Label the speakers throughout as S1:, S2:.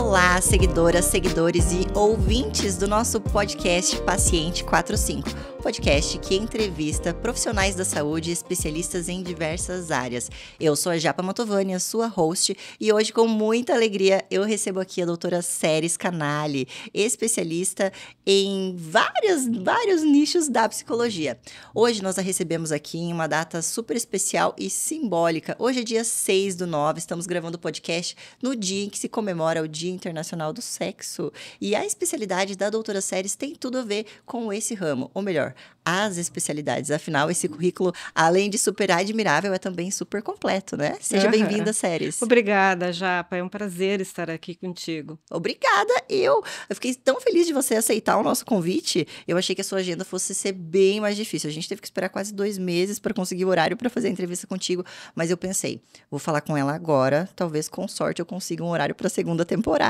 S1: Olá, seguidoras, seguidores e ouvintes do nosso podcast Paciente 45, podcast que entrevista profissionais da saúde e especialistas em diversas áreas. Eu sou a Japa Mantovani, a sua host, e hoje, com muita alegria, eu recebo aqui a doutora Seres Canali, especialista em vários nichos da psicologia. Hoje nós a recebemos aqui em uma data super especial e simbólica. Hoje é dia 6/9, estamos gravando o podcast no dia em que se comemora o Dia Internacional do Sexo. E a especialidade da doutora Seres tem tudo a ver com esse ramo, ou melhor, as especialidades. Afinal, esse currículo, além de super admirável, é também super completo, né? Seja bem-vinda, Seres.
S2: Obrigada, Japa. É um prazer estar aqui contigo.
S1: Obrigada, eu fiquei tão feliz de você aceitar o nosso convite. Eu achei que a sua agenda fosse ser bem mais difícil. A gente teve que esperar quase 2 meses para conseguir o horário para fazer a entrevista contigo, mas eu pensei, vou falar com ela agora, talvez com sorte eu consiga um horário para a segunda temporada.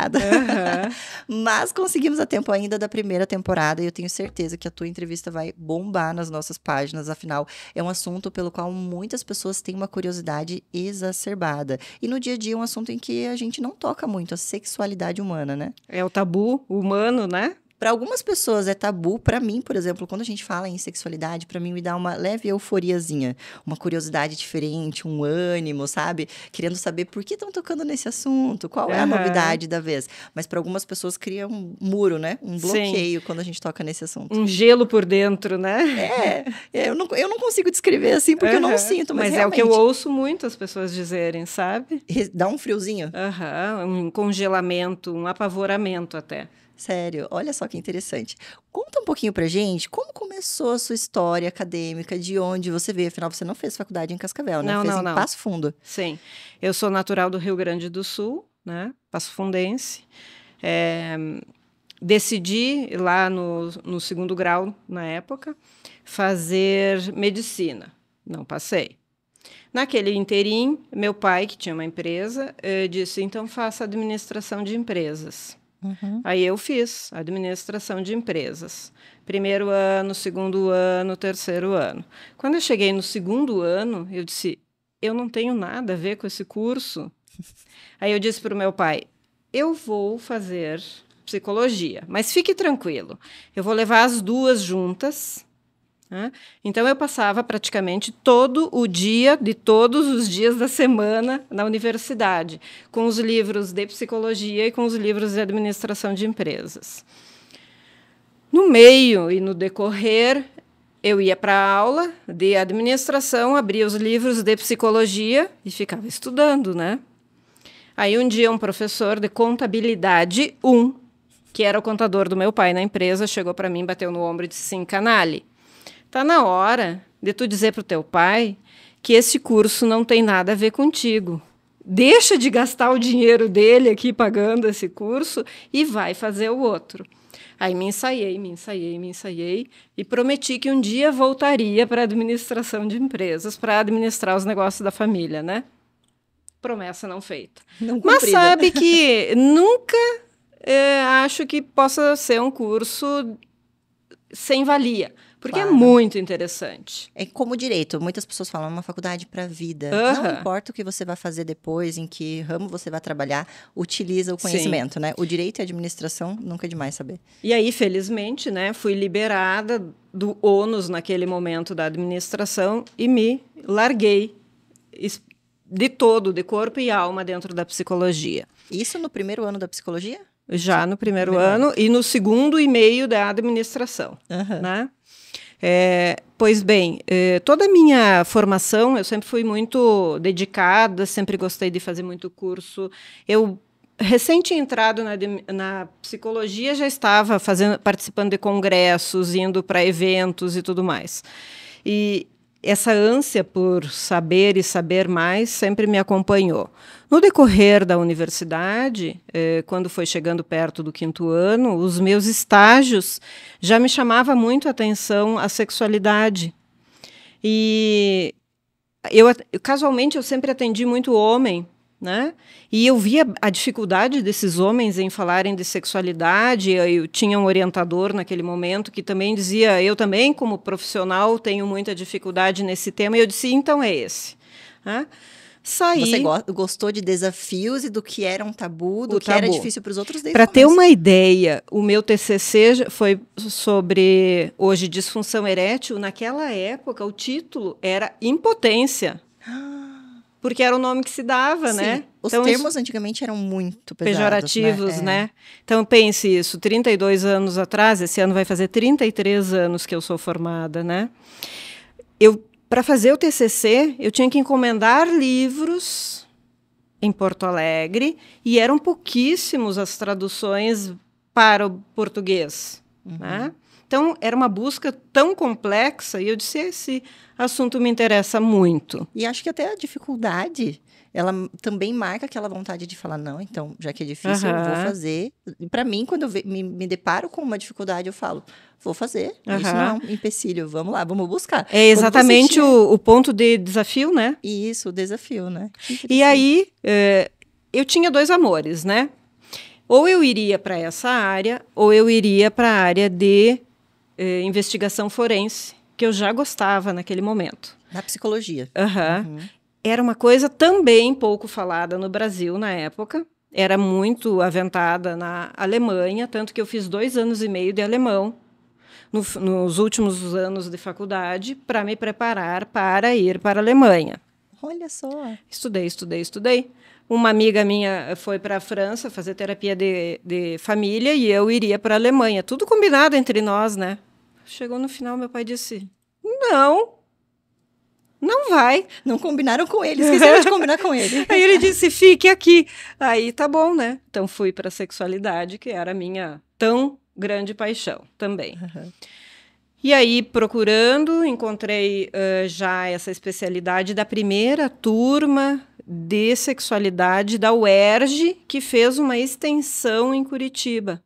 S1: Mas conseguimos a tempo ainda da primeira temporada e eu tenho certeza que a tua entrevista vai bombar nas nossas páginas. Afinal, é um assunto pelo qual muitas pessoas têm uma curiosidade exacerbada. E no dia a dia é um assunto em que a gente não toca muito, a sexualidade humana, né?
S2: É o tabu humano, né?
S1: Para algumas pessoas é tabu, para mim, por exemplo, quando a gente fala em sexualidade, para mim me dá uma leve euforiazinha, uma curiosidade diferente, um ânimo, sabe? Querendo saber por que estão tocando nesse assunto, qual é a novidade da vez. Mas para algumas pessoas cria um muro, né? Um bloqueio quando a gente toca nesse assunto.
S2: Um gelo por dentro, né?
S1: Eu não consigo descrever assim, porque eu não sinto, mas realmente...
S2: é o que eu ouço muitas pessoas dizerem, sabe?
S1: Dá um friozinho.
S2: Um congelamento, um apavoramento até.
S1: Sério, olha só que interessante. Conta um pouquinho pra gente como começou a sua história acadêmica, de onde você veio. Afinal, você não fez faculdade em Cascavel, né? Fez em Passo Fundo.
S2: Sim, eu sou natural do Rio Grande do Sul, né? Passo Fundense. Decidi lá no segundo grau, na época, fazer medicina. Não passei. Naquele inteirinho, meu pai, que tinha uma empresa, disse, então faça administração de empresas.
S1: Uhum.
S2: Aí eu fiz administração de empresas. Primeiro ano, segundo ano, terceiro ano. Quando eu cheguei no segundo ano, eu disse, eu não tenho nada a ver com esse curso. Aí eu disse para o meu pai, eu vou fazer psicologia, mas fique tranquilo, eu vou levar as duas juntas. Então, eu passava praticamente todo o dia, de todos os dias da semana, na universidade, com os livros de psicologia e com os livros de administração de empresas. No meio e no decorrer, eu ia para a aula de administração, abria os livros de psicologia e ficava estudando, né? Aí, um dia, um professor de contabilidade 1, que era o contador do meu pai na empresa, chegou para mim, bateu no ombro e disse assim, Canali, está na hora de tu dizer para o teu pai que esse curso não tem nada a ver contigo. Deixa de gastar o dinheiro dele aqui pagando esse curso e vai fazer o outro. Aí me ensaiei e prometi que um dia voltaria para a administração de empresas, para administrar os negócios da família, né? Promessa não feita.
S1: Não
S2: Mas
S1: cumprida.
S2: sabe que nunca acho que possa ser um curso sem valia. Porque é muito interessante.
S1: É como direito. Muitas pessoas falam, é uma faculdade para a vida. Não importa o que você vai fazer depois, em que ramo você vai trabalhar, utiliza o conhecimento, né? O direito e a administração, nunca é demais saber.
S2: E aí, felizmente, né, fui liberada do ônus naquele momento da administração e me larguei de todo, de corpo e alma, dentro da psicologia.
S1: Isso no primeiro ano da psicologia?
S2: Já no primeiro ano e no segundo e meio da administração, né? Pois bem, toda a minha formação, eu sempre fui muito dedicada, sempre gostei de fazer muito curso. Eu, recente entrado na psicologia, já estava participando de congressos, indo para eventos e tudo mais. E essa ânsia por saber e saber mais sempre me acompanhou. No decorrer da universidade, quando foi chegando perto do 5º ano, os meus estágios já me chamava muito a atenção a sexualidade. E casualmente, eu sempre atendi muito homem, né? E eu via a dificuldade desses homens em falarem de sexualidade. Eu tinha um orientador naquele momento que também dizia, eu também, como profissional, tenho muita dificuldade nesse tema. E eu disse, então é esse. saí...
S1: Você gostou de desafios e do que era um tabu, do que era difícil para os outros desde o
S2: Para
S1: começo.
S2: ter uma ideia, o meu TCC foi sobre, hoje, disfunção erétil. Naquela época, o título era impotência. Porque era o nome que se dava,
S1: Sim,
S2: né?
S1: os
S2: então,
S1: termos antigamente eram muito pesados,
S2: pejorativos, né? Então, pense isso, 32 anos atrás, esse ano vai fazer 33 anos que eu sou formada, né? Para fazer o TCC, eu tinha que encomendar livros em Porto Alegre e eram pouquíssimos as traduções para o português, né? Então, era uma busca tão complexa e eu disse, esse assunto me interessa muito.
S1: E acho que até a dificuldade, ela também marca aquela vontade de falar, não, então, já que é difícil, eu vou fazer. Para mim, quando eu me deparo com uma dificuldade, eu falo, vou fazer. Isso não é um empecilho, vamos lá, vamos buscar.
S2: É exatamente o ponto de desafio, né?
S1: Isso, o desafio, né?
S2: E aí, eu tinha 2 amores, né? Ou eu iria para essa área, ou eu iria para a área de investigação forense, que eu já gostava naquele momento.
S1: Na psicologia.
S2: Era uma coisa também pouco falada no Brasil na época. Era muito aventada na Alemanha, tanto que eu fiz 2 anos e meio de alemão nos últimos anos de faculdade para me preparar para ir para a Alemanha.
S1: Olha só.
S2: Estudei. Uma amiga minha foi para a França fazer terapia de família e eu iria para a Alemanha. Tudo combinado entre nós, né? Chegou no final, meu pai disse, não vai.
S1: Não combinaram com ele, esqueceram de combinar com ele.
S2: Aí ele disse, fique aqui. Aí tá bom, né? Então fui para a sexualidade, que era a minha tão grande paixão também. E aí, procurando, encontrei já essa especialidade da primeira turma de sexualidade da UERJ, que fez uma extensão em Curitiba.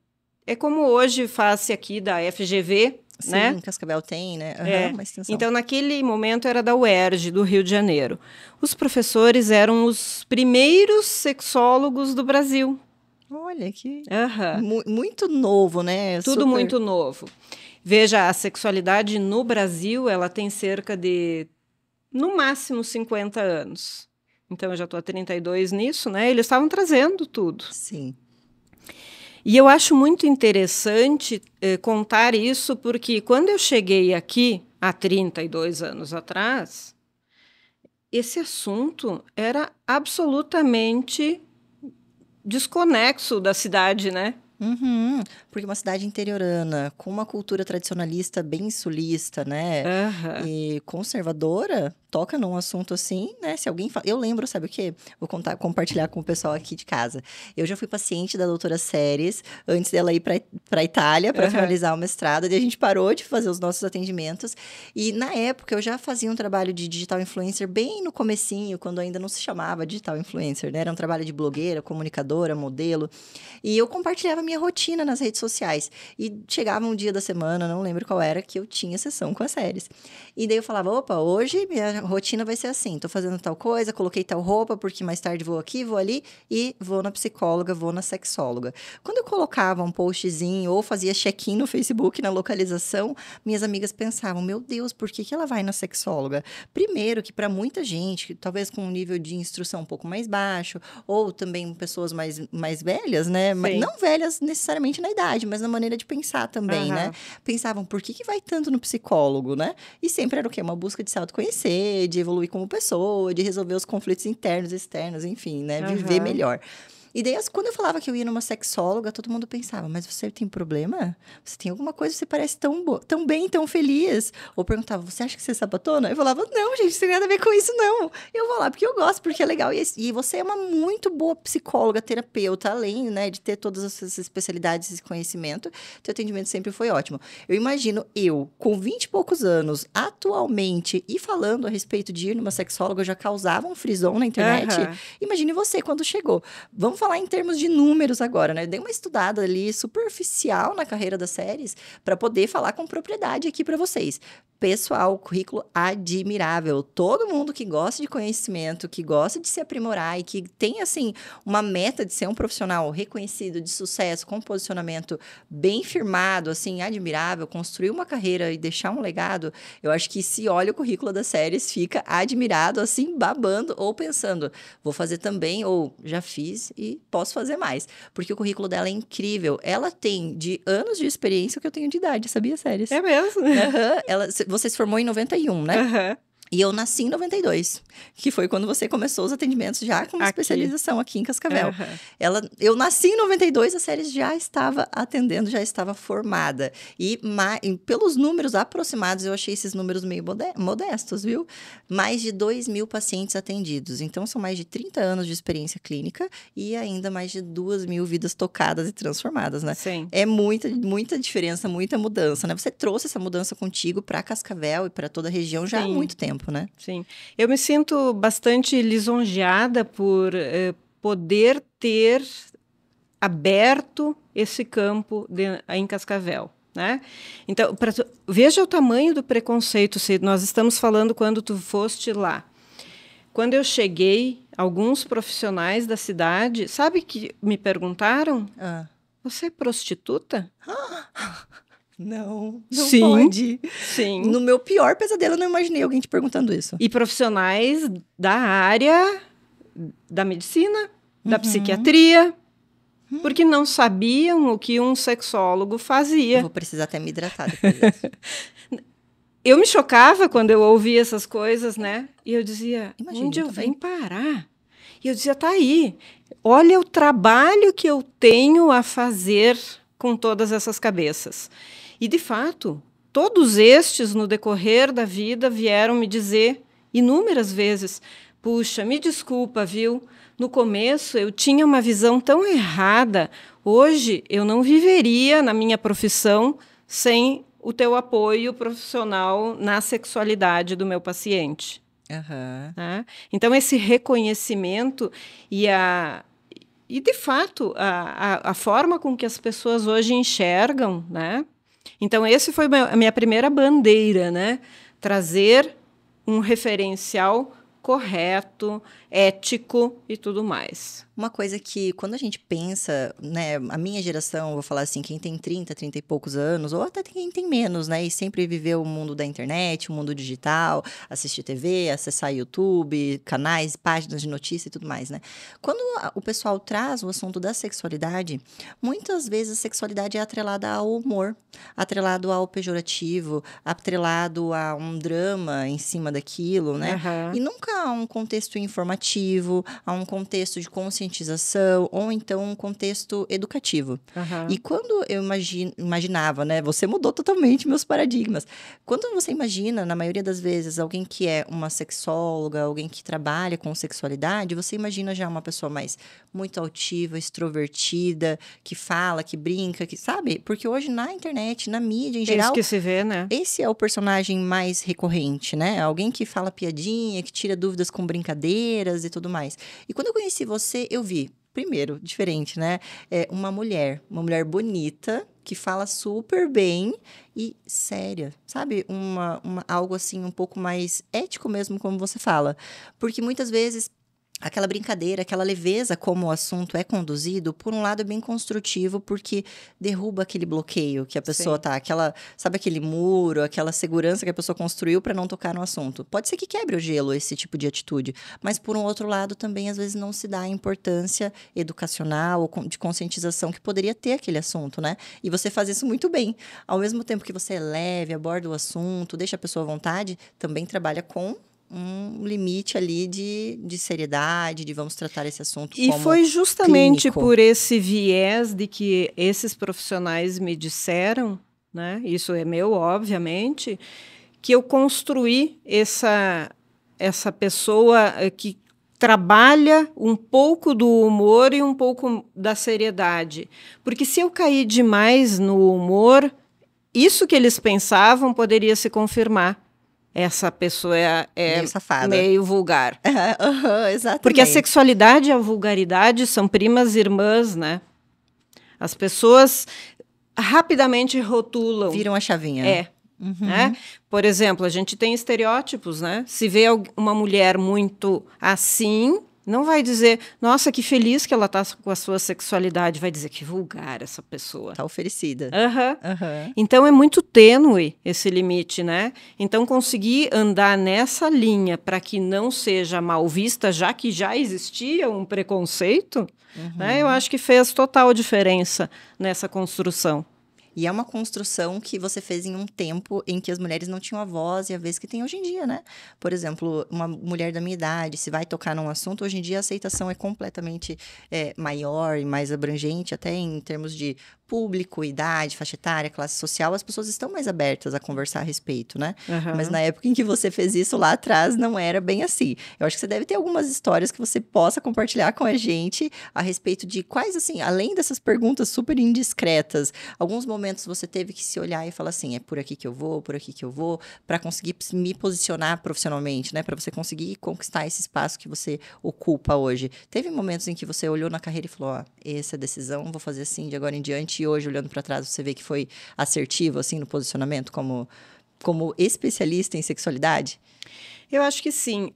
S2: É como hoje faz-se aqui da FGV,
S1: Sim,
S2: né?
S1: Cascavel tem, né? Uma extensão.
S2: Então, naquele momento, era da UERJ, do Rio de Janeiro. Os professores eram os primeiros sexólogos do Brasil.
S1: Olha, que muito novo, né?
S2: Tudo muito novo. Veja, a sexualidade no Brasil, ela tem cerca de, no máximo, 50 anos. Então, eu já estou há 32 nisso, né? Eles estavam trazendo tudo.
S1: Sim.
S2: E eu acho muito interessante contar isso, porque quando eu cheguei aqui, há 32 anos atrás, esse assunto era absolutamente desconexo da cidade, né?
S1: Porque uma cidade interiorana, com uma cultura tradicionalista bem sulista, né? E conservadora, toca num assunto assim, né? Se alguém fala... Eu lembro, sabe o quê? Vou compartilhar com o pessoal aqui de casa. Eu já fui paciente da doutora Séries, antes dela ir para Itália, para finalizar o mestrado, e a gente parou de fazer os nossos atendimentos. E, na época, eu já fazia um trabalho de digital influencer bem no comecinho, quando ainda não se chamava digital influencer, né? Era um trabalho de blogueira, comunicadora, modelo. E eu compartilhava minha rotina nas redes sociais. E chegava um dia da semana, não lembro qual era, que eu tinha sessão com as séries. E daí eu falava, opa, hoje minha rotina vai ser assim, tô fazendo tal coisa, coloquei tal roupa, porque mais tarde vou aqui, vou ali, e vou na psicóloga, vou na sexóloga. Quando eu colocava um postzinho, ou fazia check-in no Facebook, na localização, minhas amigas pensavam, meu Deus, por que ela vai na sexóloga? Primeiro, que para muita gente, talvez com um nível de instrução um pouco mais baixo, ou também pessoas mais velhas, né?
S2: Sim.
S1: Não velhas necessariamente na idade, mas na maneira de pensar também, né? Pensavam, por que vai tanto no psicólogo, né? E sempre era o quê? Uma busca de se autoconhecer, de evoluir como pessoa, de resolver os conflitos internos e externos, enfim, né? Viver melhor. E daí, quando eu falava que eu ia numa sexóloga, todo mundo pensava, mas você tem problema? Você tem alguma coisa, você parece tão bem, tão feliz. Ou perguntava, você acha que você é sapatona? Eu falava, não, gente, não tem nada a ver com isso, não. Eu vou lá porque eu gosto, porque é legal. E você é uma muito boa psicóloga, terapeuta, além, né, de ter todas essas especialidades e esse conhecimento. Teu atendimento sempre foi ótimo. Eu imagino eu, com 20 e poucos anos, atualmente, e falando a respeito de ir numa sexóloga, já causava um frisson na internet. Imagine você quando chegou. Vamos falar em termos de números agora, né? Eu dei uma estudada ali superficial na carreira das séries para poder falar com propriedade aqui para vocês. Pessoal, currículo admirável. Todo mundo que gosta de conhecimento, que gosta de se aprimorar e que tem, assim, uma meta de ser um profissional reconhecido, de sucesso, com posicionamento bem firmado, assim, admirável, construir uma carreira e deixar um legado, eu acho que se olha o currículo das séries, fica admirado, assim, babando ou pensando, vou fazer também, ou já fiz e posso fazer mais. Porque o currículo dela é incrível. Ela tem de anos de experiência o que eu tenho de idade, sabia, séries?
S2: É mesmo?
S1: Você se formou em 91, né?
S2: Aham.
S1: E eu nasci em 92, que foi quando você começou os atendimentos já com uma especialização aqui em Cascavel. Eu nasci em 92, a série já estava atendendo, já estava formada. E pelos números aproximados, eu achei esses números meio modestos, viu? Mais de 2.000 pacientes atendidos. Então, são mais de 30 anos de experiência clínica e ainda mais de 2.000 vidas tocadas e transformadas, né?
S2: Sim.
S1: É muita diferença, muita mudança, né? Você trouxe essa mudança contigo para Cascavel e para toda a região já há muito tempo. Né?
S2: Sim, eu me sinto bastante lisonjeada por poder ter aberto esse campo em Cascavel, né? Então, veja o tamanho do preconceito, se nós estamos falando quando tu foste lá. Quando eu cheguei, alguns profissionais da cidade, sabe que me perguntaram? Você é prostituta?
S1: Não
S2: sim,
S1: pode.
S2: Sim.
S1: No meu pior pesadelo, eu não imaginei alguém te perguntando isso.
S2: E profissionais da área da medicina, da psiquiatria, porque não sabiam o que um sexólogo fazia.
S1: Eu vou precisar até me hidratar depois disso.
S2: Eu me chocava quando eu ouvia essas coisas, né? E eu dizia,
S1: Imagina,
S2: onde eu vim parar? E eu dizia, tá aí. Olha o trabalho que eu tenho a fazer com todas essas cabeças. E, de fato, todos estes, no decorrer da vida, vieram me dizer inúmeras vezes, puxa, me desculpa, viu? No começo eu tinha uma visão tão errada. Hoje eu não viveria na minha profissão sem o teu apoio profissional na sexualidade do meu paciente. Tá? Então, esse reconhecimento e, de fato, a forma com que as pessoas hoje enxergam, né? Então, esse foi a minha primeira bandeira, né? Trazer um referencial correto, ético e tudo mais.
S1: Uma coisa que, quando a gente pensa, né, a minha geração, vou falar assim, quem tem 30 e poucos anos, ou até quem tem menos, né, e sempre viveu o mundo da internet, o mundo digital, assistir TV, acessar YouTube, canais, páginas de notícia e tudo mais, né? Quando o pessoal traz o assunto da sexualidade, muitas vezes a sexualidade é atrelada ao humor, atrelado ao pejorativo, atrelado a um drama em cima daquilo, né? E nunca há um contexto informativo, há um contexto de conscientização, ou então um contexto educativo. E quando eu imaginava, né? Você mudou totalmente meus paradigmas. Quando você imagina, na maioria das vezes, alguém que é uma sexóloga, alguém que trabalha com sexualidade, você imagina já uma pessoa mais muito altiva, extrovertida, que fala, que brinca, que sabe? Porque hoje na internet, na mídia em geral...
S2: É isso que se vê, né?
S1: Esse é o personagem mais recorrente, né? Alguém que fala piadinha, que tira dúvidas com brincadeiras e tudo mais. E quando eu conheci você, eu vi, primeiro, diferente, né? Uma mulher bonita, que fala super bem e séria, sabe? Algo assim, um pouco mais ético mesmo, como você fala. Porque muitas vezes... aquela brincadeira, aquela leveza como o assunto é conduzido, por um lado é bem construtivo, porque derruba aquele bloqueio que a pessoa tá, sabe aquele muro, aquela segurança que a pessoa construiu para não tocar no assunto. Pode ser que quebre o gelo esse tipo de atitude, mas por um outro lado também às vezes não se dá a importância educacional ou de conscientização que poderia ter aquele assunto, né? E você faz isso muito bem. Ao mesmo tempo que você é leve, aborda o assunto, deixa a pessoa à vontade, também trabalha com um limite ali de seriedade, de vamos tratar esse assunto como
S2: E foi justamente
S1: clínico.
S2: Por esse viés de que esses profissionais me disseram, né? Isso é meu, obviamente, que eu construí essa pessoa que trabalha um pouco do humor e um pouco da seriedade. Porque se eu cair demais no humor, isso que eles pensavam poderia se confirmar. essa pessoa é
S1: meio safada.
S2: meio vulgar.
S1: Exatamente.
S2: Porque a sexualidade e a vulgaridade são primas irmãs, né? As pessoas rapidamente rotulam.
S1: Viram a chavinha.
S2: Né? Por exemplo, a gente tem estereótipos, né? Se vê uma mulher muito assim, não vai dizer, nossa, que feliz que ela está com a sua sexualidade. Vai dizer que vulgar essa pessoa.
S1: Tá oferecida.
S2: Então, é muito tênue esse limite, né? Então, conseguir andar nessa linha para que não seja mal vista, já que já existia um preconceito, né? Eu acho que fez total diferença nessa construção.
S1: E é uma construção que você fez em um tempo em que as mulheres não tinham a voz e a vez que tem hoje em dia, né? Por exemplo, uma mulher da minha idade, se vai tocar num assunto, hoje em dia a aceitação é completamente maior e mais abrangente, até em termos de público, idade, faixa etária, classe social, as pessoas estão mais abertas a conversar a respeito, né? Mas na época em que você fez isso lá atrás, não era bem assim. Eu acho que você deve ter algumas histórias que você possa compartilhar com a gente a respeito de quais, assim, além dessas perguntas super indiscretas, alguns momentos você teve que se olhar e falar assim, é por aqui que eu vou, para conseguir me posicionar profissionalmente, né? Para você conseguir conquistar esse espaço que você ocupa hoje. Teve momentos em que você olhou na carreira e falou, ó, essa decisão, vou fazer assim de agora em diante, e hoje, olhando para trás, você vê que foi assertivo, assim, no posicionamento como especialista em sexualidade?
S2: Eu acho que sim.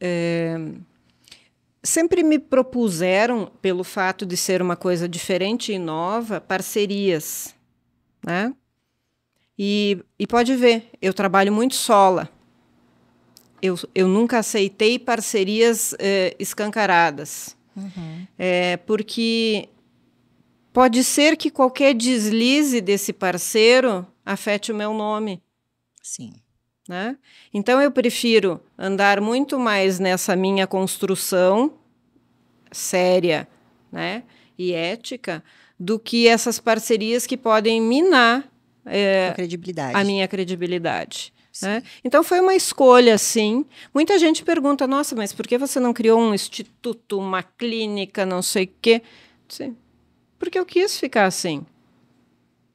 S2: Sempre me propuseram, pelo fato de ser uma coisa diferente e nova, parcerias, né? E pode ver, eu trabalho muito sola. Eu nunca aceitei parcerias escancaradas. Porque pode ser que qualquer deslize desse parceiro afete o meu nome.
S1: Sim.
S2: Né? Então, eu prefiro andar muito mais nessa minha construção séria, né, e ética, do que essas parcerias que podem minar a minha credibilidade. Né? Então, foi uma escolha, sim. Muita gente pergunta, nossa, mas por que você não criou um instituto, uma clínica, não sei o quê? Sim. Porque eu quis ficar assim,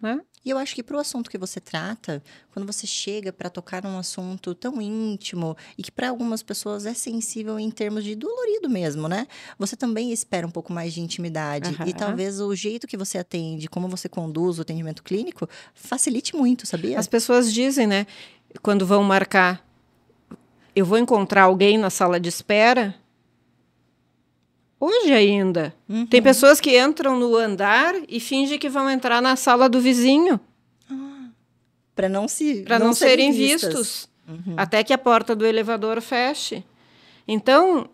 S2: né?
S1: E eu acho que para o assunto que você trata, quando você chega para tocar num assunto tão íntimo e que para algumas pessoas é sensível em termos de dolorido mesmo, né? Você também espera um pouco mais de intimidade e talvez o jeito que você atende, como você conduz o atendimento clínico, facilite muito, sabia?
S2: As pessoas dizem, né, quando vão marcar, eu vou encontrar alguém na sala de espera. Hoje ainda. Tem pessoas que entram no andar e fingem que vão entrar na sala do vizinho.
S1: Para não
S2: serem vistos. Até que a porta do elevador feche. Então,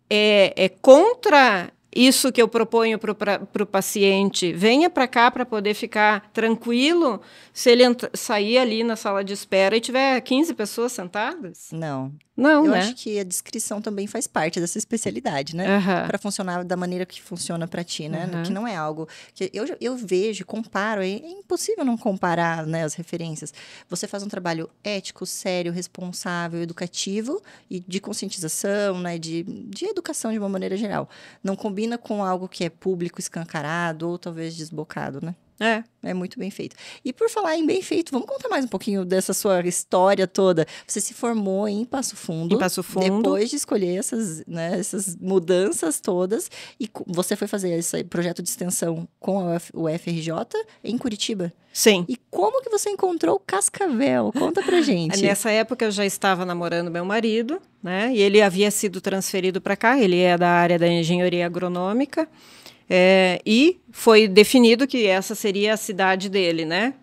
S2: é contra isso que eu proponho para o paciente. Venha para cá para poder ficar tranquilo se ele sair ali na sala de espera e tiver 15 pessoas sentadas.
S1: Não,
S2: eu
S1: acho que a descrição também faz parte dessa especialidade, né? Para funcionar da maneira que funciona para ti, né? Que não é algo que eu vejo, comparo, é impossível não comparar, né, as referências. Você faz um trabalho ético, sério, responsável, educativo e de conscientização, né, de educação de uma maneira geral. Não combina com algo que é público, escancarado ou talvez desbocado, né? É muito bem feito. E por falar em bem feito, vamos contar mais um pouquinho dessa sua história toda. Você se formou em Passo Fundo. Depois de escolher essas mudanças todas. E você foi fazer esse projeto de extensão com o FRJ em Curitiba.
S2: Sim.
S1: E como que você encontrou Cascavel? Conta pra gente.
S2: Nessa época eu já estava namorando meu marido, né? E ele havia sido transferido para cá. Ele é da área da engenharia agronômica. E foi definido que essa seria a cidade dele, né?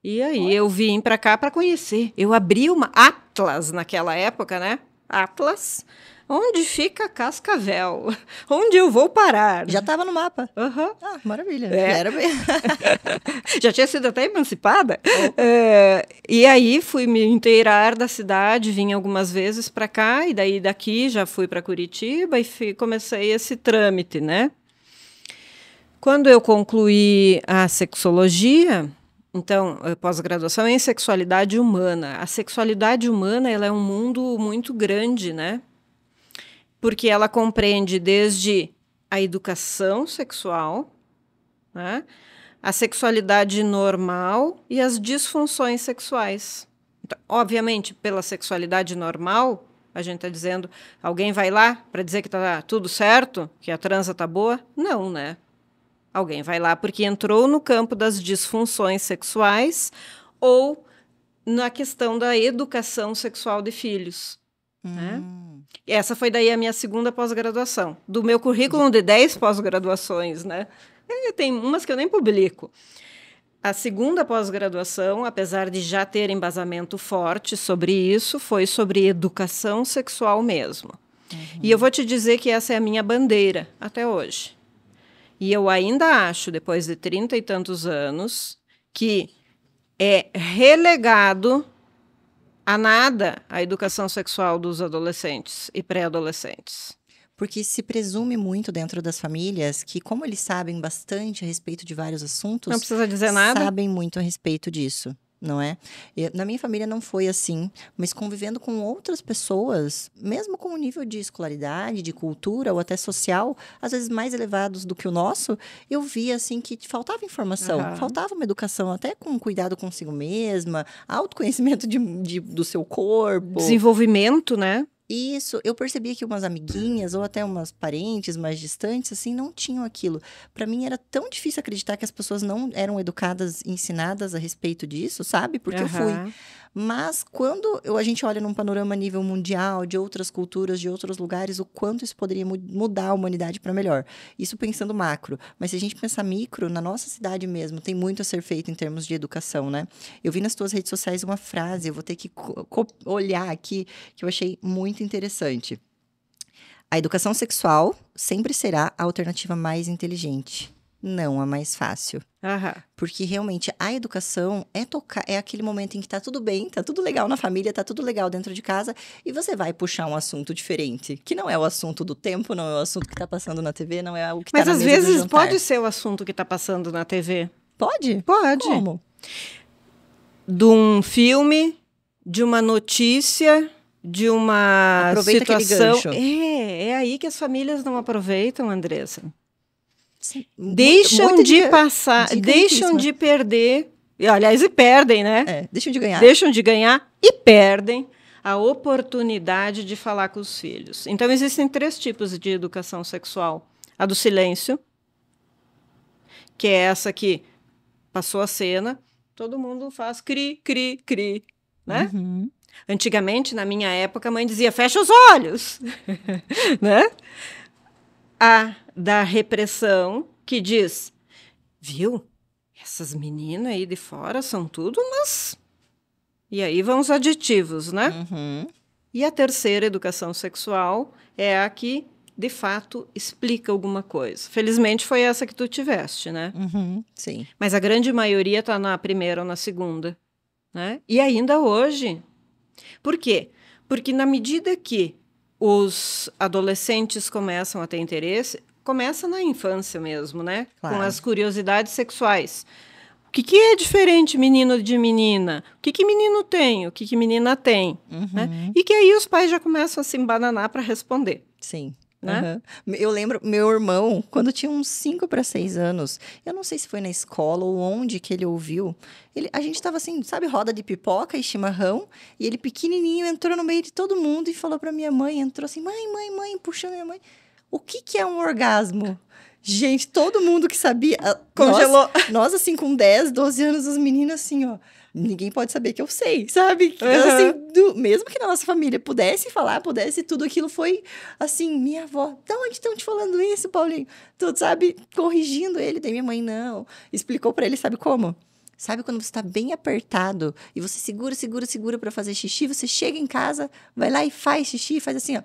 S2: E aí eu vim para cá para conhecer. Eu abri uma Atlas naquela época, né? Atlas. Onde fica Cascavel? Onde eu vou parar?
S1: Já estava no mapa. Ah, maravilha. Era bem...
S2: Já tinha sido até emancipada. E aí fui me inteirar da cidade, vim algumas vezes para cá, e daí daqui já fui para Curitiba e comecei esse trâmite, né? Quando eu concluí a sexologia, então, pós-graduação em sexualidade humana. A sexualidade humana, ela é um mundo muito grande, né? Porque ela compreende desde a educação sexual, né? A sexualidade normal e as disfunções sexuais. Obviamente, pela sexualidade normal, a gente está dizendo, alguém vai lá para dizer que está tudo certo, que a transa está boa? Não, né? Alguém vai lá porque entrou no campo das disfunções sexuais ou na questão da educação sexual de filhos. Né? Essa foi daí a minha segunda pós-graduação. Do meu currículo de 10 pós-graduações, né? Tem umas que eu nem publico. A segunda pós-graduação, apesar de já ter embasamento forte sobre isso, foi sobre educação sexual mesmo. E eu vou te dizer que essa é a minha bandeira até hoje. E eu ainda acho, depois de 30 e tantos anos, que é relegado a nada a educação sexual dos adolescentes e pré-adolescentes.
S1: Porque se presume muito dentro das famílias que, como eles sabem bastante a respeito de vários assuntos...
S2: Não precisa dizer nada.
S1: Sabem muito a respeito disso, não é? Na minha família não foi assim, mas convivendo com outras pessoas, mesmo com um nível de escolaridade, de cultura ou até social, às vezes mais elevados do que o nosso, eu via assim que faltava informação, faltava uma educação, até com cuidado consigo mesma, autoconhecimento do seu corpo.
S2: Desenvolvimento, né?
S1: Isso, eu percebia que umas amiguinhas ou até umas parentes mais distantes, assim, não tinham aquilo. Para mim era tão difícil acreditar que as pessoas não eram educadas, ensinadas a respeito disso, sabe? Porque eu fui. Mas quando a gente olha num panorama a nível mundial, de outras culturas, de outros lugares, o quanto isso poderia mudar a humanidade para melhor. Isso pensando macro. Mas se a gente pensar micro, na nossa cidade mesmo, tem muito a ser feito em termos de educação, né? Eu vi nas tuas redes sociais uma frase, eu vou ter que olhar aqui, que eu achei muito interessante. A educação sexual sempre será a alternativa mais inteligente, não a mais fácil. Porque realmente a educação é aquele momento em que tá tudo bem, tá tudo legal na família, tá tudo legal dentro de casa, e você vai puxar um assunto diferente, que não é o assunto do tempo, não é o assunto que tá passando na TV, não é o que tá na mesa do jantar.
S2: Mas às vezes pode ser o assunto que tá passando na TV.
S1: Pode?
S2: Pode.
S1: Como?
S2: De um filme, de uma notícia, de uma
S1: Aproveita
S2: situação.
S1: Aquele gancho.
S2: É aí que as famílias não aproveitam, Andressa.
S1: Sim,
S2: deixam de passar, deixam de perder, e, aliás, e perdem, né?
S1: Deixam de ganhar.
S2: Deixam de ganhar e perdem a oportunidade de falar com os filhos. Então, existem 3 tipos de educação sexual. A do silêncio, que é essa que passou a cena, todo mundo faz cri, cri, cri, né? Antigamente, na minha época, a mãe dizia, fecha os olhos, né? A da repressão, que diz, viu, essas meninas aí de fora são tudo umas... E aí vão os aditivos, né? E a terceira educação sexual é a que, de fato, explica alguma coisa. Felizmente foi essa que tu tiveste, né?
S1: Sim.
S2: Mas a grande maioria está na primeira ou na segunda, né? E ainda hoje. Por quê? Porque na medida que os adolescentes começam a ter interesse, começa na infância mesmo, né?
S1: Claro.
S2: Com as curiosidades sexuais. O que é diferente menino de menina? O que menino tem? O que menina tem? Né? E que aí os pais já começam a se embananar para responder.
S1: Sim.
S2: Né?
S1: Eu lembro, meu irmão, quando tinha uns 5 para 6 anos, eu não sei se foi na escola ou onde que ele ouviu, a gente tava assim, sabe, roda de pipoca e chimarrão, e ele pequenininho entrou no meio de todo mundo e falou pra minha mãe, entrou assim, mãe, puxando minha mãe, o que é um orgasmo? Gente, todo mundo que sabia,
S2: congelou.
S1: Nós assim, com 10, 12 anos, os meninos assim, ó, ninguém pode saber que eu sei, sabe? Assim, mesmo que na nossa família pudesse falar, pudesse, tudo aquilo foi assim, minha avó, de onde estão te falando isso, Paulinho? Tudo, sabe? Corrigindo ele, daí minha mãe não. Explicou pra ele, sabe como? Sabe quando você tá bem apertado e você segura pra fazer xixi, você chega em casa, vai lá e faz xixi, faz assim, ó.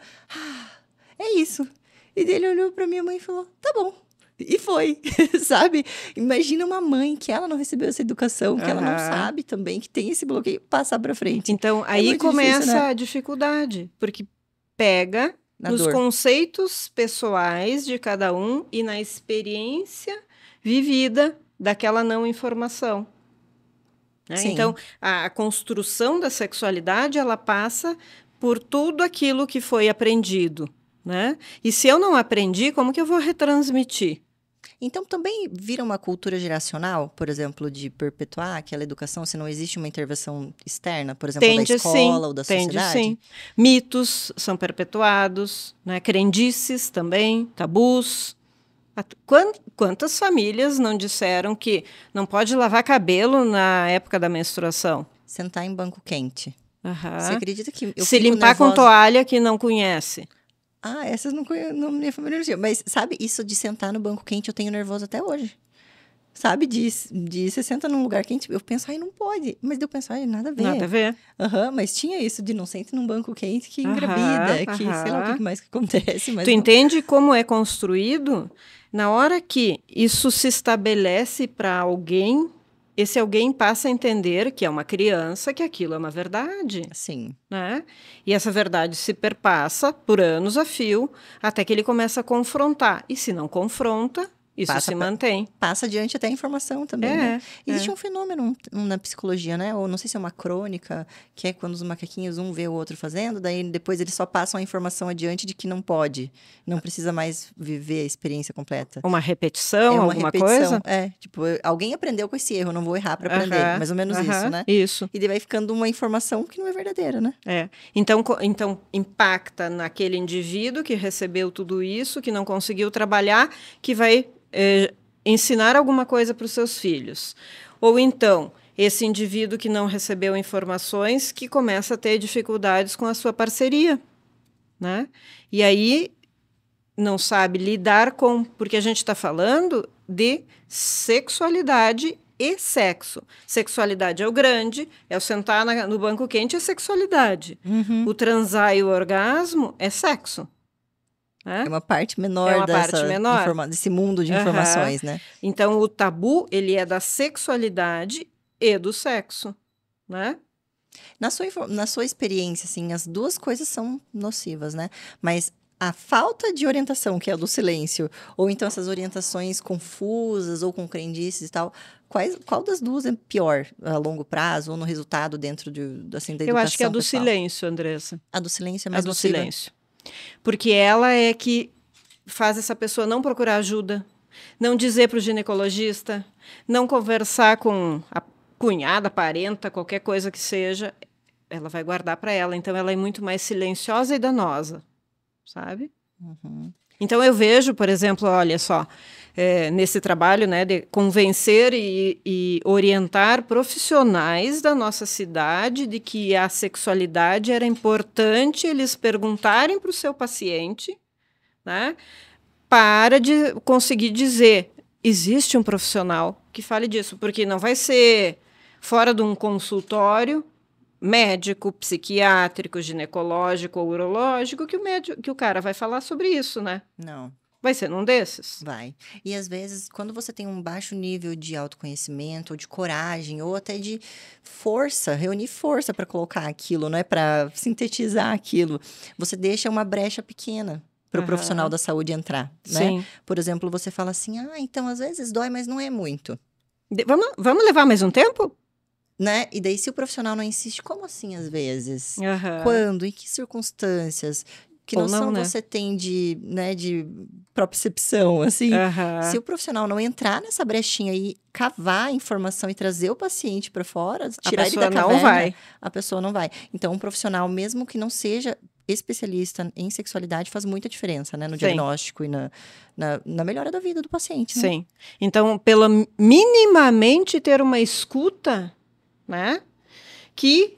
S1: É isso. E ele olhou pra minha mãe e falou, tá bom. E foi, sabe? Imagina uma mãe que ela não recebeu essa educação, que ela não sabe também, que tem esse bloqueio, passar pra frente.
S2: Então, aí começa difícil, né? A dificuldade, porque pega nos conceitos pessoais de cada um e na experiência vivida daquela não informação. Né? Então, a construção da sexualidade, ela passa por tudo aquilo que foi aprendido. Né? E se eu não aprendi, como que eu vou retransmitir?
S1: Então, também vira uma cultura geracional, por exemplo, de perpetuar aquela educação se não existe uma intervenção externa, por exemplo, da escola ou da sociedade?
S2: Sim. Mitos são perpetuados, né? Crendices também, tabus. Quantas famílias não disseram que não pode lavar cabelo na época da menstruação?
S1: Sentar em banco quente.
S2: Uhum.
S1: Você acredita que eu
S2: Se
S1: fico
S2: limpar
S1: nervosa...
S2: com toalha que não conhece.
S1: Ah, essas não minha família não tinha. Mas sabe, isso de sentar no banco quente eu tenho nervoso até hoje. Sabe, de você senta num lugar quente, eu penso, ai, não pode. Mas eu penso, ai, nada a ver.
S2: Nada a ver.
S1: Mas tinha isso de não sente num banco quente que engravida, que sei lá o que mais que acontece. Mas
S2: tu entende como é construído? Na hora que isso se estabelece para alguém, esse alguém passa a entender que é uma criança, que aquilo é uma verdade.
S1: Sim.
S2: Né? E essa verdade se perpassa por anos a fio, até que ele começa a confrontar. E se não confronta, isso se mantém.
S1: Passa adiante até a informação também, né? Existe um fenômeno na psicologia, né? Ou não sei se é uma crônica, que é quando os macaquinhos um vê o outro fazendo, daí depois eles só passam a informação adiante de que não pode. Não precisa mais viver a experiência completa.
S2: Uma repetição, alguma coisa?
S1: Tipo, alguém aprendeu com esse erro, não vou errar para aprender. Mais ou menos isso, né?
S2: Isso.
S1: E daí vai ficando uma informação que não é verdadeira, né?
S2: Então impacta naquele indivíduo que recebeu tudo isso, que não conseguiu trabalhar, que vai ensinar alguma coisa para os seus filhos. Ou então, esse indivíduo que não recebeu informações, que começa a ter dificuldades com a sua parceria, né? E aí não sabe lidar com... Porque a gente está falando de sexualidade e sexo. Sexualidade é o grande, é o sentar no banco quente, é sexualidade. O transar e o orgasmo é sexo.
S1: É uma parte menor, desse mundo de informações, né?
S2: Então, o tabu, ele é da sexualidade e do sexo, né?
S1: Na sua experiência, assim, as duas coisas são nocivas, né? Mas a falta de orientação, que é a do silêncio, ou então essas orientações confusas ou com crendices e tal, qual das duas é pior a longo prazo ou no resultado dentro da educação?
S2: Eu acho que é a do silêncio, Andressa.
S1: A do silêncio é mais nociva?
S2: A do silêncio. Porque ela é que faz essa pessoa não procurar ajuda, não dizer para o ginecologista, não conversar com a cunhada, parenta, qualquer coisa que seja, ela vai guardar para ela. Então, ela é muito mais silenciosa e danosa, sabe? Então, eu vejo, por exemplo, olha só, nesse trabalho, né, de convencer e orientar profissionais da nossa cidade de que a sexualidade era importante eles perguntarem para o seu paciente, né, para de conseguir dizer, existe um profissional que fale disso, porque não vai ser fora de um consultório médico, psiquiátrico, ginecológico ou urológico que o cara vai falar sobre isso, né?
S1: Não.
S2: Vai ser num desses?
S1: Vai. E às vezes, quando você tem um baixo nível de autoconhecimento, ou de coragem, ou até de força, reunir força para colocar aquilo, não é para sintetizar aquilo, você deixa uma brecha pequena para o profissional da saúde entrar, né?
S2: Sim.
S1: Por exemplo, você fala assim, então às vezes dói, mas não é muito.
S2: Vamos levar mais um tempo?
S1: Né? E daí, se o profissional não insiste, como assim às vezes? Quando? Em que circunstâncias? Que noção você tem de propriocepção, assim? Se o profissional não entrar nessa brechinha e cavar a informação e trazer o paciente para fora, tirar ele da caverna, a pessoa não vai. Então, um profissional, mesmo que não seja especialista em sexualidade, faz muita diferença, né? No diagnóstico e na melhora da vida do paciente. Né?
S2: Sim. Então, pelo minimamente ter uma escuta, né? Que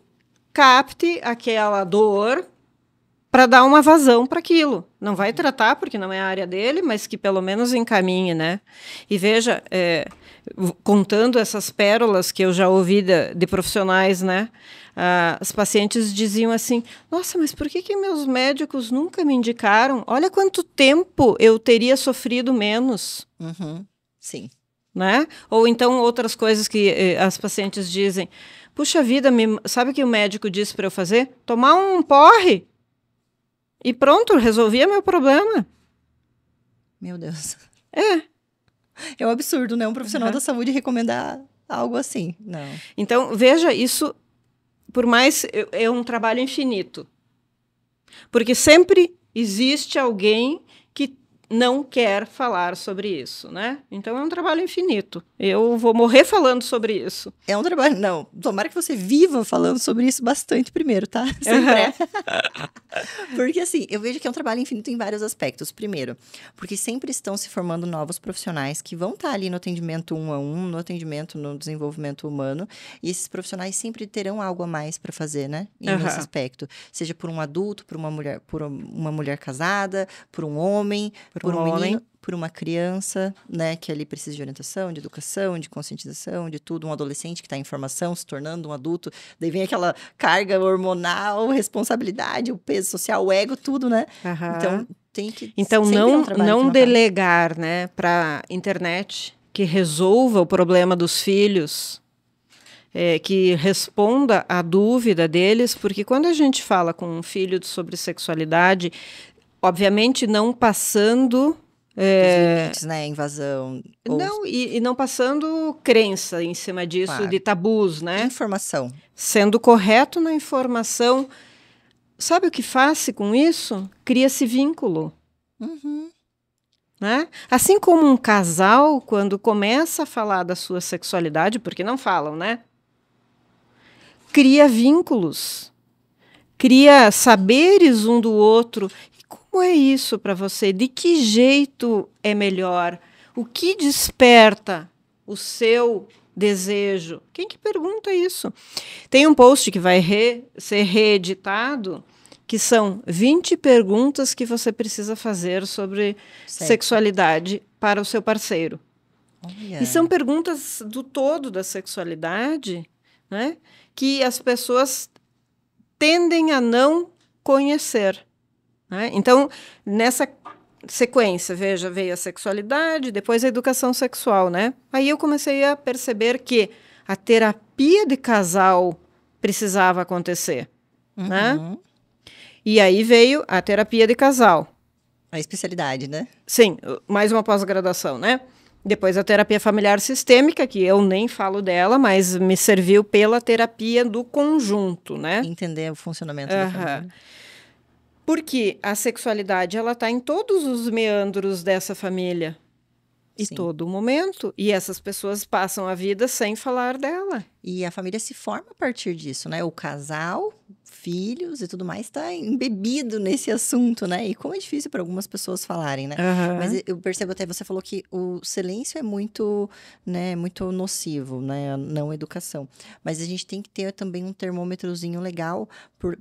S2: capte aquela dor para dar uma vazão para aquilo. Não vai tratar, porque não é a área dele, mas que pelo menos encaminhe, né? E veja, contando essas pérolas que eu já ouvi de profissionais, né? Os pacientes diziam assim, nossa, mas por que meus médicos nunca me indicaram? Olha quanto tempo eu teria sofrido menos.
S1: Sim.
S2: Né? Ou então outras coisas que as pacientes dizem, puxa vida, sabe o que o médico disse para eu fazer? Tomar um porre. E pronto, resolvia meu problema.
S1: Meu Deus.
S2: É
S1: um absurdo, né? Um profissional da saúde recomendar algo assim. Não.
S2: Então, veja, isso, por mais... É um trabalho infinito. Porque sempre existe alguém que não quer falar sobre isso, né? Então é um trabalho infinito. Eu vou morrer falando sobre isso.
S1: É um trabalho, não, tomara que você viva falando sobre isso bastante primeiro, tá? Sempre Porque assim, eu vejo que é um trabalho infinito em vários aspectos. Primeiro, porque sempre estão se formando novos profissionais que vão estar ali no atendimento 1-a-1, no atendimento no desenvolvimento humano, e esses profissionais sempre terão algo a mais para fazer, né? E nesse aspecto, seja por um adulto, por uma mulher casada, por um homem, por um menino, por uma criança, né, que ali precisa de orientação, de educação, de conscientização, de tudo, um adolescente que está em formação, se tornando um adulto, daí vem aquela carga hormonal, responsabilidade, o peso social, o ego, tudo, né? Então, tem que
S2: não delegar, né, para internet que resolva o problema dos filhos, que responda à dúvida deles, porque quando a gente fala com um filho sobre sexualidade, obviamente não passando
S1: os limites, né? Invasão.
S2: Não, e não passando crença em cima disso, claro, de tabus, né?
S1: Informação.
S2: Sendo correto na informação. Sabe o que faz-se com isso? Cria-se vínculo. Né? Assim como um casal, quando começa a falar da sua sexualidade, porque não falam, né? Cria vínculos. Cria saberes um do outro. Como é isso para você? De que jeito é melhor? O que desperta o seu desejo? Quem que pergunta isso? Tem um post que vai ser reeditado, que são 20 perguntas que você precisa fazer sobre sexualidade para o seu parceiro. E são perguntas do todo da sexualidade, né, que as pessoas tendem a não conhecer. Né? Então, nessa sequência, veja, veio a sexualidade, depois a educação sexual, né? Aí eu comecei a perceber que a terapia de casal precisava acontecer, né? E aí veio a terapia de casal.
S1: A especialidade, né?
S2: Sim, mais uma pós-graduação, né? Depois a terapia familiar sistêmica, que eu nem falo dela, mas me serviu pela terapia do conjunto, né?
S1: Entender o funcionamento da família.
S2: Porque a sexualidade, ela está em todos os meandros dessa família. E todo momento. E essas pessoas passam a vida sem falar dela.
S1: E a família se forma a partir disso, né? O casal, filhos e tudo mais está embebido nesse assunto, né? E como é difícil para algumas pessoas falarem, né? Mas eu percebo até, você falou que o silêncio é muito, né, muito nocivo, né? A não educação. Mas a gente tem que ter também um termômetrozinho legal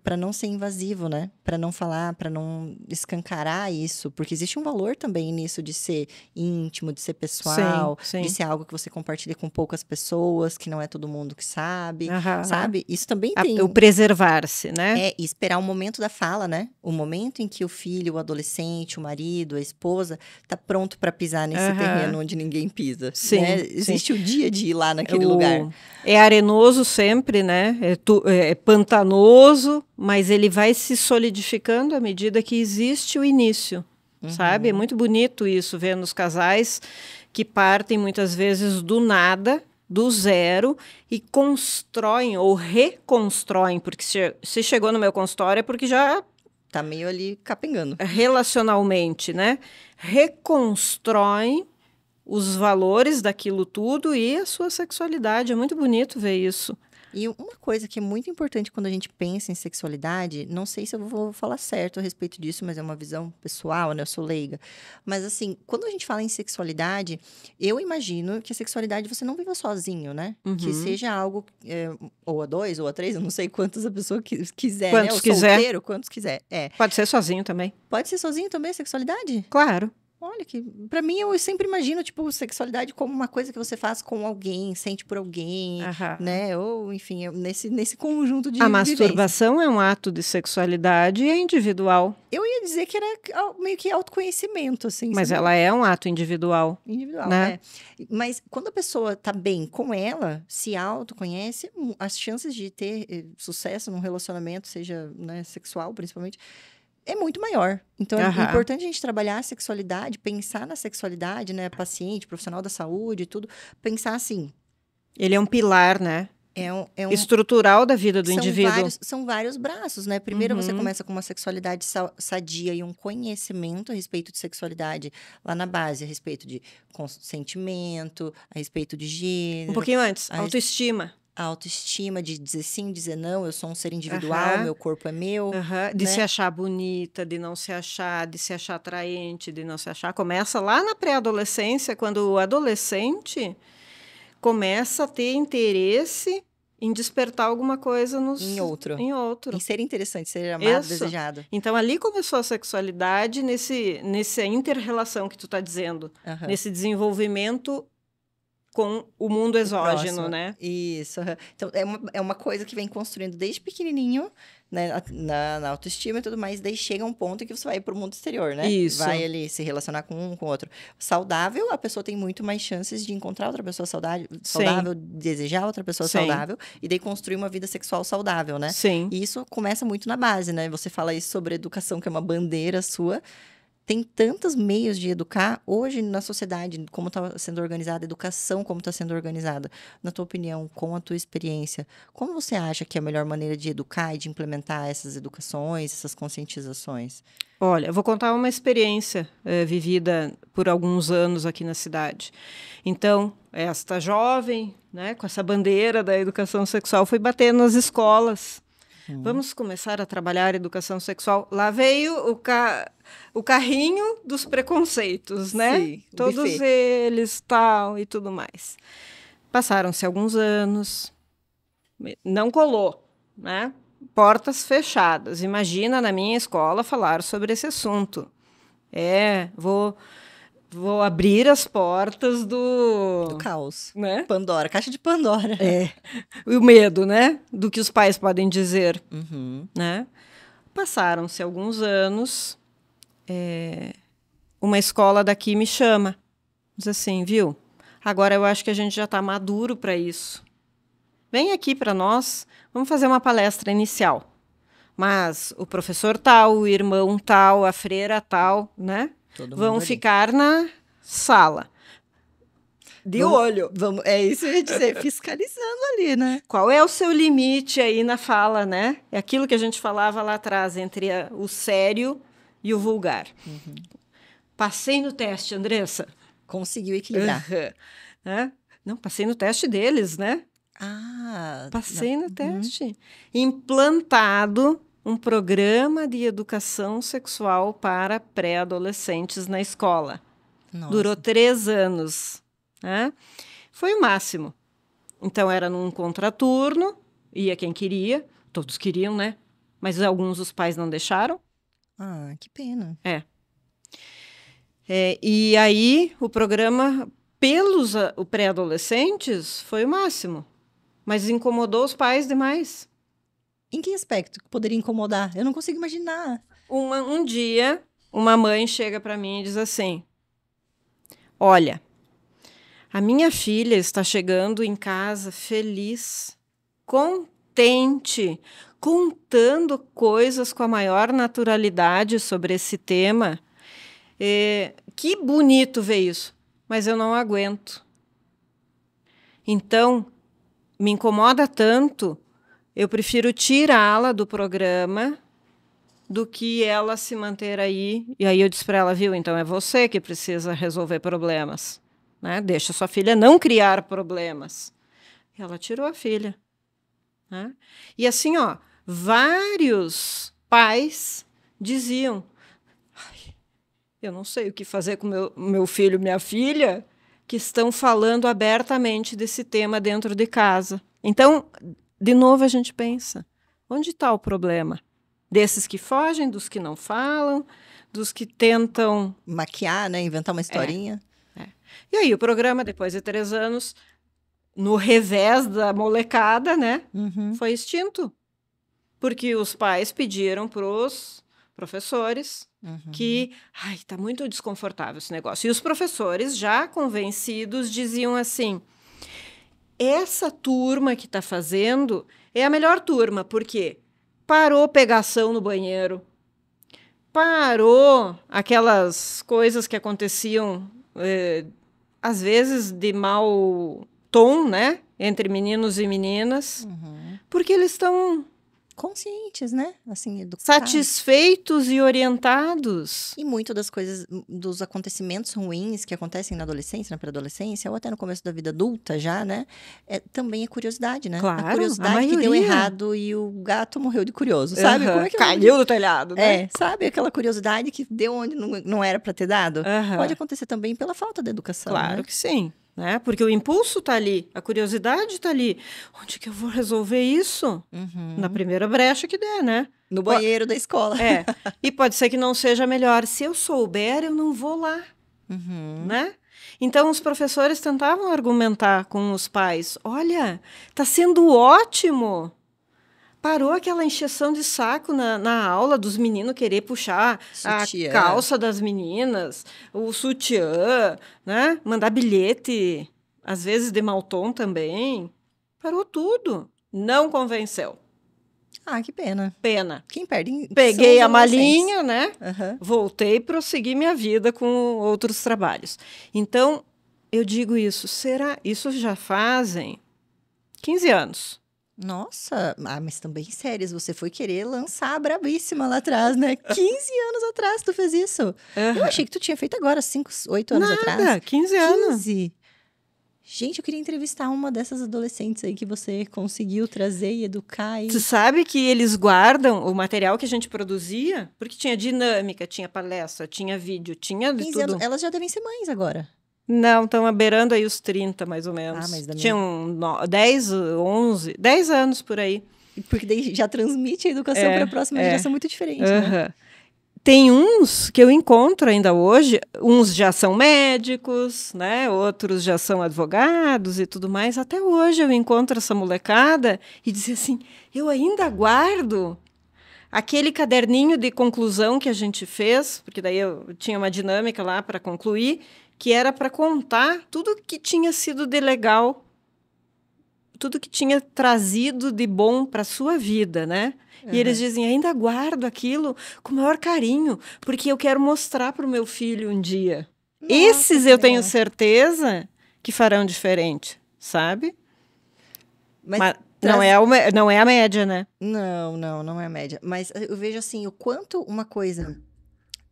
S1: para não ser invasivo, né? Para não falar, para não escancarar isso. Porque existe um valor também nisso de ser íntimo, de ser pessoal, de ser algo que você compartilha com poucas pessoas, que não é todo mundo que sabe, sabe? Isso também tem...
S2: O preservar-se, né?
S1: E esperar o momento da fala, né? O momento em que o filho, o adolescente, o marido, a esposa, tá pronto para pisar nesse terreno onde ninguém pisa.
S2: Sim,
S1: né? Existe o dia de ir lá naquele lugar.
S2: É arenoso sempre, né? É pantanoso, mas ele vai se solidificando à medida que existe o início, sabe? É muito bonito isso, ver nos casais que partem muitas vezes do nada, do zero, e constroem ou reconstroem, porque se chegou no meu consultório é porque já...
S1: Tá meio ali capengando.
S2: Relacionalmente, né? Reconstroem os valores daquilo tudo e a sua sexualidade. É muito bonito ver isso.
S1: E uma coisa que é muito importante quando a gente pensa em sexualidade, não sei se eu vou falar certo a respeito disso, mas é uma visão pessoal, né? Eu sou leiga. Mas assim, quando a gente fala em sexualidade, eu imagino que a sexualidade você não viva sozinho, né? Que seja algo, ou a 2, ou a 3, eu não sei quantas a pessoa quiser,
S2: quantos
S1: né? O
S2: quiser.
S1: Solteiro, quantos quiser.
S2: Pode ser sozinho também.
S1: Pode ser sozinho também a sexualidade?
S2: Claro.
S1: Olha, pra mim, eu sempre imagino, tipo, sexualidade como uma coisa que você faz com alguém, sente por alguém, né? Ou, enfim, nesse conjunto de
S2: A masturbação é um ato de sexualidade e é individual.
S1: Eu ia dizer que era meio que autoconhecimento, assim.
S2: Mas ela é um ato individual.
S1: Individual,
S2: né?
S1: Mas quando a pessoa tá bem com ela, se autoconhece, as chances de ter sucesso num relacionamento, seja, né, sexual, principalmente, é muito maior. Então, é importante a gente trabalhar a sexualidade, pensar na sexualidade, né? Paciente, profissional da saúde, tudo. Pensar assim.
S2: Ele é um pilar, né? estrutural da vida do indivíduo.
S1: São vários braços, né? Primeiro você começa com uma sexualidade sadia e um conhecimento a respeito de sexualidade lá na base, a respeito de consentimento, a respeito de gênero.
S2: Um pouquinho antes, autoestima.
S1: A autoestima de dizer sim, dizer não, eu sou um ser individual, meu corpo é meu.
S2: De
S1: né?
S2: se achar bonita, de não se achar, de se achar atraente, de não se achar. Começa lá na pré-adolescência, quando o adolescente começa a ter interesse em despertar alguma coisa
S1: em outro. Em ser interessante, ser amado, desejado.
S2: Então, ali começou a sexualidade nessa inter-relação que tu está dizendo. Nesse desenvolvimento com o mundo exógeno, né?
S1: Isso. Então, é uma coisa que vem construindo desde pequenininho, né, na autoestima e tudo mais, daí chega um ponto em que você vai para o mundo exterior, né?
S2: Isso.
S1: Vai ali se relacionar com um, com o outro. Saudável, a pessoa tem muito mais chances de encontrar outra pessoa saudável, desejar outra pessoa saudável, e daí construir uma vida sexual saudável, né?
S2: Sim.
S1: E isso começa muito na base, né? Você fala isso sobre educação, que é uma bandeira sua. Tem tantos meios de educar hoje na sociedade, como está sendo organizada a educação, como está sendo organizada. Na tua opinião, com a tua experiência, como você acha que é a melhor maneira de educar e de implementar essas educações, essas conscientizações?
S2: Olha, eu vou contar uma experiência vivida por alguns anos aqui na cidade. Então, esta jovem, né, com essa bandeira da educação sexual, foi bater nas escolas. Vamos começar a trabalhar a educação sexual. Lá veio o carrinho dos preconceitos, né?
S1: Sim,
S2: todos eles, tal, e tudo mais. Passaram-se alguns anos, não colou, né? Portas fechadas. Imagina na minha escola falar sobre esse assunto. Vou abrir as portas do
S1: caos,
S2: né?
S1: Pandora, caixa de Pandora.
S2: O medo, né? Do que os pais podem dizer, né? Passaram-se alguns anos, uma escola daqui me chama, diz assim, viu? Agora eu acho que a gente já está maduro para isso. Vem aqui para nós, vamos fazer uma palestra inicial. Mas o professor tal, o irmão tal, a freira tal, né? Vão ficar na sala. De olho.
S1: É isso que eu ia dizer, fiscalizando ali, né?
S2: Qual é o seu limite aí na fala, né? É aquilo que a gente falava lá atrás, entre o sério e o vulgar. Passei no teste, Andressa.
S1: Conseguiu equilibrar.
S2: Não, passei no teste deles, né? Passei no teste. Implantado um programa de educação sexual para pré-adolescentes na escola.
S1: Nossa.
S2: Durou 3 anos. Né? Foi o máximo. Então, era num contraturno, ia quem queria, todos queriam, né? Mas alguns dos pais não deixaram.
S1: Que pena.
S2: E aí, o programa, pelos pré-adolescentes, foi o máximo. Mas incomodou os pais demais.
S1: Em que aspecto poderia incomodar? Eu não consigo imaginar.
S2: Um dia, uma mãe chega para mim e diz assim, olha, a minha filha está chegando em casa feliz, contente, contando coisas com a maior naturalidade sobre esse tema. Que bonito ver isso, mas eu não aguento. Então, me incomoda tanto, eu prefiro tirá-la do programa do que ela se manter aí. E aí eu disse para ela, viu, então é você que precisa resolver problemas. Né? Deixa sua filha não criar problemas. E ela tirou a filha. Né? E assim, vários pais diziam, eu não sei o que fazer com meu filho e minha filha, que estão falando abertamente desse tema dentro de casa. Então, de novo a gente pensa, onde está o problema? Desses que fogem, dos que não falam, dos que tentam
S1: maquiar, né? Inventar uma historinha.
S2: E aí o programa, depois de 3 anos, no revés da molecada, né? Foi extinto. Porque os pais pediram para os professores que, está muito desconfortável esse negócio. E os professores, já convencidos, diziam assim, essa turma que está fazendo é a melhor turma, porque parou pegação no banheiro, parou aquelas coisas que aconteciam, às vezes, de mau tom, né? entre meninos e meninas, porque eles estão
S1: conscientes, né? Assim, educados.
S2: Satisfeitos e orientados.
S1: E muito das coisas, dos acontecimentos ruins que acontecem na adolescência, na pré-adolescência, ou até no começo da vida adulta já, né? Também é curiosidade, né?
S2: Claro,
S1: a curiosidade que deu errado e o gato morreu de curioso, sabe? Como é que
S2: caiu do telhado, né?
S1: Sabe? Aquela curiosidade que deu onde não era para ter dado? Pode acontecer também pela falta de educação,
S2: claro,
S1: né?
S2: que sim. Né? Porque o impulso está ali, a curiosidade está ali. Onde que eu vou resolver isso? Na primeira brecha que der, né?
S1: No banheiro da escola.
S2: E pode ser que não seja melhor. Se eu souber, eu não vou lá. Né? Então, os professores tentavam argumentar com os pais. Olha, está sendo ótimo. Parou aquela encheção de saco na aula dos meninos querer puxar sutiã. A calça das meninas, o sutiã, né? Mandar bilhete, às vezes de mau tom também. Parou tudo. Não convenceu.
S1: Ah, que pena.
S2: Pena.
S1: Quem perde?
S2: Peguei a malinha, né? Voltei e prossegui minha vida com outros trabalhos. Então, eu digo isso. Isso já fazem 15 anos.
S1: Nossa, mas também sérias, você foi querer lançar a brabíssima lá atrás, né? 15 anos atrás tu fez isso. Eu achei que tu tinha feito agora, 5, 8 anos atrás.
S2: 15 anos.
S1: 15. Gente, eu queria entrevistar uma dessas adolescentes aí que você conseguiu trazer e educar.
S2: Tu sabe que eles guardam o material que a gente produzia? Porque tinha dinâmica, tinha palestra, tinha vídeo, tinha de
S1: 15
S2: tudo.
S1: anos, elas já devem ser mães agora.
S2: Não, estão beirando aí os 30, mais ou menos.
S1: Mas
S2: tinham 10, 11, 10 anos por aí.
S1: Porque daí já transmite a educação para a próxima geração muito diferente, né?
S2: Tem uns que eu encontro ainda hoje, uns já são médicos, né? Outros já são advogados e tudo mais. Até hoje eu encontro essa molecada e dizer assim, eu ainda guardo aquele caderninho de conclusão que a gente fez, porque daí eu tinha uma dinâmica lá para concluir, que era para contar tudo que tinha sido de legal, tudo que tinha trazido de bom para a sua vida, né? E eles dizem, ainda guardo aquilo com o maior carinho, porque eu quero mostrar para o meu filho um dia. Nossa, esses eu tenho certeza que farão diferente, sabe? Mas não é a média, né?
S1: Não é a média. Mas eu vejo assim, o quanto uma coisa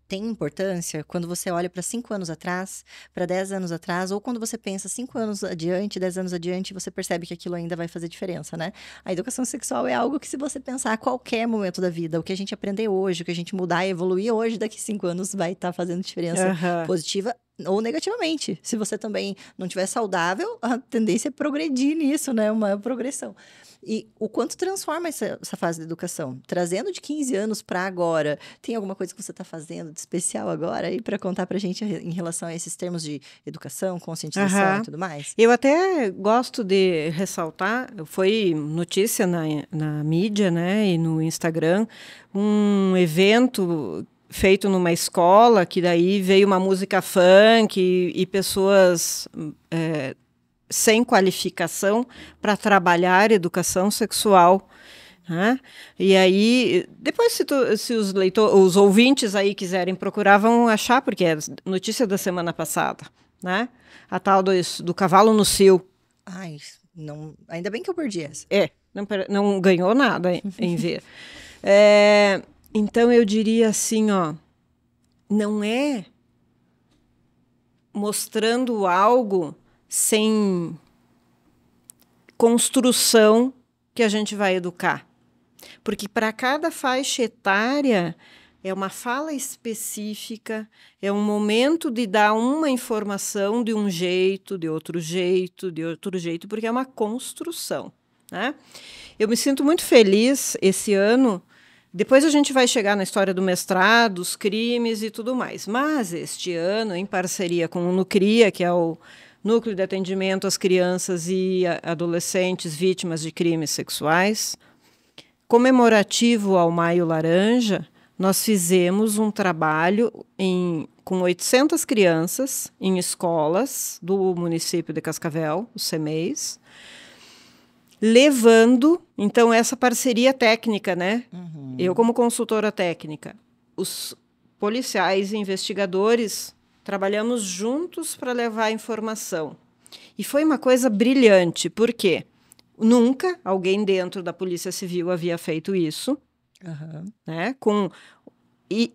S1: tem importância quando você olha para 5 anos atrás, para 10 anos atrás, ou quando você pensa 5 anos adiante, 10 anos adiante, você percebe que aquilo ainda vai fazer diferença, né? A educação sexual é algo que, se você pensar a qualquer momento da vida, o que a gente aprender hoje, o que a gente mudar e evoluir hoje, daqui 5 anos vai estar fazendo diferença positiva ou negativamente. Se você também não estiver saudável, a tendência é progredir nisso, né? Uma progressão. E o quanto transforma essa fase da educação? Trazendo de 15 anos para agora, tem alguma coisa que você está fazendo de especial agora aí para contar para a gente em relação a esses termos de educação, conscientização e tudo mais?
S2: Eu até gosto de ressaltar, foi notícia na mídia, né, e no Instagram, um evento feito numa escola, que daí veio uma música funk e pessoas sem qualificação para trabalhar educação sexual. Né? E aí, depois, se os ouvintes aí quiserem procurar, vão achar, porque é notícia da semana passada, né? A tal do cavalo no cio.
S1: Ai, não, ainda bem que eu perdi essa.
S2: Não ganhou nada em ver. Então, eu diria assim, não é mostrando algo sem construção que a gente vai educar. Porque para cada faixa etária é uma fala específica, é um momento de dar uma informação de um jeito, de outro jeito, porque é uma construção. Né? Eu me sinto muito feliz esse ano. Depois a gente vai chegar na história do mestrado, os crimes e tudo mais. Mas este ano, em parceria com o Nucria, que é o Núcleo de Atendimento às Crianças e Adolescentes Vítimas de Crimes Sexuais, comemorativo ao Maio Laranja, nós fizemos um trabalho com 800 crianças em escolas do município de Cascavel, os CEMEIs, levando, então, essa parceria técnica, né? Eu, como consultora técnica, os policiais e investigadores trabalhamos juntos para levar a informação. E foi uma coisa brilhante, porque nunca alguém dentro da Polícia Civil havia feito isso, né? E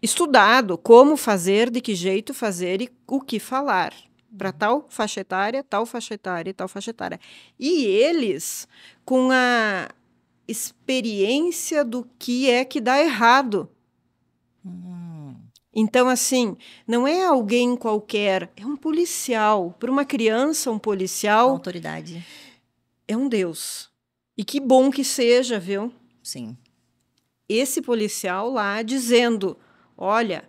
S2: estudado como fazer, de que jeito fazer e o que falar para tal faixa etária, tal faixa etária e tal faixa etária. E eles com a experiência do que é que dá errado. Então, assim, não é alguém qualquer, é um policial. Para uma criança, um policial...
S1: Autoridade.
S2: É um Deus. E que bom que seja, viu?
S1: Sim.
S2: Esse policial lá dizendo, olha,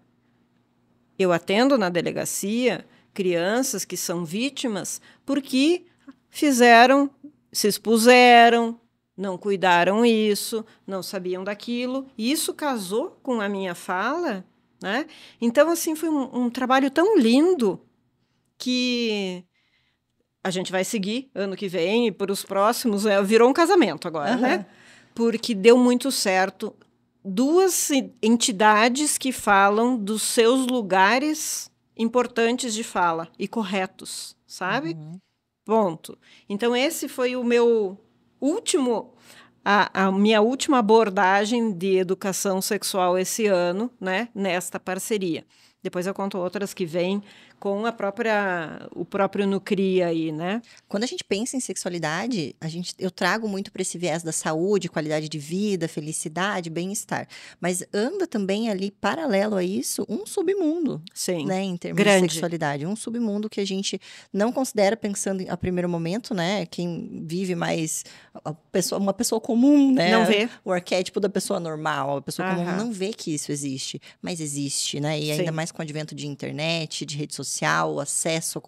S2: eu atendo na delegacia crianças que são vítimas porque fizeram, se expuseram, não cuidaram isso, não sabiam daquilo. E isso casou com a minha fala, né? Então, assim, foi um trabalho tão lindo que a gente vai seguir ano que vem e para os próximos. Virou um casamento agora, né? Porque deu muito certo. 2 entidades que falam dos seus lugares importantes de fala e corretos, sabe? Ponto. Então, esse foi o meu último... A minha última abordagem de educação sexual esse ano, né, nesta parceria. Depois eu conto outras que vêm com o próprio Nucri aí, né?
S1: Quando a gente pensa em sexualidade, eu trago muito para esse viés da saúde, qualidade de vida, felicidade, bem-estar. Mas anda também ali, paralelo a isso, um submundo.
S2: Sim.
S1: Né, em termos de sexualidade. Um submundo que a gente não considera pensando a primeiro momento, né? Quem vive mais... uma pessoa comum, né?
S2: Não vê.
S1: O arquétipo da pessoa normal, a pessoa comum não vê que isso existe. Mas existe, né? E ainda mais com o advento de internet, de rede social, o acesso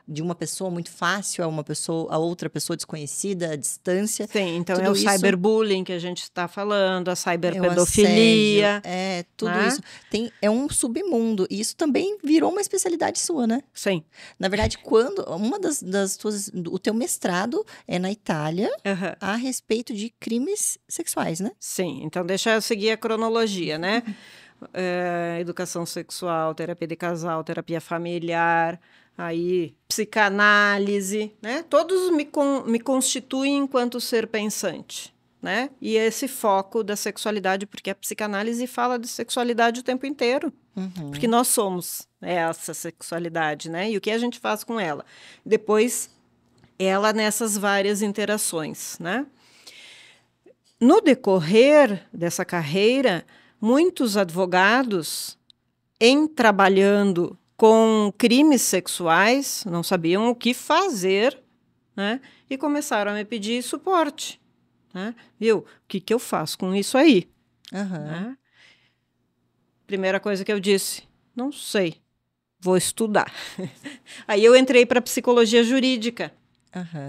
S1: de uma pessoa muito fácil a outra pessoa desconhecida, à distância.
S2: Sim, então tudo é o cyberbullying que a gente está falando, a cyberpedofilia.
S1: Tudo isso. É um submundo. E isso também virou uma especialidade sua, né?
S2: Sim.
S1: Na verdade, o teu mestrado é na Itália a respeito de crimes sexuais, né?
S2: Sim, então deixa eu seguir a cronologia, né? Educação sexual, terapia de casal, terapia familiar, aí psicanálise, né? Todos me constituem enquanto ser pensante, né? E esse foco da sexualidade, porque a psicanálise fala de sexualidade o tempo inteiro, porque nós somos essa sexualidade, né? E o que a gente faz com ela? Depois, ela nessas várias interações, né? No decorrer dessa carreira, muitos advogados, trabalhando com crimes sexuais, não sabiam o que fazer, né? E começaram a me pedir suporte. Né? Viu? O que eu faço com isso aí? Né? Primeira coisa que eu disse, não sei, vou estudar. Aí eu entrei para psicologia jurídica.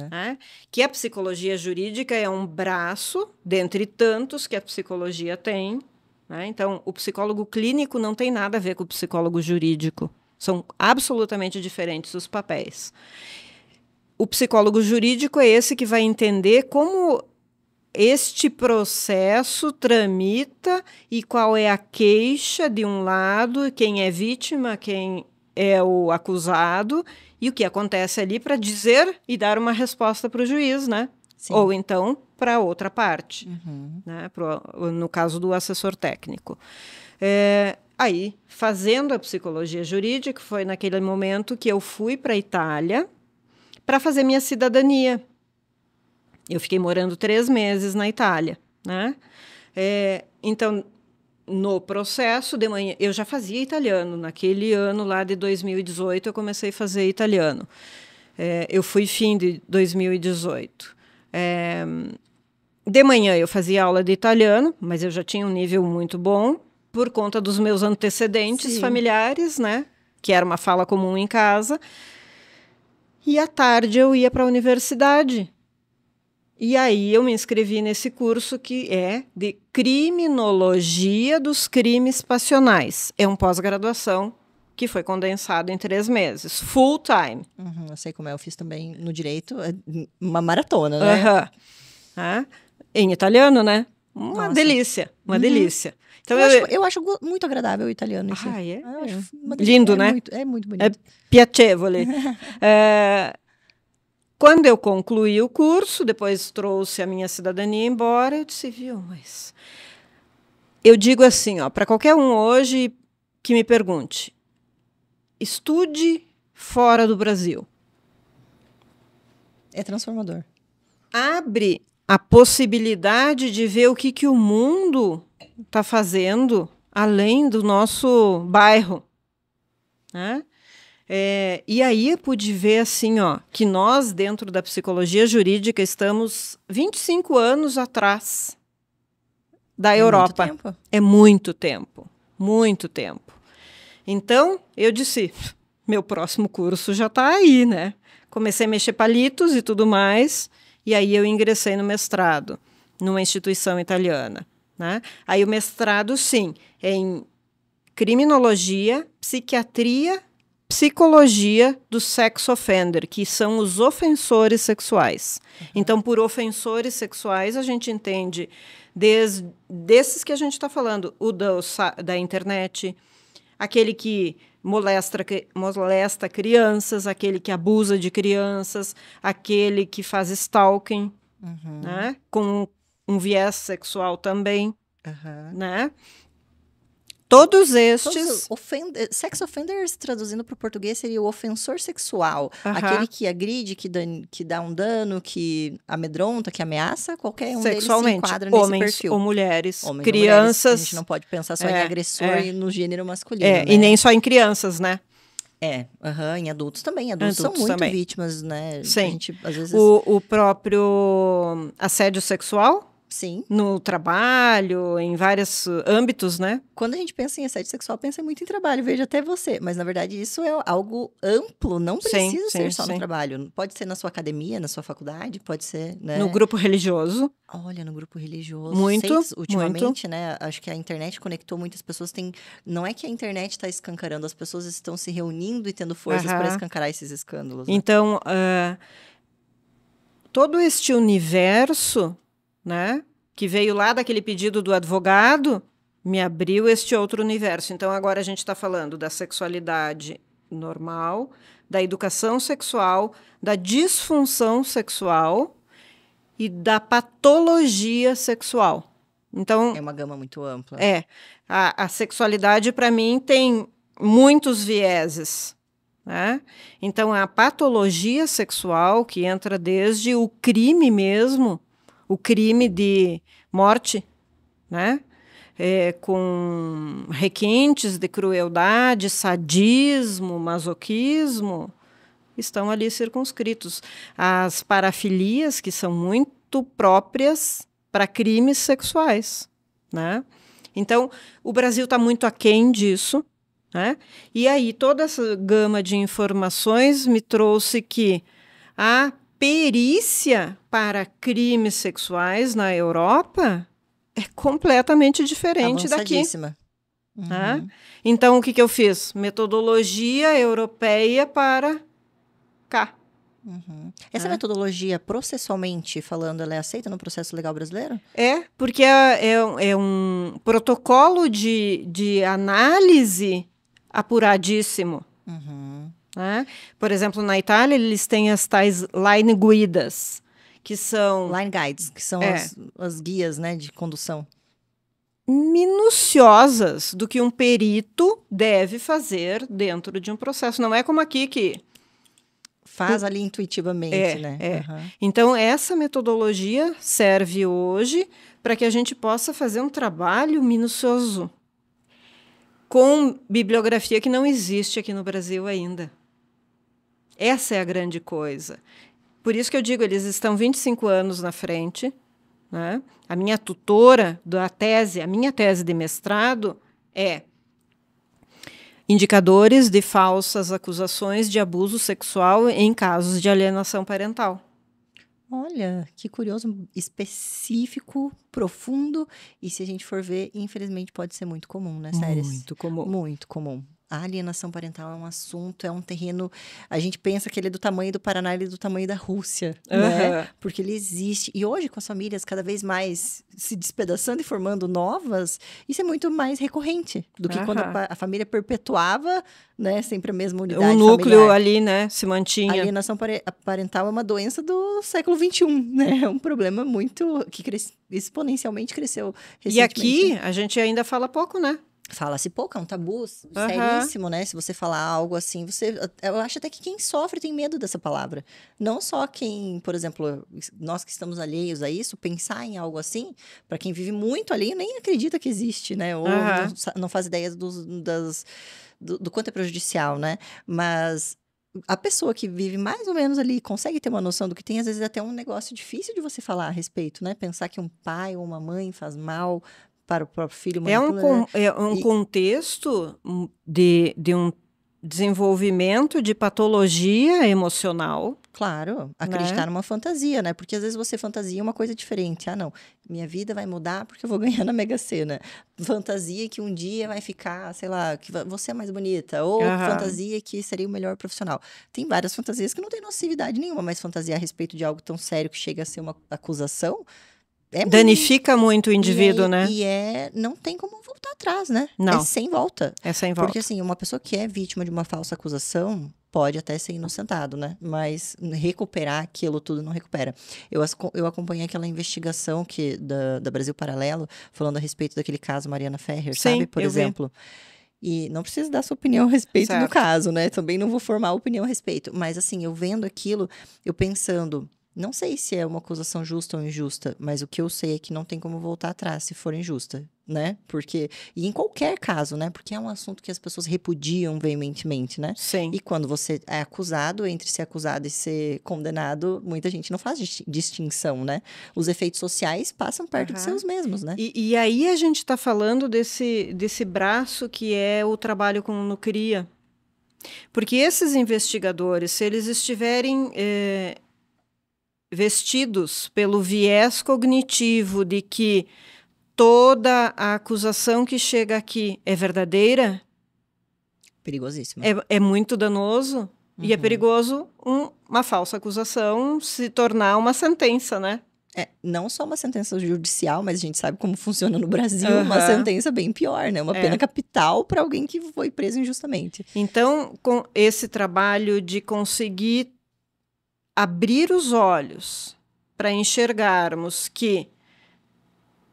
S2: Né? Que a psicologia jurídica é um braço, dentre tantos que a psicologia tem. Né? Então, o psicólogo clínico não tem nada a ver com o psicólogo jurídico. São absolutamente diferentes os papéis. O psicólogo jurídico é esse que vai entender como este processo tramita e qual é a queixa de um lado, quem é vítima, quem é o acusado, e o que acontece ali para dizer e dar uma resposta para o juiz, né? Sim. Ou então para outra parte, né? No caso do assessor técnico. Aí, fazendo a psicologia jurídica, foi naquele momento que eu fui para a Itália para fazer minha cidadania. Eu fiquei morando 3 meses na Itália, né? Então, no processo de manhã, eu já fazia italiano. Naquele ano lá de 2018, eu comecei a fazer italiano. Eu fui fim de 2018. De manhã eu fazia aula de italiano, mas eu já tinha um nível muito bom, por conta dos meus antecedentes familiares, né? Que era uma fala comum em casa. E à tarde eu ia para a universidade. E aí eu me inscrevi nesse curso que é de Criminologia dos Crimes Passionais. É um pós-graduação que foi condensado em 3 meses, full time.
S1: Eu sei como é, eu fiz também no direito, uma maratona, né?
S2: Em italiano, né? Uma delícia, uma delícia. Então,
S1: eu acho muito agradável o italiano.
S2: Lindo, né?
S1: É muito bonito.
S2: É piacevole. Quando eu concluí o curso, depois trouxe a minha cidadania embora, eu disse, viu, mas... Eu digo assim, para qualquer um hoje que me pergunte, estude fora do Brasil.
S1: É transformador.
S2: Abre a possibilidade de ver o que o mundo está fazendo além do nosso bairro, né? E aí eu pude ver assim, que nós, dentro da psicologia jurídica, estamos 25 anos atrás da Europa.
S1: Muito tempo.
S2: É muito tempo, muito tempo. Então, eu disse, meu próximo curso já está aí, né? Comecei a mexer palitos e tudo mais, e aí eu ingressei no mestrado, numa instituição italiana, né? Aí o mestrado, sim, é em criminologia, psiquiatria, psicologia do sex offender, que são os ofensores sexuais. Então, por ofensores sexuais, a gente entende desses que a gente está falando, o da internet, aquele que molesta crianças, aquele que abusa de crianças, aquele que faz stalking, né? Com um viés sexual também, né? Todos estes...
S1: Sex offenders, traduzindo para o português, seria o ofensor sexual. Aquele que agride, que dá um dano, que amedronta, que ameaça, qualquer um deles se enquadra nesse
S2: homens
S1: perfil.
S2: Ou mulheres,
S1: homens
S2: crianças...
S1: Ou mulheres. A gente não pode pensar só em agressor e no gênero masculino, né?
S2: E nem só em crianças, né?
S1: Em adultos também. Adultos são muito
S2: também.
S1: Vítimas, né?
S2: Sim.
S1: A gente, às vezes...
S2: O próprio assédio sexual...
S1: Sim.
S2: No trabalho, em vários âmbitos, né?
S1: Quando a gente pensa em assédio sexual, pensa muito em trabalho, veja até você. Mas, na verdade, isso é algo amplo, não precisa ser só no trabalho. Pode ser na sua academia, na sua faculdade, pode ser, né?
S2: No grupo religioso.
S1: Olha, no grupo religioso.
S2: Muito,
S1: ultimamente, né? Acho que a internet conectou muitas pessoas. Não é que a internet está escancarando, as pessoas estão se reunindo e tendo forças para escancarar esses escândalos. Né?
S2: Então, todo este universo... né? Que veio lá daquele pedido do advogado, me abriu este outro universo. Então, agora a gente está falando da sexualidade normal, da educação sexual, da disfunção sexual e da patologia sexual. Então,
S1: é uma gama muito ampla.
S2: A sexualidade, para mim, tem muitos vieses. Né? Então, a patologia sexual, que entra desde o crime mesmo, o crime de morte, né? Com requintes de crueldade, sadismo, masoquismo, estão ali circunscritos. As parafilias, que são muito próprias para crimes sexuais, né? Então, o Brasil está muito aquém disso, né? E aí, toda essa gama de informações me trouxe que a perícia para crimes sexuais na Europa é completamente diferente daqui. Tá? Então, o que eu fiz? Metodologia europeia para cá.
S1: Essa metodologia, processualmente falando, ela é aceita no processo legal brasileiro?
S2: Porque é um protocolo de análise apuradíssimo. Né? Por exemplo, na Itália, eles têm as tais line guidas, que são...
S1: Line guides, que são as guias, né, de condução.
S2: Minuciosas do que um perito deve fazer dentro de um processo. Não é como aqui que...
S1: faz ali intuitivamente, né?
S2: Então, essa metodologia serve hoje para que a gente possa fazer um trabalho minucioso com bibliografia que não existe aqui no Brasil ainda. Essa é a grande coisa. Por isso que eu digo, eles estão 25 anos na frente, né? A minha tutora da tese, a minha tese de mestrado é indicadores de falsas acusações de abuso sexual em casos de alienação parental.
S1: Olha, que curioso, específico, profundo, e se a gente for ver, infelizmente pode ser muito comum, né, séries?
S2: Muito comum.
S1: Muito comum. a alienação parental é um assunto, é um terreno... A gente pensa que ele é do tamanho do Paraná, ele é do tamanho da Rússia, né? Porque ele existe. E hoje, com as famílias cada vez mais se despedaçando e formando novas, isso é muito mais recorrente do que quando a família perpetuava, né? Sempre a mesma unidade familiar.
S2: O núcleo ali, né? Se mantinha.
S1: A alienação parental é uma doença do século XXI, né? É um problema muito... que exponencialmente cresceu recentemente.
S2: E aqui, a gente ainda fala pouco, né?
S1: Fala-se pouco, é um tabu seríssimo, né? Se você falar algo assim, eu acho até que quem sofre tem medo dessa palavra. Não só quem, por exemplo, nós que estamos alheios a isso, pensar em algo assim, para quem vive muito alheio, nem acredita que existe, né? Ou não faz ideia do quanto é prejudicial, né? Mas a pessoa que vive mais ou menos ali, consegue ter uma noção do que tem, às vezes é até um negócio difícil de você falar a respeito, né? Pensar que um pai ou uma mãe faz mal para o próprio filho.
S2: É um contexto de um desenvolvimento de patologia emocional.
S1: Claro, acreditar numa fantasia, né? Porque às vezes você fantasia uma coisa diferente. Ah, não, minha vida vai mudar porque eu vou ganhar na Mega Sena. Fantasia que um dia vai ficar, sei lá, que você é mais bonita. Ou fantasia que seria o melhor profissional. Tem várias fantasias que não tem nocividade nenhuma, mas fantasia a respeito de algo tão sério que chega a ser uma acusação...
S2: danifica muito o indivíduo, né?
S1: Não tem como voltar atrás, né?
S2: Não.
S1: É sem volta.
S2: É sem volta.
S1: Porque, assim, uma pessoa que é vítima de uma falsa acusação pode até ser inocentado, né? Mas recuperar aquilo tudo não recupera. Eu acompanhei aquela investigação da Brasil Paralelo, falando a respeito daquele caso Mariana Ferrer, sabe? Por exemplo. E não precisa dar sua opinião a respeito do caso, né? Também não vou formar opinião a respeito. Mas, assim, eu vendo aquilo, eu pensando... Não sei se é uma acusação justa ou injusta, mas o que eu sei é que não tem como voltar atrás se for injusta, né? Porque, e em qualquer caso, né? Porque é um assunto que as pessoas repudiam veementemente, né?
S2: Sim.
S1: E quando você é acusado, entre ser acusado e ser condenado, muita gente não faz distinção, né? Os efeitos sociais passam perto de seus mesmos, né?
S2: E aí a gente está falando desse braço que é o trabalho com no CRIA. Porque esses investigadores, se eles estiverem... vestidos pelo viés cognitivo de que toda a acusação que chega aqui é verdadeira...
S1: Perigosíssimo.
S2: É muito danoso. E é perigoso uma falsa acusação se tornar uma sentença, né?
S1: Não só uma sentença judicial, mas a gente sabe como funciona no Brasil, uma sentença bem pior, né? Uma pena capital para alguém que foi preso injustamente.
S2: Então, com esse trabalho de conseguir abrir os olhos para enxergarmos que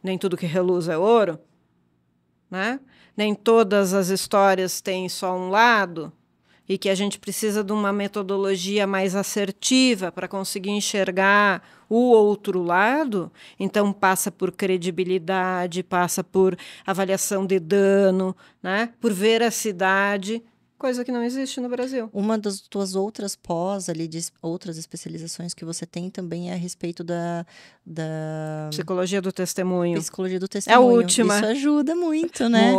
S2: nem tudo que reluz é ouro, né? Nem todas as histórias têm só um lado e que a gente precisa de uma metodologia mais assertiva para conseguir enxergar o outro lado. Então, passa por credibilidade, passa por avaliação de dano, né? Por veracidade, coisa que não existe no Brasil.
S1: Uma das tuas outras pós ali, de outras especializações que você tem também é a respeito da...
S2: Psicologia do testemunho.
S1: Psicologia do testemunho.
S2: É a última.
S1: Isso ajuda muito, né?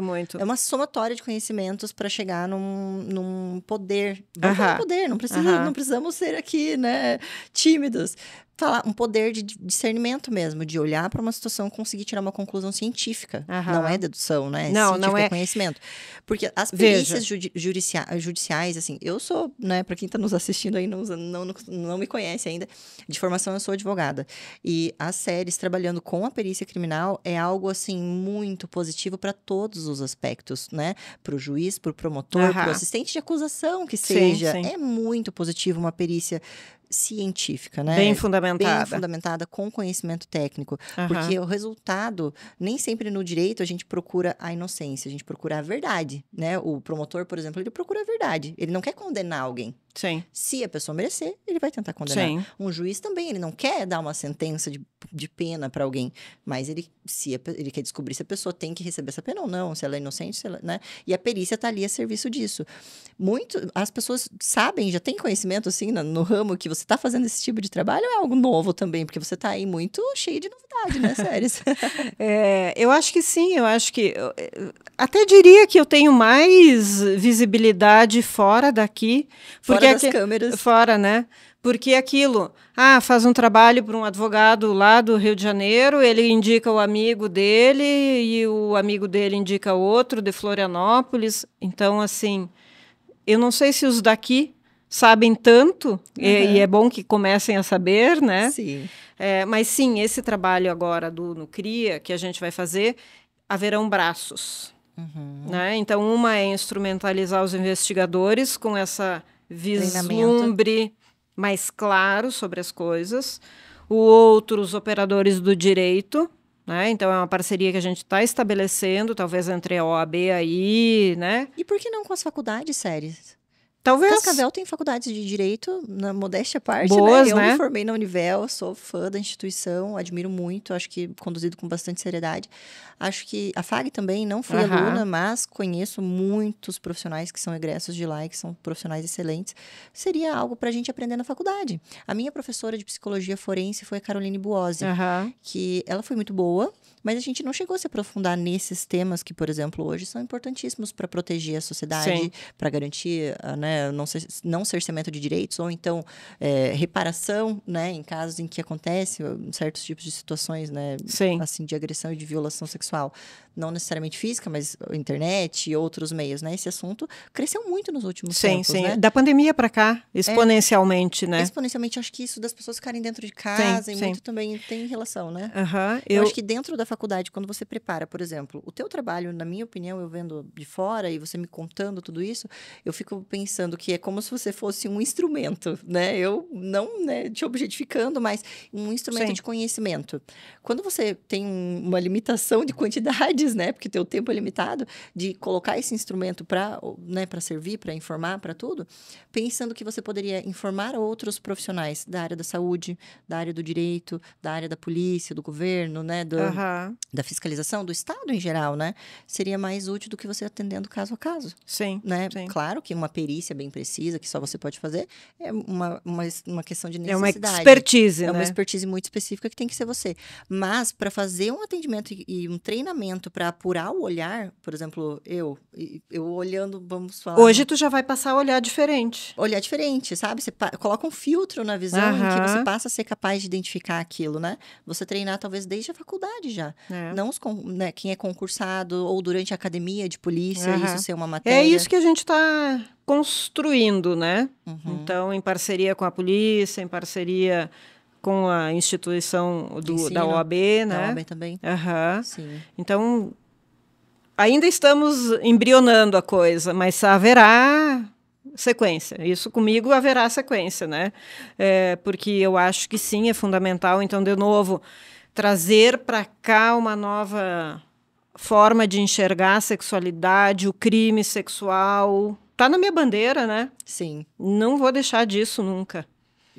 S2: Muito.
S1: É uma somatória de conhecimentos para chegar num poder. Vamos falar poder, não precisamos ser aqui, né, tímidos. Falar um poder de discernimento mesmo, de olhar para uma situação e conseguir tirar uma conclusão científica. Não é dedução, né?
S2: Não é
S1: conhecimento. Porque as perícias judiciais, assim, eu sou, né, para quem está nos assistindo aí, não me conhece ainda, de formação eu sou advogada. E as séries trabalhando com a perícia criminal é algo, assim, muito positivo para todos os aspectos, né? Para o juiz, para o promotor, para o assistente de acusação que seja.
S2: Sim.
S1: É muito positivo uma perícia científica, né?
S2: Bem fundamentada,
S1: com conhecimento técnico. Porque o resultado, nem sempre no direito a gente procura a inocência, a gente procura a verdade, né? O promotor, por exemplo, ele procura a verdade. Ele não quer condenar alguém.
S2: Sim.
S1: Se a pessoa merecer, ele vai tentar condenar.
S2: Sim.
S1: Um juiz também, ele não quer dar uma sentença de pena para alguém, mas ele quer descobrir se a pessoa tem que receber essa pena ou não, se ela é inocente, né? E a perícia está ali a serviço disso. As pessoas sabem, já têm conhecimento, assim, no ramo que você está fazendo esse tipo de trabalho, ou é algo novo também? Porque você está aí muito cheio de novidade, né, Séries?
S2: Eu acho que sim, eu acho que... Até diria que eu tenho mais visibilidade fora daqui.
S1: Fora das câmeras.
S2: Fora, né? Porque aquilo, faz um trabalho para um advogado lá do Rio de Janeiro, ele indica o amigo dele e o amigo dele indica outro de Florianópolis. Então, assim, eu não sei se os daqui sabem tanto, e é bom que comecem a saber, né?
S1: Sim.
S2: Mas sim, esse trabalho agora no CRIA, que a gente vai fazer, haverão braços. Né? Então, uma é instrumentalizar os investigadores com essa vislumbre mais claro sobre as coisas. O outro, os operadores do direito, né? Então, é uma parceria que a gente está estabelecendo, talvez entre a OAB aí, né?
S1: E por que não com as faculdades sérias?
S2: Talvez.
S1: Cascavel tem faculdades de direito, na modéstia à parte,
S2: boas,
S1: né? Eu
S2: né?
S1: me formei na Univel, sou fã da instituição, admiro muito, acho que conduzido com bastante seriedade. Acho que a FAG também, não fui aluna, mas conheço muitos profissionais que são egressos de lá e que são profissionais excelentes. Seria algo para a gente aprender na faculdade. A minha professora de psicologia forense foi a Caroline Buozzi, que ela foi muito boa, mas a gente não chegou a se aprofundar nesses temas que, por exemplo, hoje são importantíssimos para proteger a sociedade, para garantir, né, não cerceamento de direitos, ou então reparação, né, em casos em que acontece certos tipos de situações, né, assim, de agressão e de violação sexual. Não necessariamente física, mas internet e outros meios, né? Esse assunto cresceu muito nos últimos tempos, né?
S2: Da pandemia para cá, exponencialmente, né?
S1: Exponencialmente, acho que isso das pessoas ficarem dentro de casa muito também tem relação, né? Eu acho que dentro da faculdade, quando você prepara, por exemplo, o teu trabalho, na minha opinião, eu vendo de fora e você me contando tudo isso, eu fico pensando que é como se você fosse um instrumento, né? Eu não, né, te objetificando, mas um instrumento de conhecimento. Quando você tem uma limitação de quantidades, né? Porque teu tempo é limitado, de colocar esse instrumento para, né, para servir, para informar, para tudo, pensando que você poderia informar outros profissionais da área da saúde, da área do direito, da área da polícia, do governo, né? Da fiscalização, do Estado em geral, né? Seria mais útil do que você atendendo caso a caso. Né? Claro que uma perícia bem precisa, que só você pode fazer, é uma questão de necessidade.
S2: É uma expertise,
S1: uma expertise muito específica que tem que ser você. Mas, para fazer um atendimento e um treinamento para apurar o olhar, por exemplo, eu olhando, vamos falar...
S2: Hoje tu já vai passar a olhar diferente.
S1: Olhar diferente, sabe? Você coloca um filtro na visão em que você passa a ser capaz de identificar aquilo, né? Você treinar talvez desde a faculdade já. Não né, quem é concursado ou durante a academia de polícia, isso ser uma matéria.
S2: É isso que a gente está construindo, né? Então, em parceria com a polícia, em parceria com a instituição da OAB, né?
S1: Da OAB também.
S2: Sim. Então, ainda estamos embrionando a coisa, mas haverá sequência. Isso comigo haverá sequência, né? Porque eu acho que sim, é fundamental. Então, de novo, trazer para cá uma nova forma de enxergar a sexualidade, o crime sexual. Tá na minha bandeira, né?
S1: Sim.
S2: Não vou deixar disso nunca.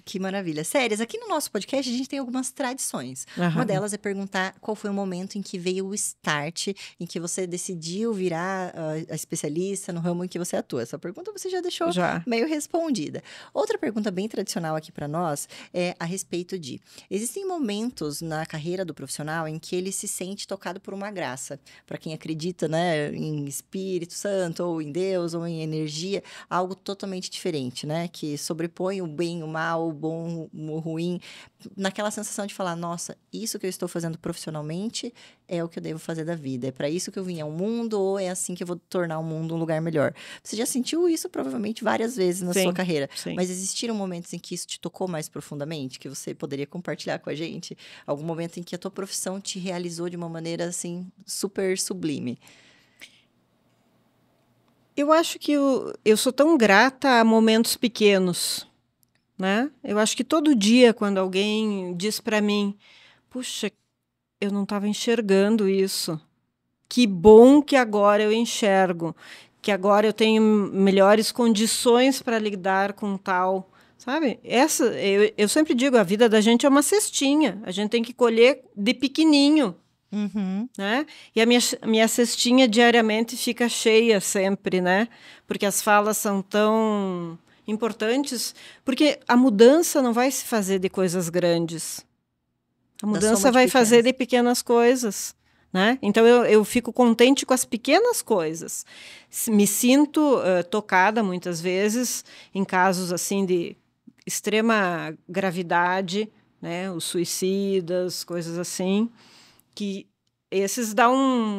S1: Que maravilha. Sérias, aqui no nosso podcast a gente tem algumas tradições. Uma delas é perguntar qual foi o momento em que veio o start, em que você decidiu virar a especialista no ramo em que você atua. Essa pergunta você já deixou meio respondida. Outra pergunta bem tradicional aqui para nós é a respeito de... Existem momentos na carreira do profissional em que ele se sente tocado por uma graça. Para quem acredita, né, em Espírito Santo, ou em Deus, ou em energia, algo totalmente diferente, né? Que sobrepõe o bem, o mal, o bom, o ruim, naquela sensação de falar, nossa, isso que eu estou fazendo profissionalmente é o que eu devo fazer da vida, é para isso que eu vim ao mundo, ou é assim que eu vou tornar o mundo um lugar melhor. Você já sentiu isso provavelmente várias vezes na sua carreira, mas existiram momentos em que isso te tocou mais profundamente, que você poderia compartilhar com a gente? Algum momento em que a tua profissão te realizou de uma maneira, assim, super sublime?
S2: Eu acho que eu sou tão grata a momentos pequenos, né? Eu acho que todo dia, quando alguém diz para mim, puxa, eu não estava enxergando isso. Que bom que agora eu enxergo, que agora eu tenho melhores condições para lidar com tal, sabe? Eu sempre digo, a vida da gente é uma cestinha, a gente tem que colher de pequenininho. Né? E a minha cestinha diariamente fica cheia sempre, né? Porque as falas são tão importantes, porque a mudança não vai se fazer de coisas grandes. A mudança vai fazer de pequenas coisas, né? Então, eu fico contente com as pequenas coisas. Me sinto tocada, muitas vezes, em casos assim de extrema gravidade, né? Os suicidas, coisas assim, que esses dão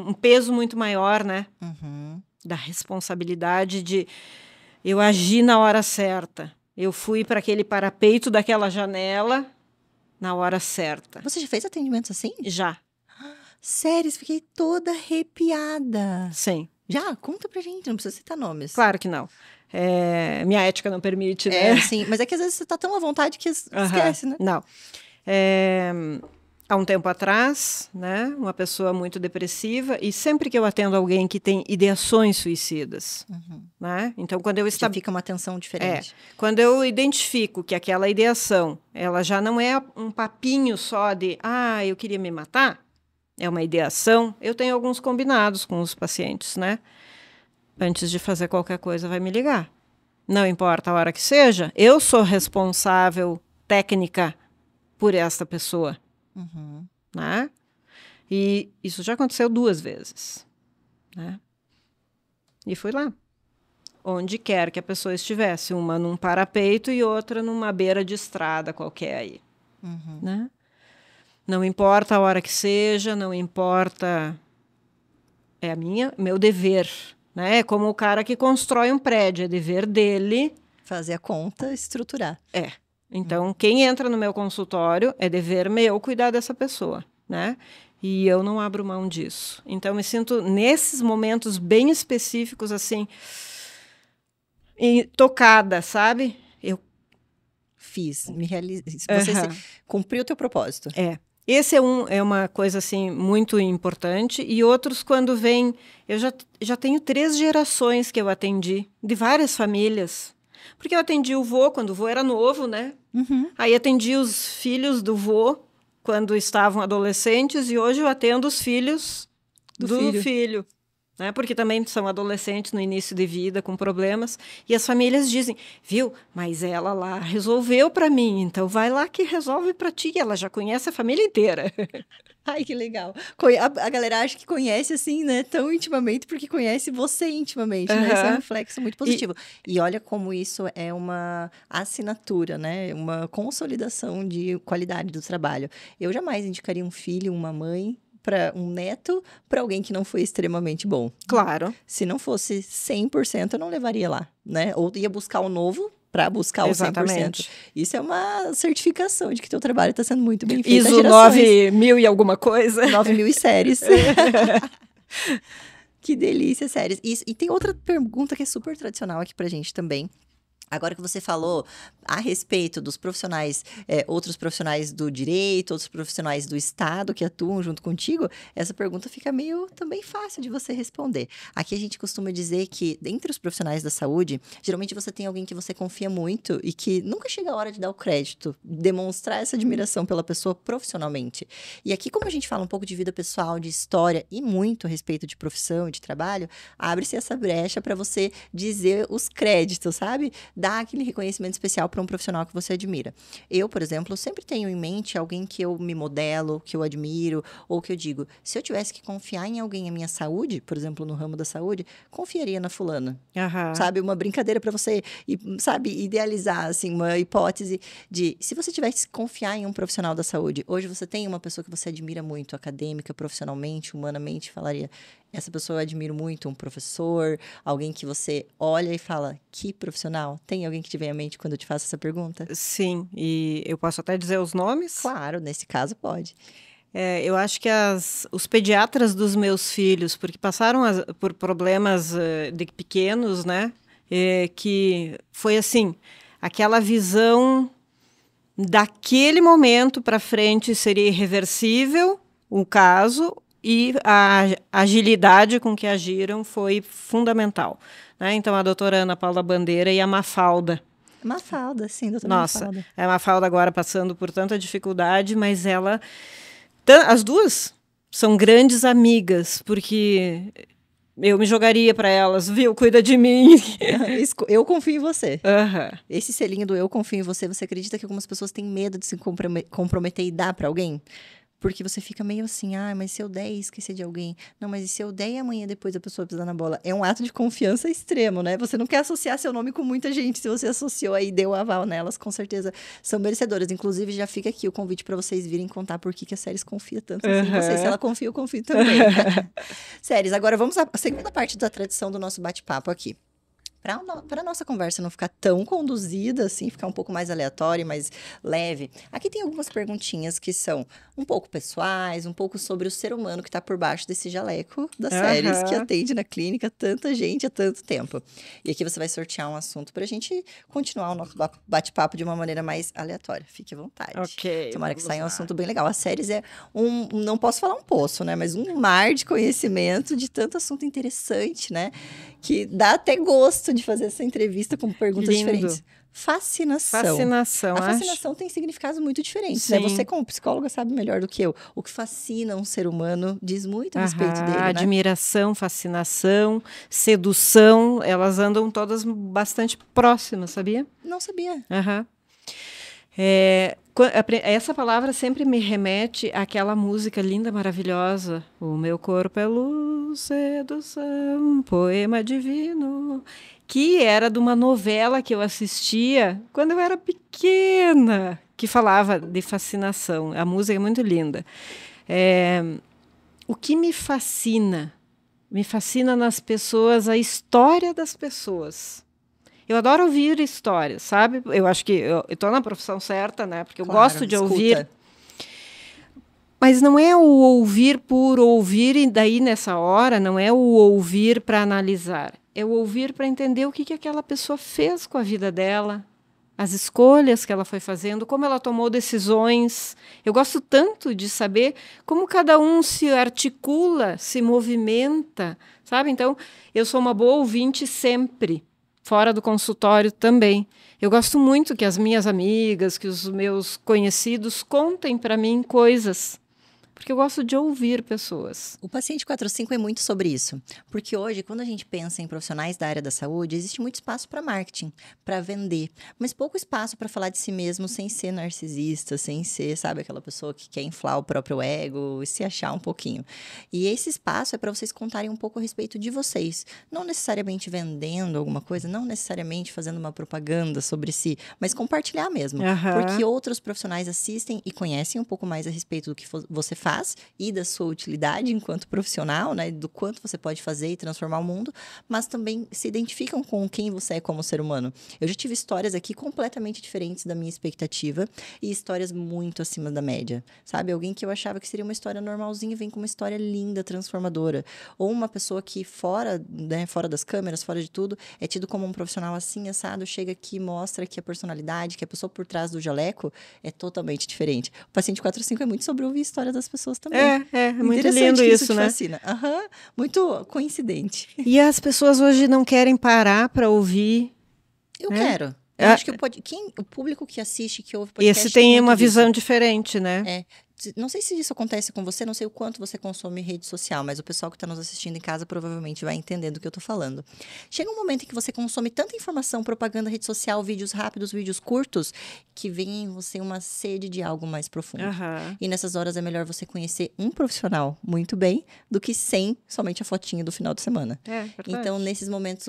S2: um peso muito maior, né? Da responsabilidade de eu agir na hora certa. Eu fui para aquele parapeito daquela janela na hora certa.
S1: Você já fez atendimentos assim?
S2: Já.
S1: Sério, fiquei toda arrepiada.
S2: Sim.
S1: Já? Conta pra gente, não precisa citar nomes.
S2: Claro que não. Minha ética não permite, né?
S1: Sim, mas é que às vezes você tá tão à vontade que esquece, né?
S2: Não. Há um tempo atrás, né, uma pessoa muito depressiva, e sempre que eu atendo alguém que tem ideações suicidas, né? Então, quando eu
S1: Já fica uma atenção diferente.
S2: Quando eu identifico que aquela ideação, ela já não é um papinho só de, eu queria me matar, é uma ideação, eu tenho alguns combinados com os pacientes, né? Antes de fazer qualquer coisa, vai me ligar. Não importa a hora que seja, eu sou responsável técnica por esta pessoa. Né? E isso já aconteceu 2 vezes. Né? E fui lá. Onde quer que a pessoa estivesse. Uma num parapeito e outra numa beira de estrada qualquer aí. Né? Não importa a hora que seja, não importa... É meu dever. Né? É como o cara que constrói um prédio. É dever dele...
S1: Fazer a conta, estruturar.
S2: Então, quem entra no meu consultório é dever meu cuidar dessa pessoa, né? E eu não abro mão disso. Então, me sinto, nesses momentos bem específicos, assim, tocada, sabe? Eu
S1: fiz, me realizei. Você cumpriu o teu propósito.
S2: Esse é uma coisa, assim, muito importante. E outros, quando vem... Eu já tenho 3 gerações que eu atendi, de várias famílias. Porque eu atendi o vô, quando o vô era novo, né? Aí atendi os filhos do vô, quando estavam adolescentes. E hoje eu atendo os filhos do filho. Né? Porque também são adolescentes no início de vida, com problemas. E as famílias dizem, viu, mas ela lá resolveu para mim, então vai lá que resolve para ti. Ela já conhece a família inteira.
S1: Ai, que legal. A galera acha que conhece, assim, né, tão intimamente, porque conhece você intimamente, né? Isso é um reflexo muito positivo. E olha como isso é uma assinatura, né? Uma consolidação de qualidade do trabalho. Eu jamais indicaria um filho, uma mãe, para um neto, para alguém que não foi extremamente bom.
S2: Claro.
S1: Se não fosse 100%, eu não levaria lá, né? Ou ia buscar o novo para buscar o 100%. Isso é uma certificação de que teu trabalho está sendo muito bem feito.
S2: ISO 9.000 e alguma coisa.
S1: 9.000 e séries. Que delícia, séries. E tem outra pergunta que é super tradicional aqui pra gente também. Agora que você falou a respeito dos profissionais, outros profissionais do direito, outros profissionais do Estado que atuam junto contigo, essa pergunta fica meio também fácil de você responder. Aqui a gente costuma dizer que, dentre os profissionais da saúde, geralmente você tem alguém que você confia muito e que nunca chega a hora de dar o crédito, demonstrar essa admiração pela pessoa profissionalmente. E aqui, como a gente fala um pouco de vida pessoal, de história e muito a respeito de profissão e de trabalho, abre-se essa brecha para você dizer os créditos, sabe? Dar aquele reconhecimento especial para um profissional que você admira. Eu, por exemplo, sempre tenho em mente alguém que eu me modelo, que eu admiro, ou que eu digo, se eu tivesse que confiar em alguém em minha saúde, por exemplo, no ramo da saúde, confiaria na fulana. Sabe? Uma brincadeira para você, sabe, idealizar, assim, uma hipótese de, se você tivesse que confiar em um profissional da saúde, hoje você tem uma pessoa que você admira muito, acadêmica, profissionalmente, humanamente, falaria, essa pessoa eu admiro muito, um professor, alguém que você olha e fala, que profissional? Tem alguém que te vem à mente quando eu te faço essa pergunta?
S2: Sim, e eu posso até dizer os nomes?
S1: Claro, nesse caso pode.
S2: Eu acho que os pediatras dos meus filhos, porque passaram por problemas de pequenos, né? Que foi assim, aquela visão daquele momento para frente seria irreversível o caso, e a agilidade com que agiram foi fundamental. Né? Então, a doutora Ana Paula Bandeira e a Mafalda.
S1: Mafalda, sim, doutora Mafalda.
S2: Nossa, a Mafalda agora passando por tanta dificuldade, mas ela... As duas são grandes amigas, porque eu me jogaria para elas, viu? Cuida de mim.
S1: Eu confio em você. Esse selinho do eu confio em você, você acredita que algumas pessoas têm medo de se comprometer e dar para alguém? Porque você fica meio assim, mas se eu der e esquecer de alguém? Não, mas e se eu der e amanhã depois a pessoa pisar na bola? É um ato de confiança extremo, né? Você não quer associar seu nome com muita gente. Se você associou aí, deu aval nelas, com certeza são merecedoras. Inclusive, já fica aqui o convite para vocês virem contar por que a Séries confia tanto assim em vocês. Se ela confia, eu confio também. Séries, agora vamos à segunda parte da tradição do nosso bate-papo aqui. Para a nossa conversa não ficar tão conduzida, assim, ficar um pouco mais aleatória e mais leve, aqui tem algumas perguntinhas que são um pouco pessoais, um pouco sobre o ser humano que está por baixo desse jaleco das séries que atende na clínica tanta gente há tanto tempo. E aqui você vai sortear um assunto para a gente continuar o nosso bate-papo de uma maneira mais aleatória. Fique à vontade.
S2: Ok.
S1: Tomara que saia um assunto bem legal. As séries é não posso falar um poço, né? Mas um mar de conhecimento de tanto assunto interessante, né? Que dá até gosto de fazer essa entrevista com perguntas diferentes. Fascinação.
S2: Fascinação.
S1: A fascinação tem significados muito diferentes, né? Você, como psicóloga, sabe melhor do que eu. O que fascina um ser humano diz muito a respeito dele, né?
S2: Admiração, fascinação, sedução, elas andam todas bastante próximas, sabia?
S1: Não sabia.
S2: Essa palavra sempre me remete àquela música linda, maravilhosa. O meu corpo é luz, sedução, poema divino. Que era de uma novela que eu assistia quando eu era pequena, que falava de fascinação. A música é muito linda. O que me fascina? Me fascina nas pessoas, a história das pessoas. Eu adoro ouvir histórias, sabe? Eu acho que eu estou na profissão certa, né? Porque eu gosto de ouvir. Mas não é o ouvir por ouvir, e daí nessa hora não é o ouvir para analisar. É o ouvir para entender o que aquela pessoa fez com a vida dela, as escolhas que ela foi fazendo, como ela tomou decisões. Eu gosto tanto de saber como cada um se articula, se movimenta, sabe? Então, eu sou uma boa ouvinte sempre. Fora do consultório também. Eu gosto muito que as minhas amigas, que os meus conhecidos contem para mim coisas, porque eu gosto de ouvir pessoas.
S1: O Paciente 45 é muito sobre isso, porque hoje, quando a gente pensa em profissionais da área da saúde, existe muito espaço para marketing, para vender, mas pouco espaço para falar de si mesmo sem ser narcisista, sem ser, sabe, aquela pessoa que quer inflar o próprio ego e se achar um pouquinho. E esse espaço é para vocês contarem um pouco a respeito de vocês, não necessariamente vendendo alguma coisa, não necessariamente fazendo uma propaganda sobre si, mas compartilhar mesmo, porque outros profissionais assistem e conhecem um pouco mais a respeito do que você faz e da sua utilidade enquanto profissional, né, do quanto você pode fazer e transformar o mundo, mas também se identificam com quem você é como ser humano. Eu já tive histórias aqui completamente diferentes da minha expectativa e histórias muito acima da média, sabe? Alguém que eu achava que seria uma história normalzinha vem com uma história linda, transformadora. Ou uma pessoa que fora das câmeras, fora de tudo, é tido como um profissional assim, assado, chega aqui e mostra que a personalidade, que a pessoa por trás do jaleco é totalmente diferente. O Paciente 45 é muito sobre ouvir a história das pessoas também.
S2: É muito lindo isso, né?
S1: Fascina. Muito coincidente.
S2: E as pessoas hoje não querem parar para ouvir.
S1: Eu quero. Eu acho que o público que assiste, que ouve podcast...
S2: Esse tem uma visão diferente, né?
S1: Não sei se isso acontece com você, não sei o quanto você consome rede social, mas o pessoal que está nos assistindo em casa provavelmente vai entender do que eu estou falando. Chega um momento em que você consome tanta informação, propaganda, rede social, vídeos rápidos, vídeos curtos, que vem em você uma sede de algo mais profundo. E nessas horas é melhor você conhecer um profissional muito bem do que 100 somente a fotinha do final de semana. Então, nesses momentos,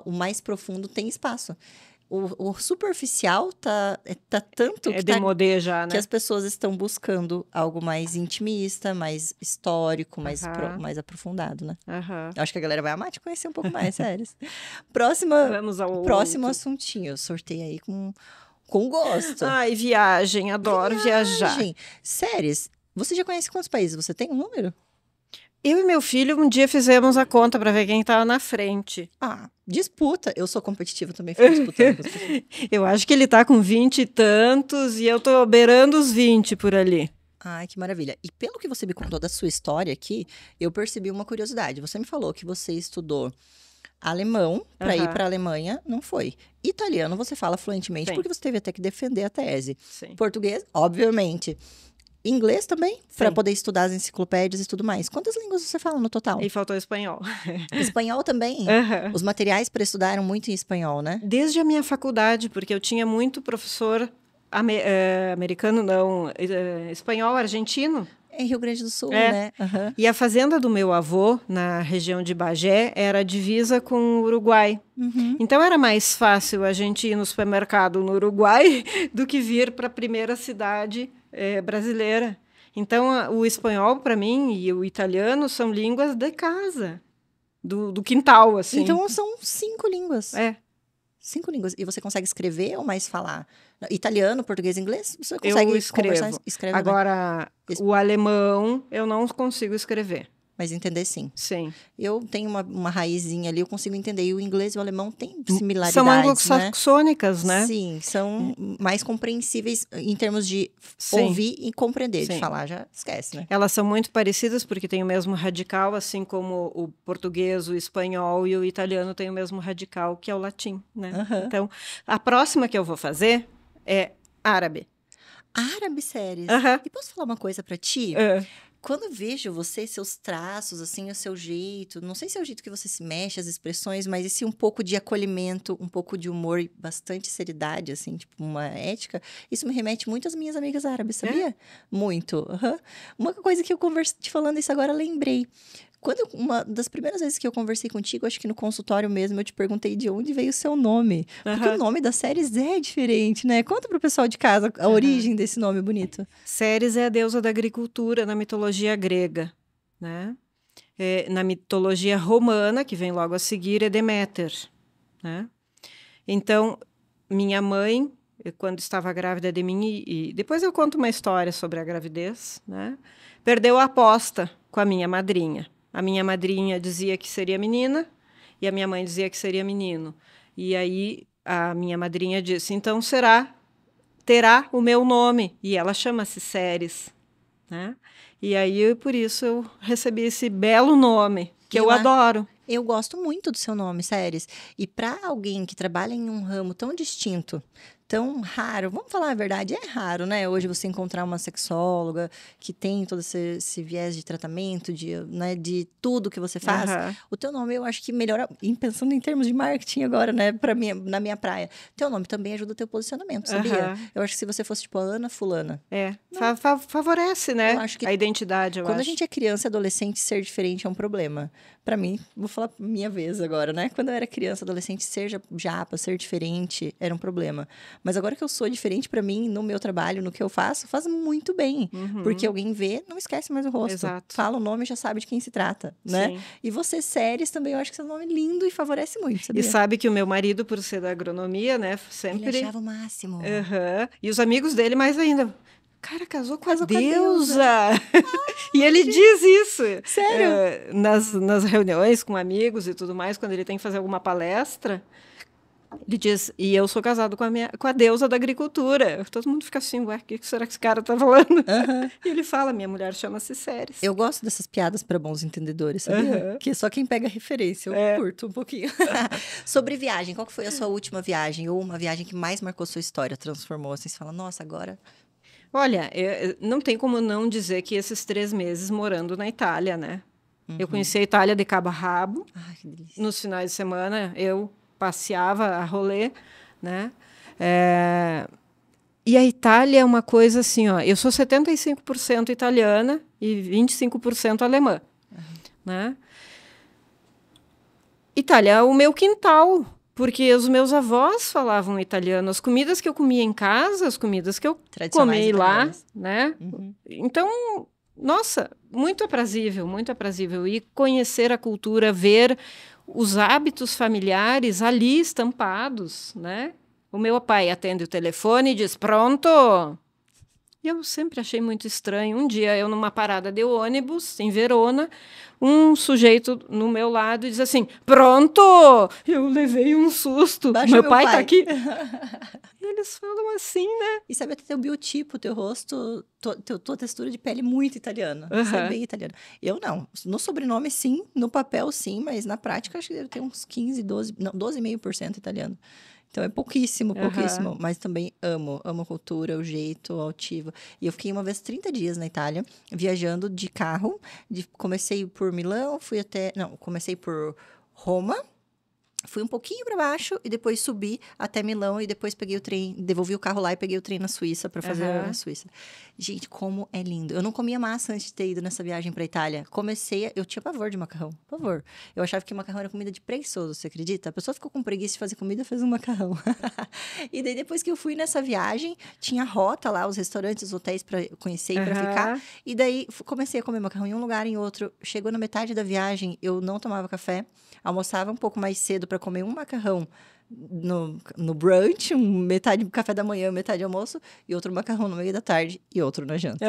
S1: o mais profundo tem espaço. O superficial tá tanto que,
S2: demodê já, né?
S1: Que as pessoas estão buscando algo mais intimista, mais histórico, mais aprofundado, né? Eu acho que a galera vai amar te conhecer um pouco mais, sério. Próximo assuntinho. Eu sorteio aí com gosto.
S2: Ai, viagem. Adoro viajar.
S1: Séries, você já conhece quantos países? Você tem um número?
S2: Eu e meu filho um dia fizemos a conta para ver quem estava na frente.
S1: Disputa. Eu sou competitiva também, fico disputando com as pessoas.
S2: Eu acho que ele está com 20 e tantos e eu estou beirando os 20 por ali.
S1: Ai, que maravilha. E pelo que você me contou da sua história aqui, eu percebi uma curiosidade. Você me falou que você estudou alemão para ir para a Alemanha, não foi. Italiano você fala fluentemente, porque você teve até que defender a tese. Português, obviamente. Inglês também, para poder estudar as enciclopédias e tudo mais. Quantas línguas você fala no total?
S2: E faltou espanhol.
S1: Espanhol também? Os materiais para estudar eram muito em espanhol, né?
S2: Desde a minha faculdade, porque eu tinha muito professor americano, não, espanhol, argentino.
S1: É Rio Grande do Sul,
S2: É.
S1: né? Uhum.
S2: E a fazenda do meu avô, na região de Bagé, era divisa com o Uruguai.
S1: Uhum.
S2: Então era mais fácil a gente ir no supermercado no Uruguai do que vir para a primeira cidade brasileira. Então o espanhol, para mim, e o italiano são línguas de casa, do quintal, assim.
S1: Então são 5 línguas.
S2: É.
S1: 5 línguas. E você consegue escrever ou mais falar? Italiano, português, inglês? Você consegue
S2: Eu escrevo.
S1: conversar? Escreve,
S2: Agora,
S1: né?
S2: o alemão eu não consigo escrever.
S1: Mas entender, sim.
S2: Sim.
S1: Eu tenho uma raizinha ali, eu consigo entender. E o inglês e o alemão têm similaridades,
S2: São
S1: né?
S2: anglo-saxônicas, né?
S1: Sim, são mais compreensíveis em termos de
S2: Sim.
S1: ouvir e compreender.
S2: Sim.
S1: De falar, já esquece, né?
S2: Elas são muito parecidas porque têm o mesmo radical, assim como o português, o espanhol e o italiano têm o mesmo radical, que é o latim, né?
S1: Uhum.
S2: Então, a próxima que eu vou fazer é árabe.
S1: Árabe, séries.
S2: Uhum.
S1: E posso falar uma coisa pra ti? Quando eu vejo você, seus traços, assim, o seu jeito, não sei se é o jeito que você se mexe, as expressões, mas esse um pouco de acolhimento, um pouco de humor e bastante seriedade, assim, tipo uma ética, isso me remete muito às minhas amigas árabes, sabia? Muito. Uhum. Uma coisa que eu conversei, te falando isso agora, lembrei. Uma das primeiras vezes que eu conversei contigo, acho que no consultório mesmo, eu te perguntei de onde veio o seu nome. Porque o nome das séries é diferente, né? Conta pro pessoal de casa a origem desse nome bonito.
S2: Ceres é a deusa da agricultura na mitologia grega, né? Na mitologia romana, que vem logo a seguir, é Deméter, né? Então, minha mãe, quando estava grávida de mim, e depois eu conto uma história sobre a gravidez, né? Perdeu a aposta com a minha madrinha. A minha madrinha dizia que seria menina e a minha mãe dizia que seria menino. E aí a minha madrinha disse, então terá o meu nome. E ela chama-se Ceres, né? E aí, por isso, eu recebi esse belo nome, que eu adoro.
S1: Eu gosto muito do seu nome, Ceres. E para alguém que trabalha em um ramo tão distinto, tão raro, vamos falar a verdade, é raro, né? Hoje você encontrar uma sexóloga que tem todo esse viés de tratamento, né, de tudo que você faz. O teu nome, eu acho que melhora, pensando em termos de marketing agora, né, na minha praia. Teu nome também ajuda o teu posicionamento, sabia? Eu acho que se você fosse tipo a Ana Fulana.
S2: Favorece, né?
S1: Eu acho que
S2: a identidade,
S1: quando a gente é criança e adolescente, ser diferente é um problema. Para mim, vou falar minha vez agora, né? Quando eu era criança, adolescente, ser japa, ser diferente era um problema. Mas agora que eu sou diferente, para mim, no meu trabalho, no que eu faço, faz muito bem. Porque alguém vê, não esquece mais o rosto.
S2: Exato.
S1: Fala o nome e já sabe de quem se trata, né?
S2: Sim.
S1: E você, Ceres, também, eu acho que seu nome é lindo e favorece muito, sabia?
S2: E sabe que o meu marido, por ser da agronomia, né? Sempre...
S1: Ele achava o máximo.
S2: E os amigos dele mais ainda. Cara, casou com a deusa. E ele diz isso.
S1: Sério?
S2: Nas reuniões com amigos e tudo mais, quando ele tem que fazer alguma palestra, ele diz, e eu sou casado com a deusa da agricultura. Todo mundo fica assim, ué, o que será que esse cara tá falando? E ele fala, minha mulher chama-se Ceres.
S1: Eu gosto dessas piadas para bons entendedores, sabia? Que só quem pega referência, eu curto um pouquinho. Sobre viagem, qual que foi a sua última viagem? Ou uma viagem que mais marcou sua história, transformou? Você fala, nossa, agora...
S2: Olha, não tem como não dizer que esses 3 meses morando na Itália, né? Eu conheci a Itália de cabo a rabo.
S1: Ai, que delícia.
S2: Nos finais de semana, eu passeava a rolê, né? E a Itália é uma coisa assim, ó. Eu sou 75% italiana e 25% alemã, né? Itália é o meu quintal. Porque os meus avós falavam italiano. As comidas que eu comia em casa, as comidas que eu comi lá, né? Então, nossa, muito aprazível, muito aprazível. E conhecer a cultura, ver os hábitos familiares ali estampados, né? O meu pai atende o telefone e diz, pronto! E eu sempre achei muito estranho. Um dia, eu numa parada de ônibus, em Verona, um sujeito no meu lado diz assim, pronto! Eu levei um susto. Meu pai tá aqui. E eles falam assim, né?
S1: E sabe até teu biotipo, teu rosto, tua textura de pele muito italiana. Você é bem italiana. Eu não. No sobrenome, sim. No papel, sim. Mas na prática, acho que deve ter uns 15, 12... Não, 12,5% italiano. Então, é pouquíssimo, pouquíssimo. Mas também amo a cultura, o jeito, o altivo. E eu fiquei uma vez 30 dias na Itália, viajando de carro. Comecei por Milão, fui até... Não, comecei por Roma. Fui um pouquinho para baixo e depois subi até Milão e depois peguei o trem, devolvi o carro lá e peguei o trem na Suíça para fazer a Suíça. Gente, como é lindo. Eu não comia massa antes de ter ido nessa viagem para Itália. Eu tinha pavor de macarrão, pavor. Eu achava que macarrão era comida de preguiçoso, você acredita? A pessoa ficou com preguiça de fazer comida, fez um macarrão. E daí depois que eu fui nessa viagem, tinha rota lá, os restaurantes, os hotéis para conhecer e para ficar. E daí comecei a comer macarrão em um lugar, em outro. Chegou na metade da viagem, eu não tomava café. Almoçava um pouco mais cedo para comer um macarrão no brunch, metade café da manhã, metade almoço, e outro macarrão no meio da tarde e outro na janta.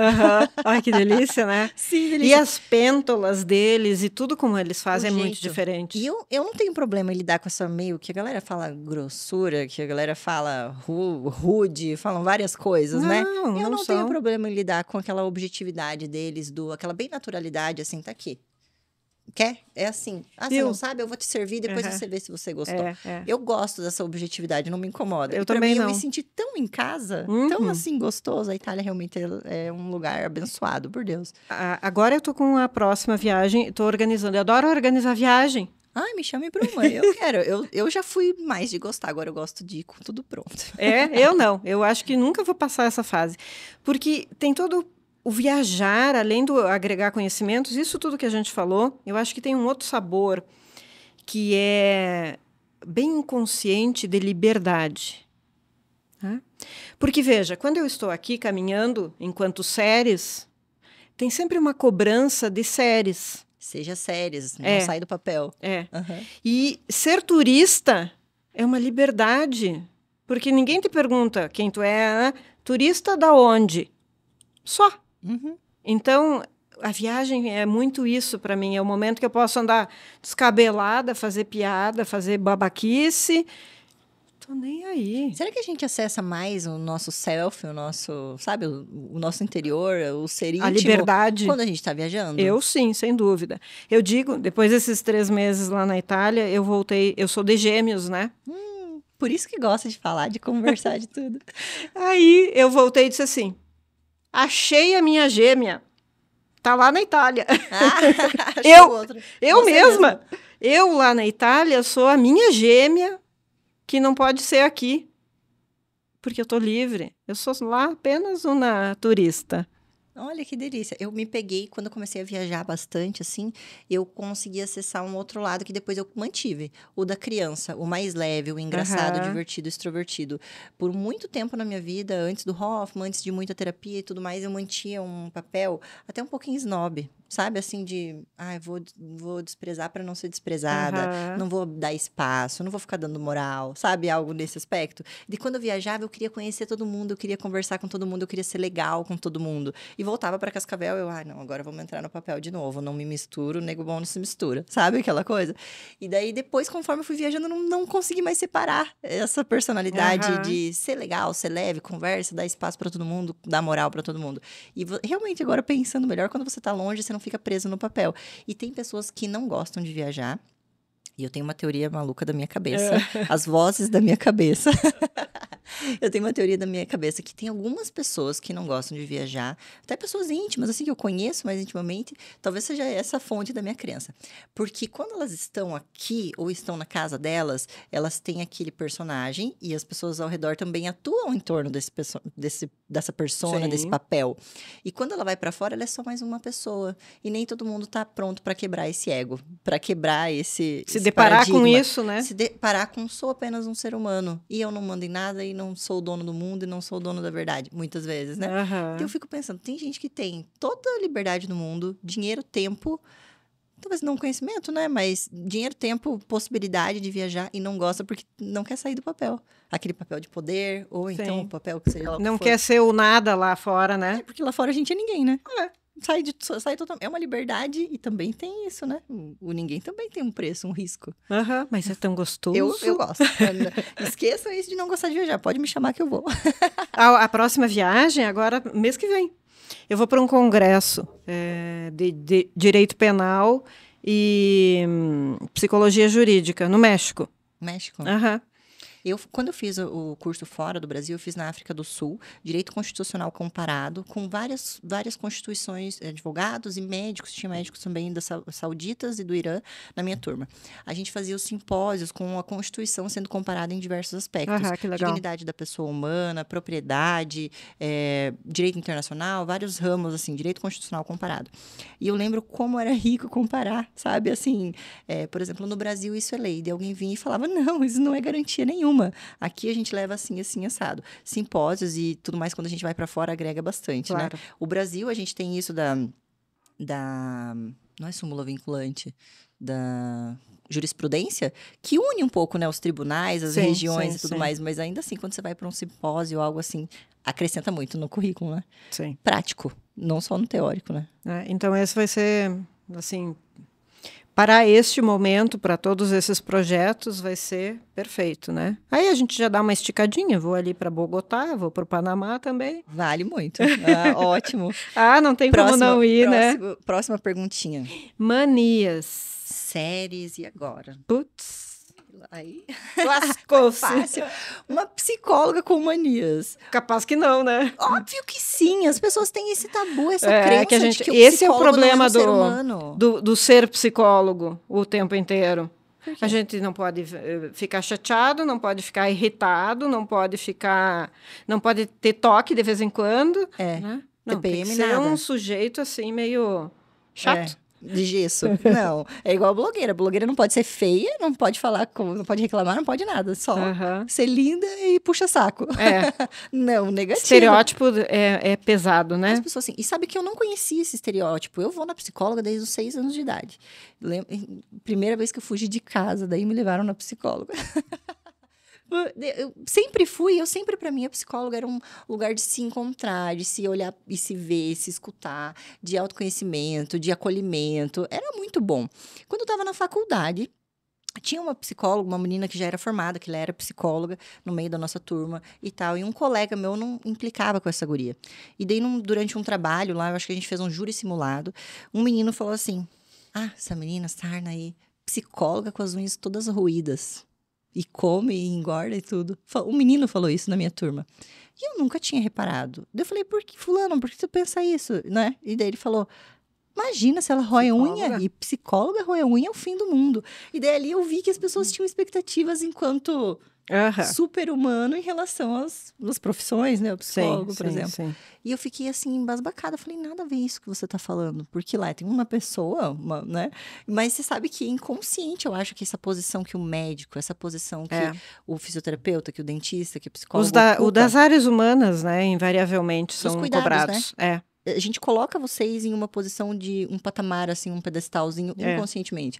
S2: Ai, que delícia, né?
S1: Sim, delícia.
S2: E as pêntolas deles e tudo como eles fazem é muito diferente.
S1: E eu não tenho problema em lidar com essa meio que a galera fala grossura, que a galera fala rude, falam várias coisas, né? Eu não tenho problema em lidar com aquela objetividade deles, aquela bem naturalidade, assim, tá aqui. Quer? É assim. Você não sabe? Eu vou te servir, depois você vê se você gostou. Eu gosto dessa objetividade, não me incomoda.
S2: Eu também não.
S1: Eu me senti tão em casa, tão assim gostoso. A Itália realmente é um lugar abençoado, por Deus.
S2: Agora eu tô com a próxima viagem, tô organizando. Eu adoro organizar viagem.
S1: Ai, me chame para uma. Eu quero. Eu já fui mais de gostar, agora eu gosto de ir com tudo pronto.
S2: Eu não. Eu acho que nunca vou passar essa fase. Porque tem todo o viajar, além do agregar conhecimentos, isso tudo que a gente falou, eu acho que tem um outro sabor que é bem inconsciente de liberdade. Tá? Porque, veja, quando eu estou aqui caminhando enquanto séries, tem sempre uma cobrança de séries.
S1: Seja séries, não sai do papel.
S2: E ser turista é uma liberdade, porque ninguém te pergunta quem tu é, turista da onde? Só. Então, a viagem é muito isso para mim. É o momento que eu posso andar descabelada, fazer piada, fazer babaquice. Tô nem aí.
S1: Será que a gente acessa mais o nosso self, o nosso, sabe, o nosso interior, o ser íntimo?
S2: A liberdade.
S1: Quando a gente tá viajando?
S2: Eu sim, sem dúvida. Eu digo, depois desses 3 meses lá na Itália, eu voltei, eu sou de Gêmeos, né?
S1: Por isso que gosta de falar, de conversar, de tudo.
S2: Aí eu voltei e disse assim, achei a minha gêmea. Tá lá na Itália. Eu mesma. Eu lá na Itália sou a minha gêmea que não pode ser aqui. Porque eu tô livre. Eu sou lá apenas uma turista.
S1: Olha que delícia. Eu me peguei, quando eu comecei a viajar bastante, assim, eu consegui acessar um outro lado que depois eu mantive. O da criança, o mais leve, o engraçado, o divertido, o extrovertido. Por muito tempo na minha vida, antes do Hoffman, antes de muita terapia e tudo mais, eu mantinha um papel até um pouquinho snob. Sabe, assim, vou desprezar para não ser desprezada, não vou dar espaço, não vou ficar dando moral, sabe? Algo nesse aspecto. E quando eu viajava, eu queria conhecer todo mundo, eu queria conversar com todo mundo, eu queria ser legal com todo mundo. E voltava para Cascavel, não, agora vamos entrar no papel de novo, não me misturo, nego bom não se mistura, sabe? Aquela coisa. E daí, depois, conforme eu fui viajando, eu não consegui mais separar essa personalidade de ser legal, ser leve, conversa, dar espaço para todo mundo, dar moral para todo mundo. E realmente, agora pensando melhor, quando você tá longe, você não fica preso no papel. E tem pessoas que não gostam de viajar. E eu tenho uma teoria maluca da minha cabeça. As vozes da minha cabeça. Eu tenho uma teoria da minha cabeça que tem algumas pessoas que não gostam de viajar. Até pessoas íntimas, assim, que eu conheço mais intimamente. Talvez seja essa a fonte da minha crença. Porque quando elas estão aqui ou estão na casa delas, elas têm aquele personagem e as pessoas ao redor também atuam em torno dessa persona, desse papel. E quando ela vai pra fora, ela é só mais uma pessoa. E nem todo mundo tá pronto pra quebrar esse ego. Pra quebrar esse
S2: deparar
S1: paradigma.
S2: com isso, né?
S1: Se deparar com sou apenas um ser humano. E eu não mando em nada e não sou o dono do mundo e não sou o dono da verdade. Muitas vezes, né? Então eu fico pensando, tem gente que tem toda a liberdade do mundo, dinheiro, tempo, talvez não conhecimento, né? Mas dinheiro, tempo, possibilidade de viajar e não gosta porque não quer sair do papel. Aquele papel de poder, ou então o papel que seja lá.
S2: Não quer ser o nada lá fora, né?
S1: Porque lá fora a gente é ninguém, né? Sai totalmente. É uma liberdade e também tem isso, né? O ninguém também tem um preço, um risco.
S2: Mas é tão gostoso.
S1: Eu gosto. Esqueçam isso de não gostar de viajar. Pode me chamar que eu vou.
S2: A próxima viagem, agora, mês que vem. Eu vou para um congresso de direito penal e psicologia jurídica no México.
S1: México? Quando eu fiz o curso fora do Brasil, eu fiz na África do Sul, Direito Constitucional Comparado, com várias constituições, advogados e médicos, tinha médicos também das sauditas e do Irã na minha turma. A gente fazia os simpósios com a Constituição sendo comparada em diversos aspectos.
S2: Que legal.
S1: Dignidade da pessoa humana, propriedade, direito internacional, vários ramos, assim, direito constitucional comparado. E eu lembro como era rico comparar, sabe? Assim, por exemplo, no Brasil isso é lei. E alguém vinha e falava, não, isso não é garantia nenhuma. Aqui a gente leva assim, assim, assado. Simpósios e tudo mais, quando a gente vai para fora, agrega bastante,
S2: claro.
S1: né? O Brasil, a gente tem isso da não é súmula vinculante, da jurisprudência, que une um pouco, né, os tribunais, as regiões e tudo mais, mas ainda assim, quando você vai para um simpósio ou algo assim, acrescenta muito no currículo, né?
S2: Sim.
S1: Prático, não só no teórico, né?
S2: Então, esse vai ser, assim, para este momento, para todos esses projetos, vai ser perfeito, né? Aí a gente já dá uma esticadinha, vou ali para Bogotá, vou para o Panamá também.
S1: Vale muito. Ótimo.
S2: Não tem como não ir, né?
S1: Próxima perguntinha.
S2: Manias.
S1: Séries, e agora?
S2: Putz.
S1: Aí
S2: lascou-se.
S1: Fácil. Uma psicóloga com manias.
S2: Capaz que não, né?
S1: Óbvio que sim. As pessoas têm esse tabu, essa crença
S2: que a gente,
S1: de que o
S2: esse é o problema
S1: do
S2: ser psicólogo o tempo inteiro. A gente não pode ficar chateado, não pode ficar irritado, não pode ter toque de vez em quando.
S1: Né?
S2: Não, tem que ser um sujeito assim meio chato.
S1: De gesso. Não. É igual a blogueira. A blogueira não pode ser feia, não pode falar, não pode reclamar, não pode nada. Só ser linda e puxa saco. Não, negativo.
S2: Estereótipo é pesado, né?
S1: As pessoas assim. E sabe que eu não conhecia esse estereótipo. Eu vou na psicóloga desde os 6 anos de idade. Primeira vez que eu fugi de casa, daí me levaram na psicóloga. Eu sempre para mim a psicóloga era um lugar de se encontrar, de se olhar e se ver, se escutar, de autoconhecimento, de acolhimento, era muito bom. Quando eu estava na faculdade, tinha uma psicóloga, uma menina que já era formada, que ela era psicóloga no meio da nossa turma e tal, e um colega meu não implicava com essa guria. E daí, durante um trabalho lá, eu acho que a gente fez um júri simulado, um menino falou assim, essa menina, Sarna aí, psicóloga com as unhas todas roídas. E come e engorda e tudo. O menino falou isso na minha turma. E eu nunca tinha reparado. Daí eu falei, por que, fulano, por que tu pensa isso? Né? E daí ele falou, imagina se ela rói a unha. E psicóloga rói a unha é o fim do mundo. E daí ali eu vi que as pessoas tinham expectativas enquanto super-humano em relação às profissões, né? O psicólogo, por exemplo. Sim. E eu fiquei assim, embasbacada. Falei, nada a ver isso que você tá falando. Porque lá tem uma pessoa, né? Mas você sabe que é inconsciente, eu acho que essa posição que o médico, essa posição que o fisioterapeuta, que o dentista, que o psicólogo
S2: o das áreas humanas, né? Invariavelmente são cobrados.
S1: Né? A gente coloca vocês em uma posição de um patamar, assim, um pedestalzinho, inconscientemente.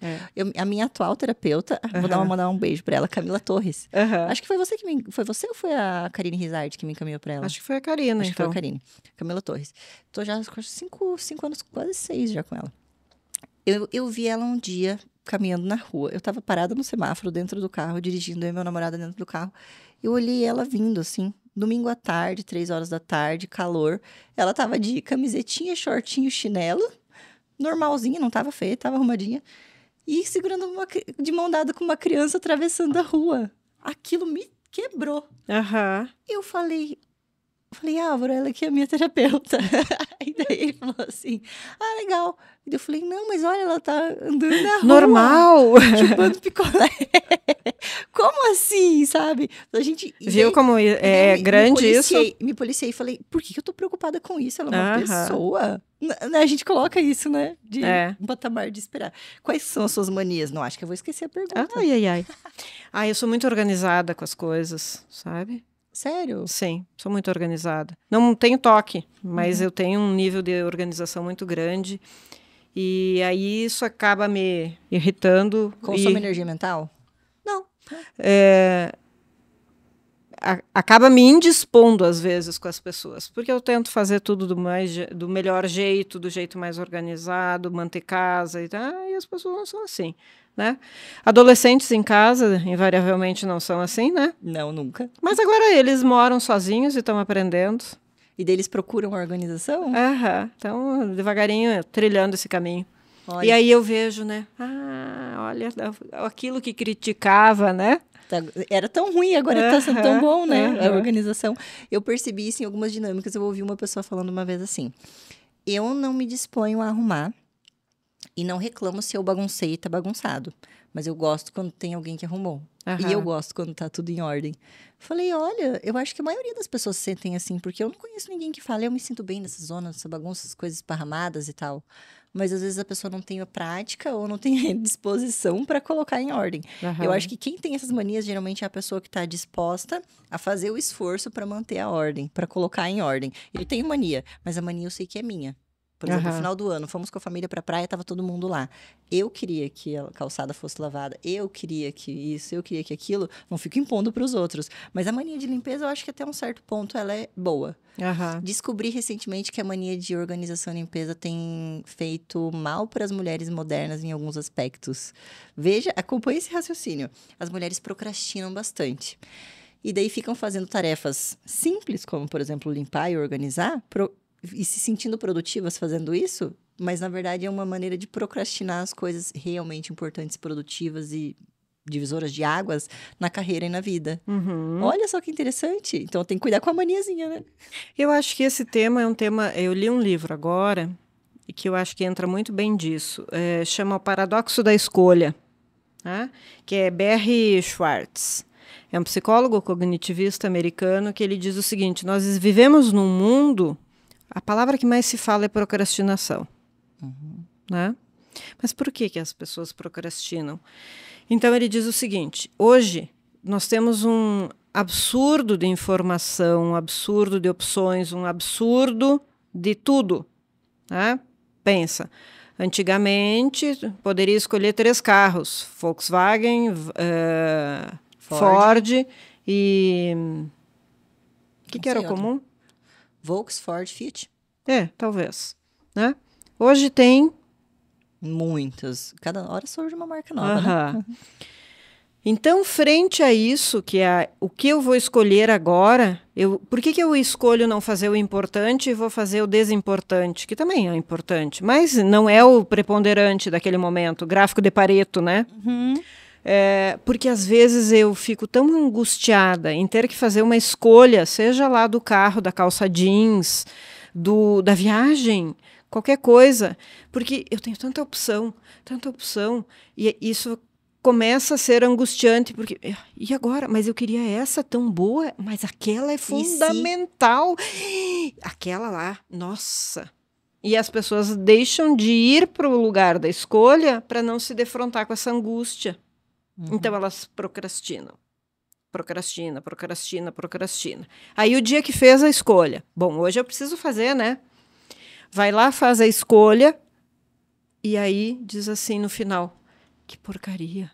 S1: A minha atual terapeuta, vou mandar um beijo pra ela, Camila Torres. Acho que foi você foi você ou foi a Karine Rizard que me encaminhou pra ela?
S2: Acho que foi a Karina,
S1: Acho que foi a Karine. Camila Torres. Tô já há 5 anos, quase 6 já com ela. Eu vi ela um dia caminhando na rua. Eu tava parada no semáforo, dentro do carro, dirigindo eu e meu namorado dentro do carro. Eu olhei ela vindo, assim, domingo à tarde, 3 horas da tarde, calor. Ela tava de camisetinha, shortinho, chinelo, normalzinha, não tava feia, tava arrumadinha. E segurando de mão dada com uma criança atravessando a rua. Aquilo me quebrou. Eu falei, Álvaro, ela aqui é a minha terapeuta. E daí ele falou assim, legal. E daí eu falei, não, mas olha, ela tá andando na rua.
S2: Normal.
S1: Chupando picolé. Como assim, sabe? A gente...
S2: Viu como é grande isso?
S1: Me policiei e falei, por que eu tô preocupada com isso? Ela é uma pessoa. A gente coloca isso, né? De um patamar de esperar. Quais são as suas manias? Não, acho que eu vou esquecer a pergunta.
S2: Eu sou muito organizada com as coisas, sabe?
S1: Sério?
S2: Sim, sou muito organizada. Não tenho toque, mas eu tenho um nível de organização muito grande. E aí isso acaba me irritando.
S1: Consome energia mental? Não.
S2: Acaba me indispondo, às vezes, com as pessoas. Porque eu tento fazer tudo do melhor jeito, do jeito mais organizado, manter casa e tal. E as pessoas não são assim, né? Adolescentes em casa, invariavelmente, não são assim, né?
S1: Não, nunca.
S2: Mas agora eles moram sozinhos e estão aprendendo.
S1: E daí eles procuram a organização?
S2: Então, devagarinho, trilhando esse caminho.
S1: Olha.
S2: E aí eu vejo, né? Olha, aquilo que criticava, né?
S1: era tão ruim, agora tá sendo tão bom, né? A
S2: Aham.
S1: organização. Eu percebi isso em algumas dinâmicas. Eu ouvi uma pessoa falando uma vez assim: eu não me disponho a arrumar e não reclamo se eu baguncei e tá bagunçado. Mas eu gosto quando tem alguém que arrumou. E eu
S2: Aham.
S1: gosto quando tá tudo em ordem. Falei, olha, eu acho que a maioria das pessoas se sentem assim, porque eu não conheço ninguém que fale, eu me sinto bem nessa zona, nessa bagunça, essas coisas esparramadas e tal. Mas às vezes a pessoa não tem a prática ou não tem a disposição para colocar em ordem. Eu
S2: Aham.
S1: acho que quem tem essas manias geralmente é a pessoa que está disposta a fazer o esforço para manter a ordem, para colocar em ordem. Eu tenho mania, mas a mania eu sei que é minha. Por exemplo, no
S2: Aham.
S1: final do ano, fomos com a família pra praia, tava todo mundo lá. Eu queria que a calçada fosse lavada, eu queria que isso, eu queria que aquilo, não fico impondo para os outros. Mas a mania de limpeza, eu acho que até um certo ponto ela é boa.
S2: Aham.
S1: Descobri recentemente que a mania de organização e limpeza tem feito mal para as mulheres modernas em alguns aspectos. Veja, acompanhe esse raciocínio. As mulheres procrastinam bastante. E daí ficam fazendo tarefas simples, como, por exemplo, limpar e organizar, e se sentindo produtivas fazendo isso, mas na verdade é uma maneira de procrastinar as coisas realmente importantes, produtivas e divisoras de águas na carreira e na vida.
S2: Uhum.
S1: Olha só que interessante. Então tem que cuidar com a maniazinha, né?
S2: Eu acho que esse tema é um tema. Eu li um livro agora e que eu acho que entra muito bem disso. Chama O Paradoxo da Escolha, tá? Que é Barry Schwartz. É um psicólogo cognitivista americano que ele diz o seguinte: nós vivemos num mundo. A palavra que mais se fala é procrastinação, né? Mas por que as pessoas procrastinam? Então ele diz o seguinte: hoje nós temos um absurdo de informação, um absurdo de opções, um absurdo de tudo, né? Pensa, antigamente poderia escolher 3 carros: Volkswagen, Ford e o que era o comum?
S1: Volks, Ford, Fiat.
S2: Talvez, né? Hoje tem
S1: muitas. Cada hora surge uma marca nova, né?
S2: Então, frente a isso, que é o que eu vou escolher agora, por que eu escolho não fazer o importante e vou fazer o desimportante, que também é importante, mas não é o preponderante daquele momento, o gráfico de Pareto, né?
S1: Uhum.
S2: Porque às vezes eu fico tão angustiada em ter que fazer uma escolha, seja lá do carro, da calça jeans, da viagem, qualquer coisa, porque eu tenho tanta opção, e isso começa a ser angustiante, porque, e agora? Mas eu queria essa tão boa, mas aquela é fundamental. Aquela lá, nossa. E as pessoas deixam de ir para o lugar da escolha para não se defrontar com essa angústia. Então elas procrastinam. Procrastina. Aí o dia que fez a escolha, bom, hoje eu preciso fazer, né? Vai lá, faz a escolha e aí diz assim no final: que porcaria,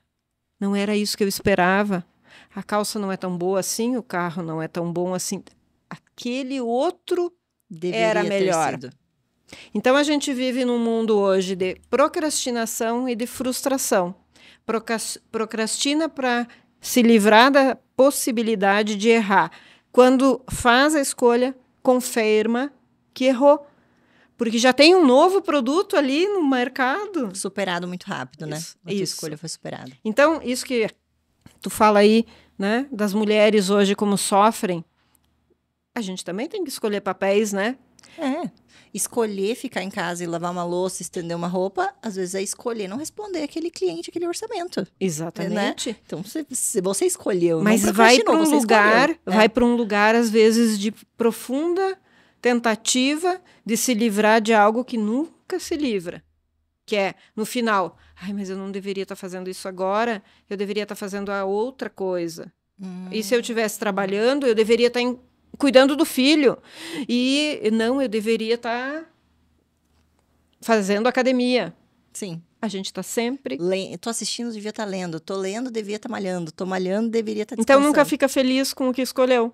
S2: não era isso que eu esperava, a calça não é tão boa assim, o carro não é tão bom assim, aquele outro era melhor. Então a gente vive num mundo hoje de procrastinação e de frustração. Procrastina para se livrar da possibilidade de errar. Quando faz a escolha, confirma que errou. Porque já tem um novo produto ali no mercado.
S1: Superado muito rápido, né? A tua escolha foi superada. Então,
S2: isso que tu fala aí, né? Das mulheres hoje como sofrem. A gente também tem que escolher papéis, né?
S1: Escolher ficar em casa e lavar uma louça, estender uma roupa, às vezes é escolher não responder aquele cliente, aquele orçamento.
S2: Exatamente.
S1: Né? Então, se você escolheu,
S2: mas vai para um lugar, vai para um lugar às vezes de profunda tentativa de se livrar de algo que nunca se livra, que é no final, mas eu não deveria estar fazendo isso agora, eu deveria estar fazendo a outra coisa. E se eu estivesse trabalhando, eu deveria estar cuidando do filho. E não, eu deveria estar fazendo academia.
S1: Sim.
S2: A gente está sempre...
S1: Tô assistindo, devia estar lendo. Tô lendo, devia estar malhando. Tô malhando, deveria estar
S2: descansando. Então nunca fica feliz com o que escolheu.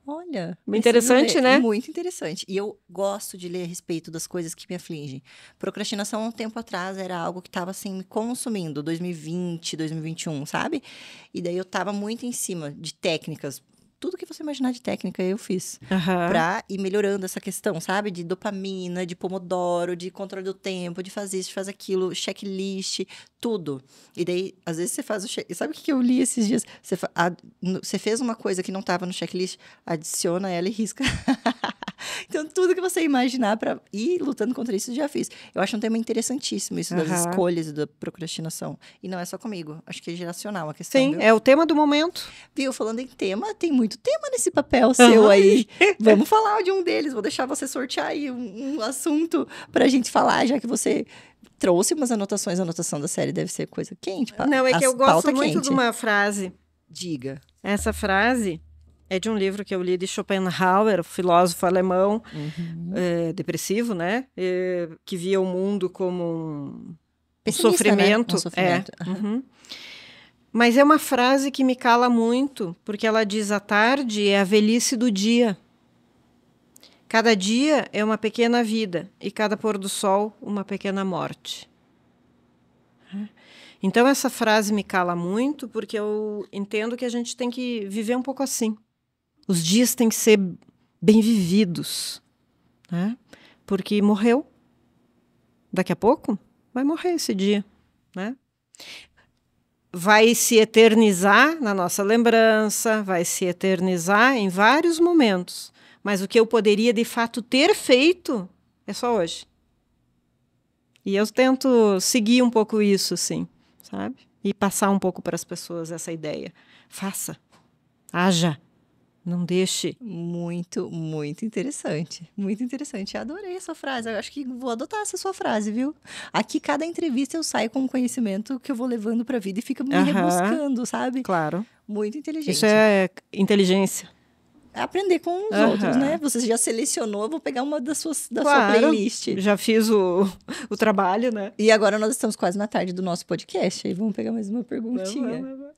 S1: Olha.
S2: Interessante, né?
S1: Muito interessante. E eu gosto de ler a respeito das coisas que me afligem. Procrastinação, um tempo atrás, era algo que estava assim, me consumindo. 2020, 2021, sabe? E daí eu estava muito em cima de técnicas. tudo que você imaginar de técnica eu fiz.
S2: Aham.
S1: Pra ir melhorando essa questão, sabe? De dopamina, de pomodoro, de controle do tempo, de fazer isso, de fazer aquilo, checklist, tudo. E daí, às vezes você faz o checklist. Sabe o que eu li esses dias? Você fez uma coisa que não estava no checklist, adiciona ela e risca. Então, tudo que você imaginar pra ir lutando contra isso, eu já fiz. Eu acho um tema interessantíssimo, isso das
S2: Aham.
S1: escolhas e da procrastinação. E não é só comigo. Acho que é geracional a questão,
S2: Sim,
S1: viu?
S2: é o tema do momento.
S1: Viu? Falando em tema, tem muito tema nesse papel seu aí. Vamos falar de um deles. Vou deixar você sortear aí um assunto pra gente falar, já que você trouxe umas anotações. A anotação da série deve ser coisa quente.
S2: Não, é que eu gosto
S1: pauta
S2: muito
S1: quente.
S2: de uma frase.
S1: Diga.
S2: Essa frase é de um livro que eu li de Schopenhauer, filósofo alemão, depressivo, né? Que via o mundo como um
S1: Pessimista,
S2: sofrimento.
S1: né? Um sofrimento.
S2: Uhum. Mas é uma frase que me cala muito, porque ela diz: a tarde é a velhice do dia. Cada dia é uma pequena vida e cada pôr do sol uma pequena morte. Então essa frase me cala muito, porque eu entendo que a gente tem que viver um pouco assim. Os dias têm que ser bem vividos, né? Porque morreu. Daqui a pouco vai morrer esse dia, né? Vai se eternizar na nossa lembrança, vai se eternizar em vários momentos. Mas o que eu poderia, de fato, ter feito é só hoje. E eu tento seguir um pouco isso, sim, sabe? E passar um pouco para as pessoas essa ideia. Faça. Haja. Não deixe.
S1: Muito, muito interessante. Muito interessante. Eu adorei essa frase. Eu acho que vou adotar essa sua frase, viu? Aqui, cada entrevista eu saio com um conhecimento que eu vou levando para a vida e fica me rebuscando, sabe?
S2: Claro.
S1: Muito inteligente.
S2: Isso é inteligência.
S1: É aprender com os outros, né? Você já selecionou, eu vou pegar uma da sua playlist.
S2: Já fiz o trabalho, né?
S1: E agora nós estamos quase na tarde do nosso podcast. Aí vamos pegar mais uma perguntinha.
S2: Vamos.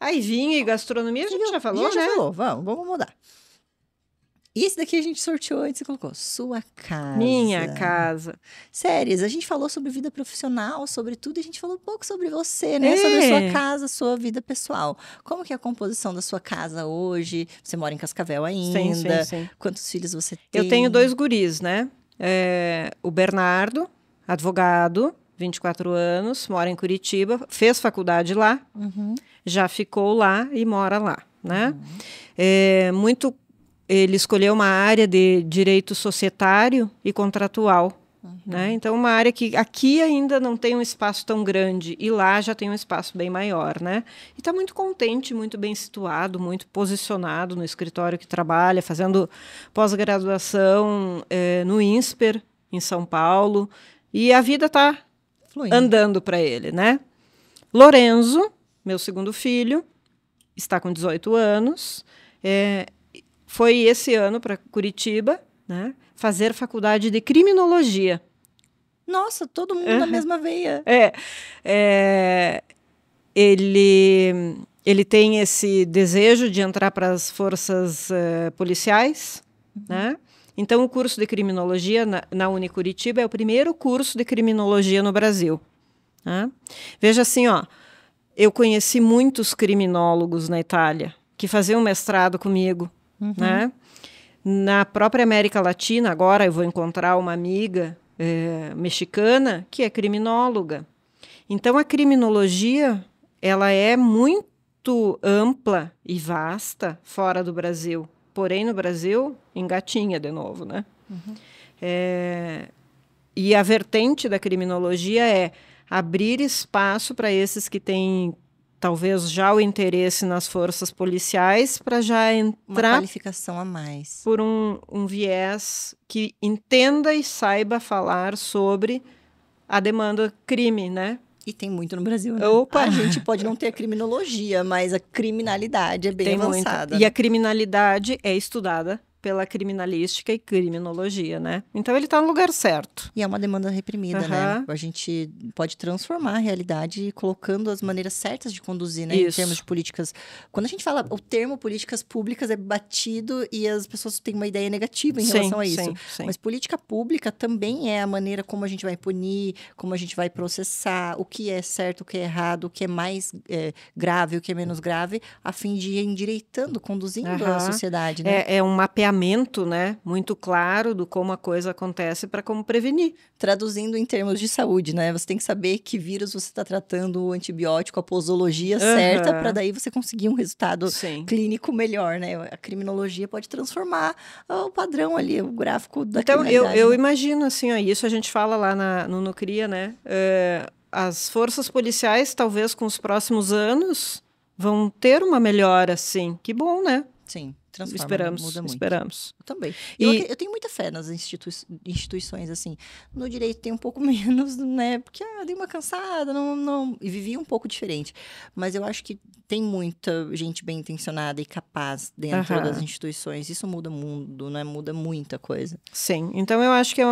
S2: Aí, vinho e gastronomia, a gente já falou, né?
S1: Já falou, vamos mudar. E esse daqui a gente sorteou antes e colocou sua casa.
S2: Minha casa.
S1: Séries, a gente falou sobre vida profissional, sobre tudo, e a gente falou um pouco sobre você, né? Sobre a sua casa, sua vida pessoal. Como que é a composição da sua casa hoje? Você mora em Cascavel ainda?
S2: Sim.
S1: Quantos filhos você tem?
S2: Eu tenho 2 guris, né? O Bernardo, advogado, 24 anos, mora em Curitiba, fez faculdade lá, já ficou lá e mora lá, né? Ele escolheu uma área de direito societário e contratual, né? Então, uma área que aqui ainda não tem um espaço tão grande e lá já tem um espaço bem maior, né? E está muito contente, muito bem situado, muito posicionado no escritório que trabalha, fazendo pós-graduação no INSPER, em São Paulo, e a vida está andando para ele, né? Lorenzo, meu segundo filho, está com 18 anos, foi esse ano para Curitiba, né, fazer faculdade de criminologia.
S1: Nossa, todo mundo na mesma veia.
S2: Ele tem esse desejo de entrar para as forças policiais, né? Então, o curso de criminologia na Unicuritiba é o primeiro curso de criminologia no Brasil. Né? Veja assim, eu conheci muitos criminólogos na Itália que faziam mestrado comigo. Né? Na própria América Latina, agora eu vou encontrar uma amiga mexicana que é criminóloga. Então, a criminologia ela é muito ampla e vasta fora do Brasil. Porém, no Brasil, engatinha de novo. Né? E a vertente da criminologia é abrir espaço para esses que têm talvez já o interesse nas forças policiais para já entrar...
S1: Uma qualificação a mais.
S2: Por um viés que entenda e saiba falar sobre a demanda crime, né?
S1: E tem muito no Brasil, né?
S2: Opa!
S1: A gente pode não ter a criminologia, mas a criminalidade é bem avançada.
S2: E a criminalidade é estudada pela criminalística e criminologia, né? Então ele está no lugar certo.
S1: E é uma demanda reprimida, né? A gente pode transformar a realidade colocando as maneiras certas de conduzir, né? Em termos de políticas. Quando a gente fala o termo políticas públicas é batido e as pessoas têm uma ideia negativa em relação a isso.
S2: Sim.
S1: Mas política pública também é a maneira como a gente vai punir, como a gente vai processar, o que é certo, o que é errado, o que é mais grave, o que é menos grave, a fim de ir endireitando, conduzindo a sociedade, né?
S2: É um mapeamento, né, muito claro do como a coisa acontece para como prevenir.
S1: Traduzindo em termos de saúde, né? Você tem que saber que vírus você está tratando, o antibiótico, a posologia certa, para daí você conseguir um resultado clínico melhor, né? A criminologia pode transformar o padrão ali, o gráfico da criminalidade.
S2: Então, eu imagino, assim, isso a gente fala lá no Nucria, né? As forças policiais, talvez com os próximos anos, vão ter uma melhora, sim. Que bom, né?
S1: Sim. Transforma, muda muito.
S2: Esperamos.
S1: Eu também. Eu tenho muita fé nas instituições, assim. No direito tem um pouco menos, né? Porque dei uma cansada, não... E vivi um pouco diferente. Mas eu acho que tem muita gente bem intencionada e capaz dentro das instituições. Isso muda o mundo, né? Muda muita coisa.
S2: Sim. Então, eu acho que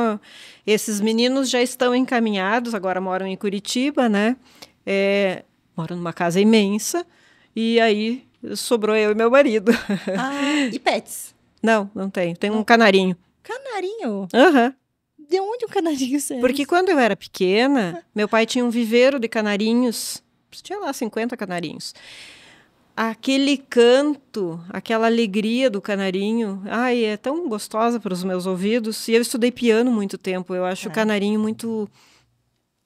S2: esses meninos já estão encaminhados, agora moram em Curitiba, né? Moram numa casa imensa. E aí... sobrou eu e meu marido.
S1: E pets?
S2: Não tem. Tem um canarinho.
S1: Canarinho? De onde um canarinho serve?
S2: Porque quando eu era pequena, meu pai tinha um viveiro de canarinhos. Tinha lá 50 canarinhos. Aquele canto, aquela alegria do canarinho, é tão gostosa para os meus ouvidos. E eu estudei piano muito tempo. Eu acho o canarinho muito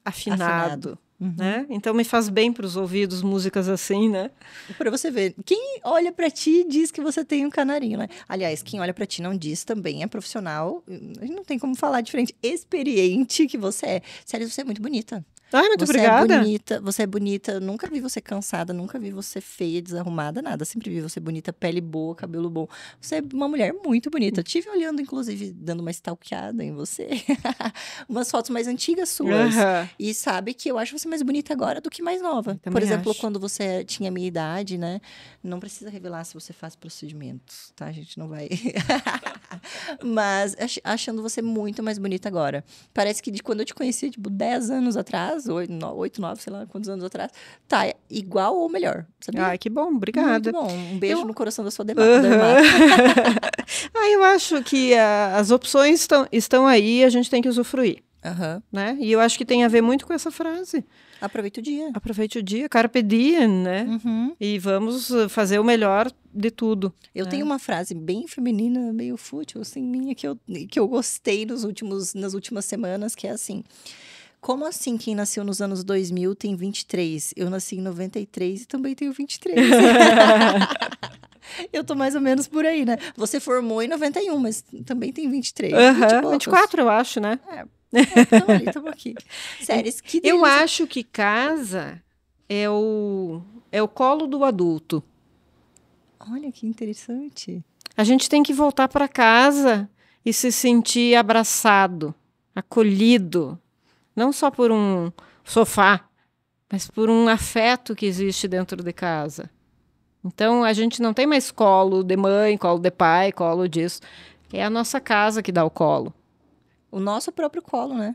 S2: afinado. Né? Então me faz bem para os ouvidos músicas assim, né?
S1: Para você ver, quem olha para ti diz que você tem um canarinho, né? Aliás, quem olha para ti não diz também é profissional, não tem como falar diferente, experiente que você é. Sério, você é muito bonita.
S2: Muito obrigada.
S1: Você é bonita, nunca vi você cansada, nunca vi você feia, desarrumada, nada. Sempre vi você bonita, pele boa, cabelo bom. Você é uma mulher muito bonita. Eu tive olhando, inclusive, dando uma stalkeada em você. Umas fotos mais antigas suas. E sabe que eu acho você mais bonita agora do que mais nova. Por exemplo, quando você tinha a minha idade, né? Não precisa revelar se você faz procedimentos, tá? A gente não vai... Mas achando você muito mais bonita agora. Parece que de quando eu te conheci, tipo, 10 anos atrás, 8, 9, sei lá quantos anos atrás, tá igual ou melhor, sabia?
S2: Que bom, obrigada.
S1: Muito bom, um beijo no coração da sua
S2: eu acho que as opções estão aí, a gente tem que usufruir. Né? E eu acho que tem a ver muito com essa frase.
S1: Aproveite o dia.
S2: Aproveite o dia, carpe diem, né? E vamos fazer o melhor de tudo.
S1: Eu tenho uma frase bem feminina, meio fútil, assim, minha, que eu gostei nas últimas semanas, que é assim... Como assim quem nasceu nos anos 2000 tem 23? Eu nasci em 93 e também tenho 23. Eu tô mais ou menos por aí, né? Você formou em 91, mas também tem 23.
S2: 24, eu acho, né?
S1: Estamos aqui. Sério, que delícia.
S2: Eu acho que casa é o colo do adulto.
S1: Olha, que interessante.
S2: A gente tem que voltar para casa e se sentir abraçado, acolhido. Não só por um sofá, mas por um afeto que existe dentro de casa. Então, a gente não tem mais colo de mãe, colo de pai, colo disso. É a nossa casa que dá o colo.
S1: O nosso próprio colo, né?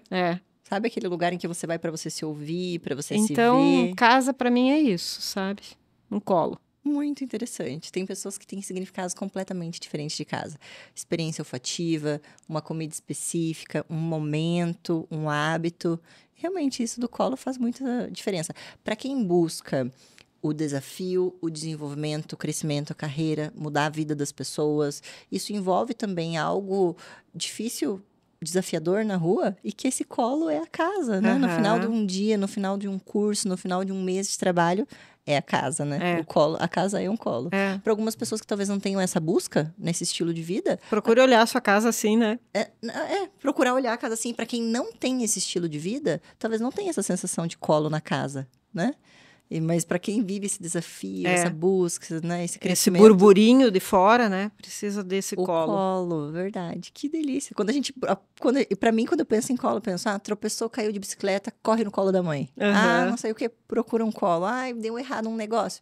S1: Sabe aquele lugar em que você vai para você se ouvir, para você se ver?
S2: Então, casa para mim é isso, sabe? Um colo.
S1: Muito interessante. Tem pessoas que têm significados completamente diferentes de casa. Experiência olfativa, uma comida específica, um momento, um hábito. Realmente, isso do colo faz muita diferença. Para quem busca o desafio, o desenvolvimento, o crescimento, a carreira, mudar a vida das pessoas, isso envolve também algo difícil, desafiador na rua, e que esse colo é a casa, né? No final de um dia, no final de um curso, no final de um mês de trabalho, é a casa, né? O colo, a casa é um colo. Para algumas pessoas que talvez não tenham essa busca nesse estilo de vida...
S2: Procure olhar a sua casa assim, né?
S1: Procurar olhar a casa assim. Para quem não tem esse estilo de vida, talvez não tenha essa sensação de colo na casa, né? Mas para quem vive esse desafio, essa busca, né, esse crescimento...
S2: Esse burburinho de fora, né, precisa desse
S1: o
S2: colo.
S1: colo, verdade. Que delícia. Para mim, quando eu penso em colo, eu penso, tropeçou, caiu de bicicleta, corre no colo da mãe.
S2: Uhum.
S1: Não sei o que, procura um colo. Deu errado um negócio.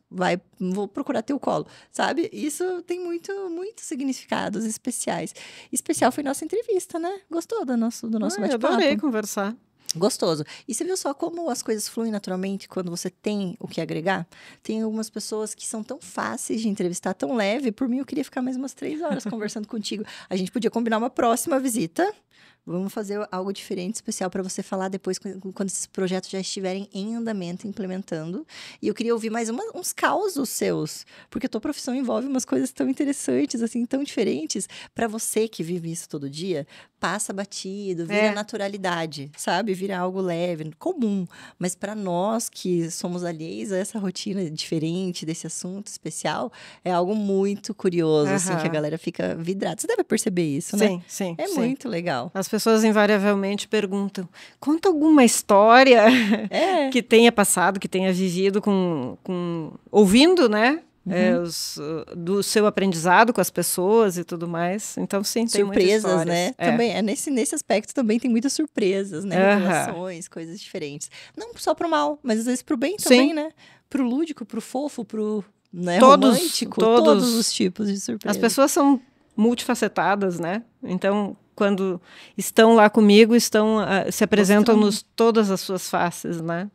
S1: Vou procurar teu colo. Sabe? Isso tem muitos significados especiais. Especial foi nossa entrevista, né? Gostou do nosso bate-papo?
S2: Eu adorei conversar.
S1: Gostoso. E você viu só como as coisas fluem naturalmente quando você tem o que agregar? Tem algumas pessoas que são tão fáceis de entrevistar, tão leve. Por mim, eu queria ficar mais umas 3 horas conversando contigo. A gente podia combinar uma próxima visita. Vamos fazer algo diferente, especial para você falar depois, quando esses projetos já estiverem em andamento, implementando. E eu queria ouvir mais uns causos seus, porque a tua profissão envolve umas coisas tão interessantes, assim, tão diferentes. Para você que vive isso todo dia, passa batido, vira naturalidade, sabe? Vira algo leve, comum. Mas para nós que somos alheios a essa rotina diferente desse assunto especial, é algo muito curioso, assim, que a galera fica vidrada. Você deve perceber isso, né?
S2: Sim.
S1: Muito legal.
S2: As pessoas invariavelmente perguntam, conta alguma história que tenha passado, que tenha vivido ouvindo, né? Do seu aprendizado com as pessoas e tudo mais. Então, sim, tem muitas histórias.
S1: Né? Também, nesse aspecto também tem muitas surpresas, né? Revelações, coisas diferentes. Não só pro mal, mas às vezes pro bem também, né? Pro lúdico, pro fofo, pro romântico, todos os tipos de surpresa.
S2: As pessoas são multifacetadas, né? Então, quando estão lá comigo, se apresentam-nos todas as suas faces, né?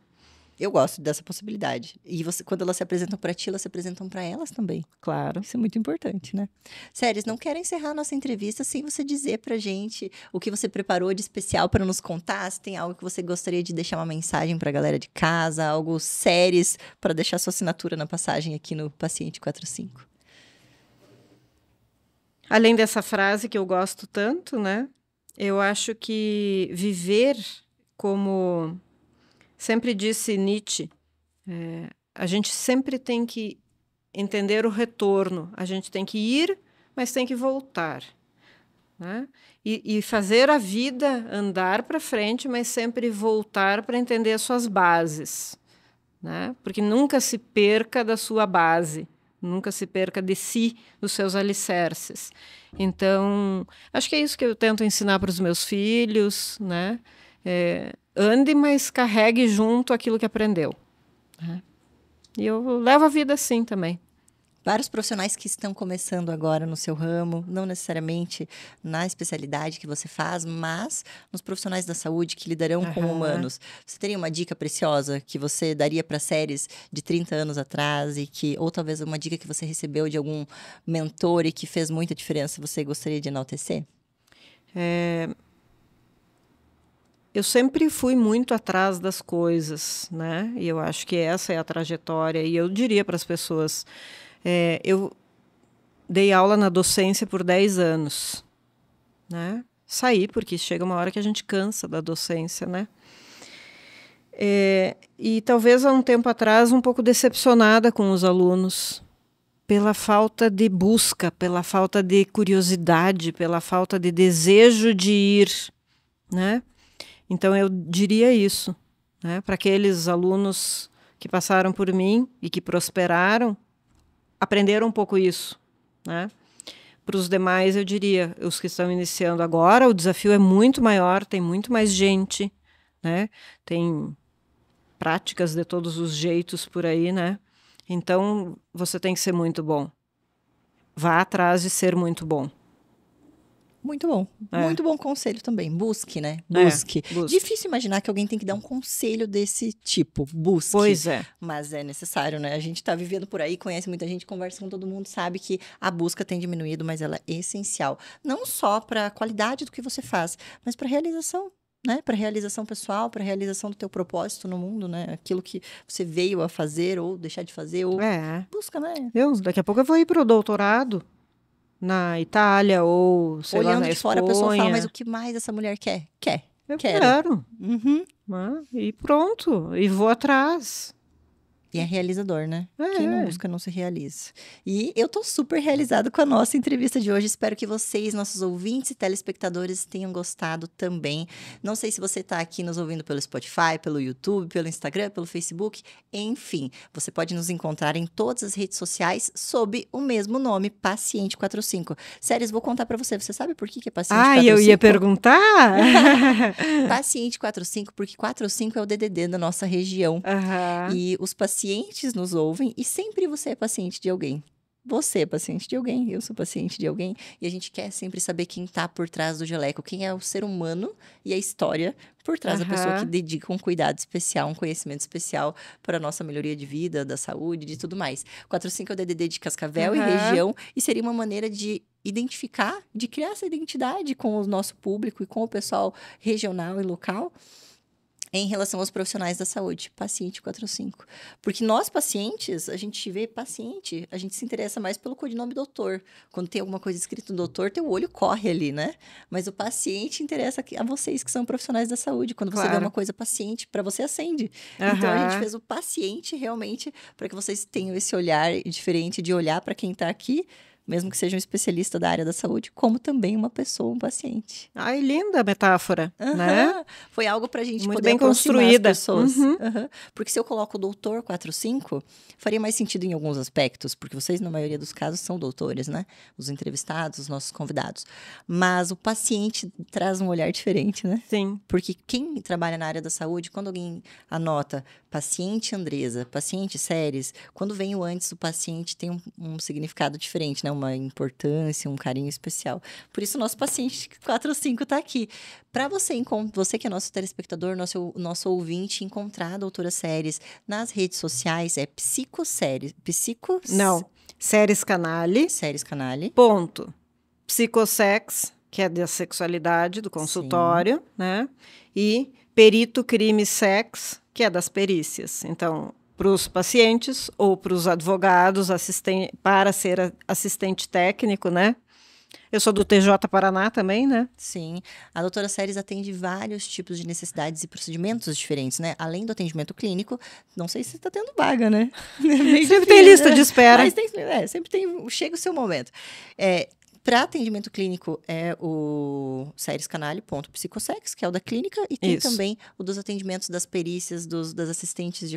S1: Eu gosto dessa possibilidade. E quando elas se apresentam para ti, elas se apresentam para elas também.
S2: Claro.
S1: Isso é muito importante, né? Séries, não quero encerrar a nossa entrevista sem você dizer pra gente o que você preparou de especial para nos contar. Se tem algo que você gostaria de deixar uma mensagem pra galera de casa, algo séries para deixar sua assinatura na passagem aqui no Paciente 45.
S2: Além dessa frase que eu gosto tanto, né? Eu acho que viver como... Sempre disse Nietzsche, a gente sempre tem que entender o retorno. A gente tem que ir, mas tem que voltar. Né? E fazer a vida andar para frente, mas sempre voltar para entender as suas bases. Né? Porque nunca se perca da sua base. Nunca se perca de si, dos seus alicerces. Então, acho que é isso que eu tento ensinar para os meus filhos, né? Ande, mas carregue junto aquilo que aprendeu. Né? E eu levo a vida assim também.
S1: Vários profissionais que estão começando agora no seu ramo, não necessariamente na especialidade que você faz, mas nos profissionais da saúde que lidarão com humanos. Você teria uma dica preciosa que você daria para séries de 30 anos atrás ou talvez uma dica que você recebeu de algum mentor e que fez muita diferença, você gostaria de enaltecer?
S2: Eu sempre fui muito atrás das coisas, né? E eu acho que essa é a trajetória. E eu diria para as pessoas... eu dei aula na docência por 10 anos. Né? Saí, porque chega uma hora que a gente cansa da docência, né? E talvez há um tempo atrás um pouco decepcionada com os alunos pela falta de busca, pela falta de curiosidade, pela falta de desejo de ir, né? Então eu diria isso, né? Para aqueles alunos que passaram por mim e que prosperaram, aprenderam um pouco isso, né? Para os demais, eu diria, os que estão iniciando agora, o desafio é muito maior, tem muito mais gente, né? Tem práticas de todos os jeitos por aí, né? Então, você tem que ser muito bom. Vá atrás de ser muito bom.
S1: Muito bom. Muito bom conselho também. Busque, né? Busque. Difícil imaginar que alguém tem que dar um conselho desse tipo. Busque.
S2: Pois é.
S1: Mas é necessário, né? A gente está vivendo por aí, conhece muita gente, conversa com todo mundo, sabe que a busca tem diminuído, mas ela é essencial. Não só para a qualidade do que você faz, mas para a realização. Né? Para realização pessoal, para realização do teu propósito no mundo, né? Aquilo que você veio a fazer ou deixar de fazer, ou busca, né?
S2: Daqui a pouco eu vou ir para o doutorado na Itália ou, sei lá, na Espanha.
S1: Olhando de fora, a pessoa fala, mas o que mais essa mulher quer?
S2: Eu quero. E pronto, e vou atrás.
S1: E é realizador, né? Quem não busca não se realiza. E eu tô super realizada com a nossa entrevista de hoje. Espero que vocês, nossos ouvintes e telespectadores, tenham gostado também. Não sei se você tá aqui nos ouvindo pelo Spotify, pelo YouTube, pelo Instagram, pelo Facebook. Enfim, você pode nos encontrar em todas as redes sociais sob o mesmo nome, Paciente 45. Séries, vou contar pra você. Você sabe por que é Paciente 45?
S2: Eu ia perguntar.
S1: Paciente 45, porque 45 é o DDD da nossa região. E os pacientes nos ouvem e sempre você é paciente de alguém. Você é paciente de alguém, eu sou paciente de alguém. E a gente quer sempre saber quem tá por trás do Jaleco, quem é o ser humano e a história por trás da pessoa que dedica um cuidado especial, um conhecimento especial para a nossa melhoria de vida, da saúde, de tudo mais. 45 é o DDD de Cascavel e região, e seria uma maneira de identificar, de criar essa identidade com o nosso público e com o pessoal regional e local, em relação aos profissionais da saúde, Paciente 45. Porque nós, pacientes, a gente vê paciente, a gente se interessa mais pelo codinome doutor. Quando tem alguma coisa escrito doutor, teu olho corre ali, né? Mas o paciente interessa a vocês que são profissionais da saúde. Quando você vê uma coisa paciente, para você acende. Então, a gente fez o paciente realmente para que vocês tenham esse olhar diferente de olhar para quem está aqui, mesmo que seja um especialista da área da saúde, como também uma pessoa, um paciente.
S2: Ai, linda a metáfora, né?
S1: Foi algo pra gente
S2: muito
S1: poder
S2: bem construída.
S1: As pessoas. Porque se eu coloco o doutor 45, faria mais sentido em alguns aspectos, porque vocês, na maioria dos casos, são doutores, né? Os entrevistados, os nossos convidados. Mas o paciente traz um olhar diferente, né?
S2: Sim.
S1: Porque quem trabalha na área da saúde, quando alguém anota paciente Andresa, paciente Séries, quando vem o antes, o paciente tem um significado diferente, né? Uma importância, um carinho especial. Por isso, o nosso paciente 45 está aqui. Para você que é nosso telespectador, nosso ouvinte, encontrar a doutora Séries nas redes sociais, é Psicoséries.
S2: Não, Séries Canale.
S1: Séries Canale.
S2: Ponto. Psicosex, que é da sexualidade, do consultório, né? E Perito Crime Sex, que é das perícias. Então, para os pacientes ou para os advogados, para ser assistente técnico, né? Eu sou do TJ Paraná também, né?
S1: Sim. A doutora Séries atende vários tipos de necessidades e procedimentos diferentes, né? Além do atendimento clínico, não sei se está tendo vaga, né?
S2: Sempre tem lista de espera.
S1: Mas sempre chega o seu momento. Para atendimento clínico é o Séries Canale.psicosex, que é o da clínica, e tem também o dos atendimentos das perícias, das assistente de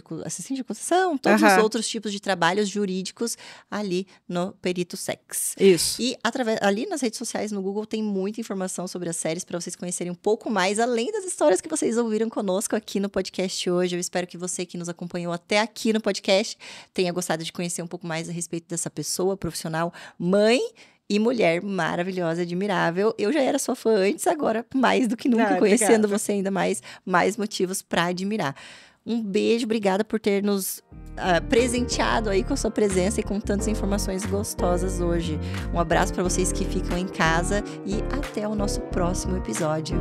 S1: acusação, todos os outros tipos de trabalhos jurídicos ali no Perito Sex.
S2: Isso.
S1: E ali nas redes sociais, no Google, tem muita informação sobre as séries para vocês conhecerem um pouco mais, além das histórias que vocês ouviram conosco aqui no podcast hoje. Eu espero que você que nos acompanhou até aqui no podcast tenha gostado de conhecer um pouco mais a respeito dessa pessoa profissional, mãe e mulher maravilhosa, admirável. Eu já era sua fã antes, agora mais do que nunca, conhecendo você ainda mais motivos para admirar. Um beijo, obrigada por ter nos presenteado aí com a sua presença e com tantas informações gostosas hoje. Um abraço para vocês que ficam em casa e até o nosso próximo episódio.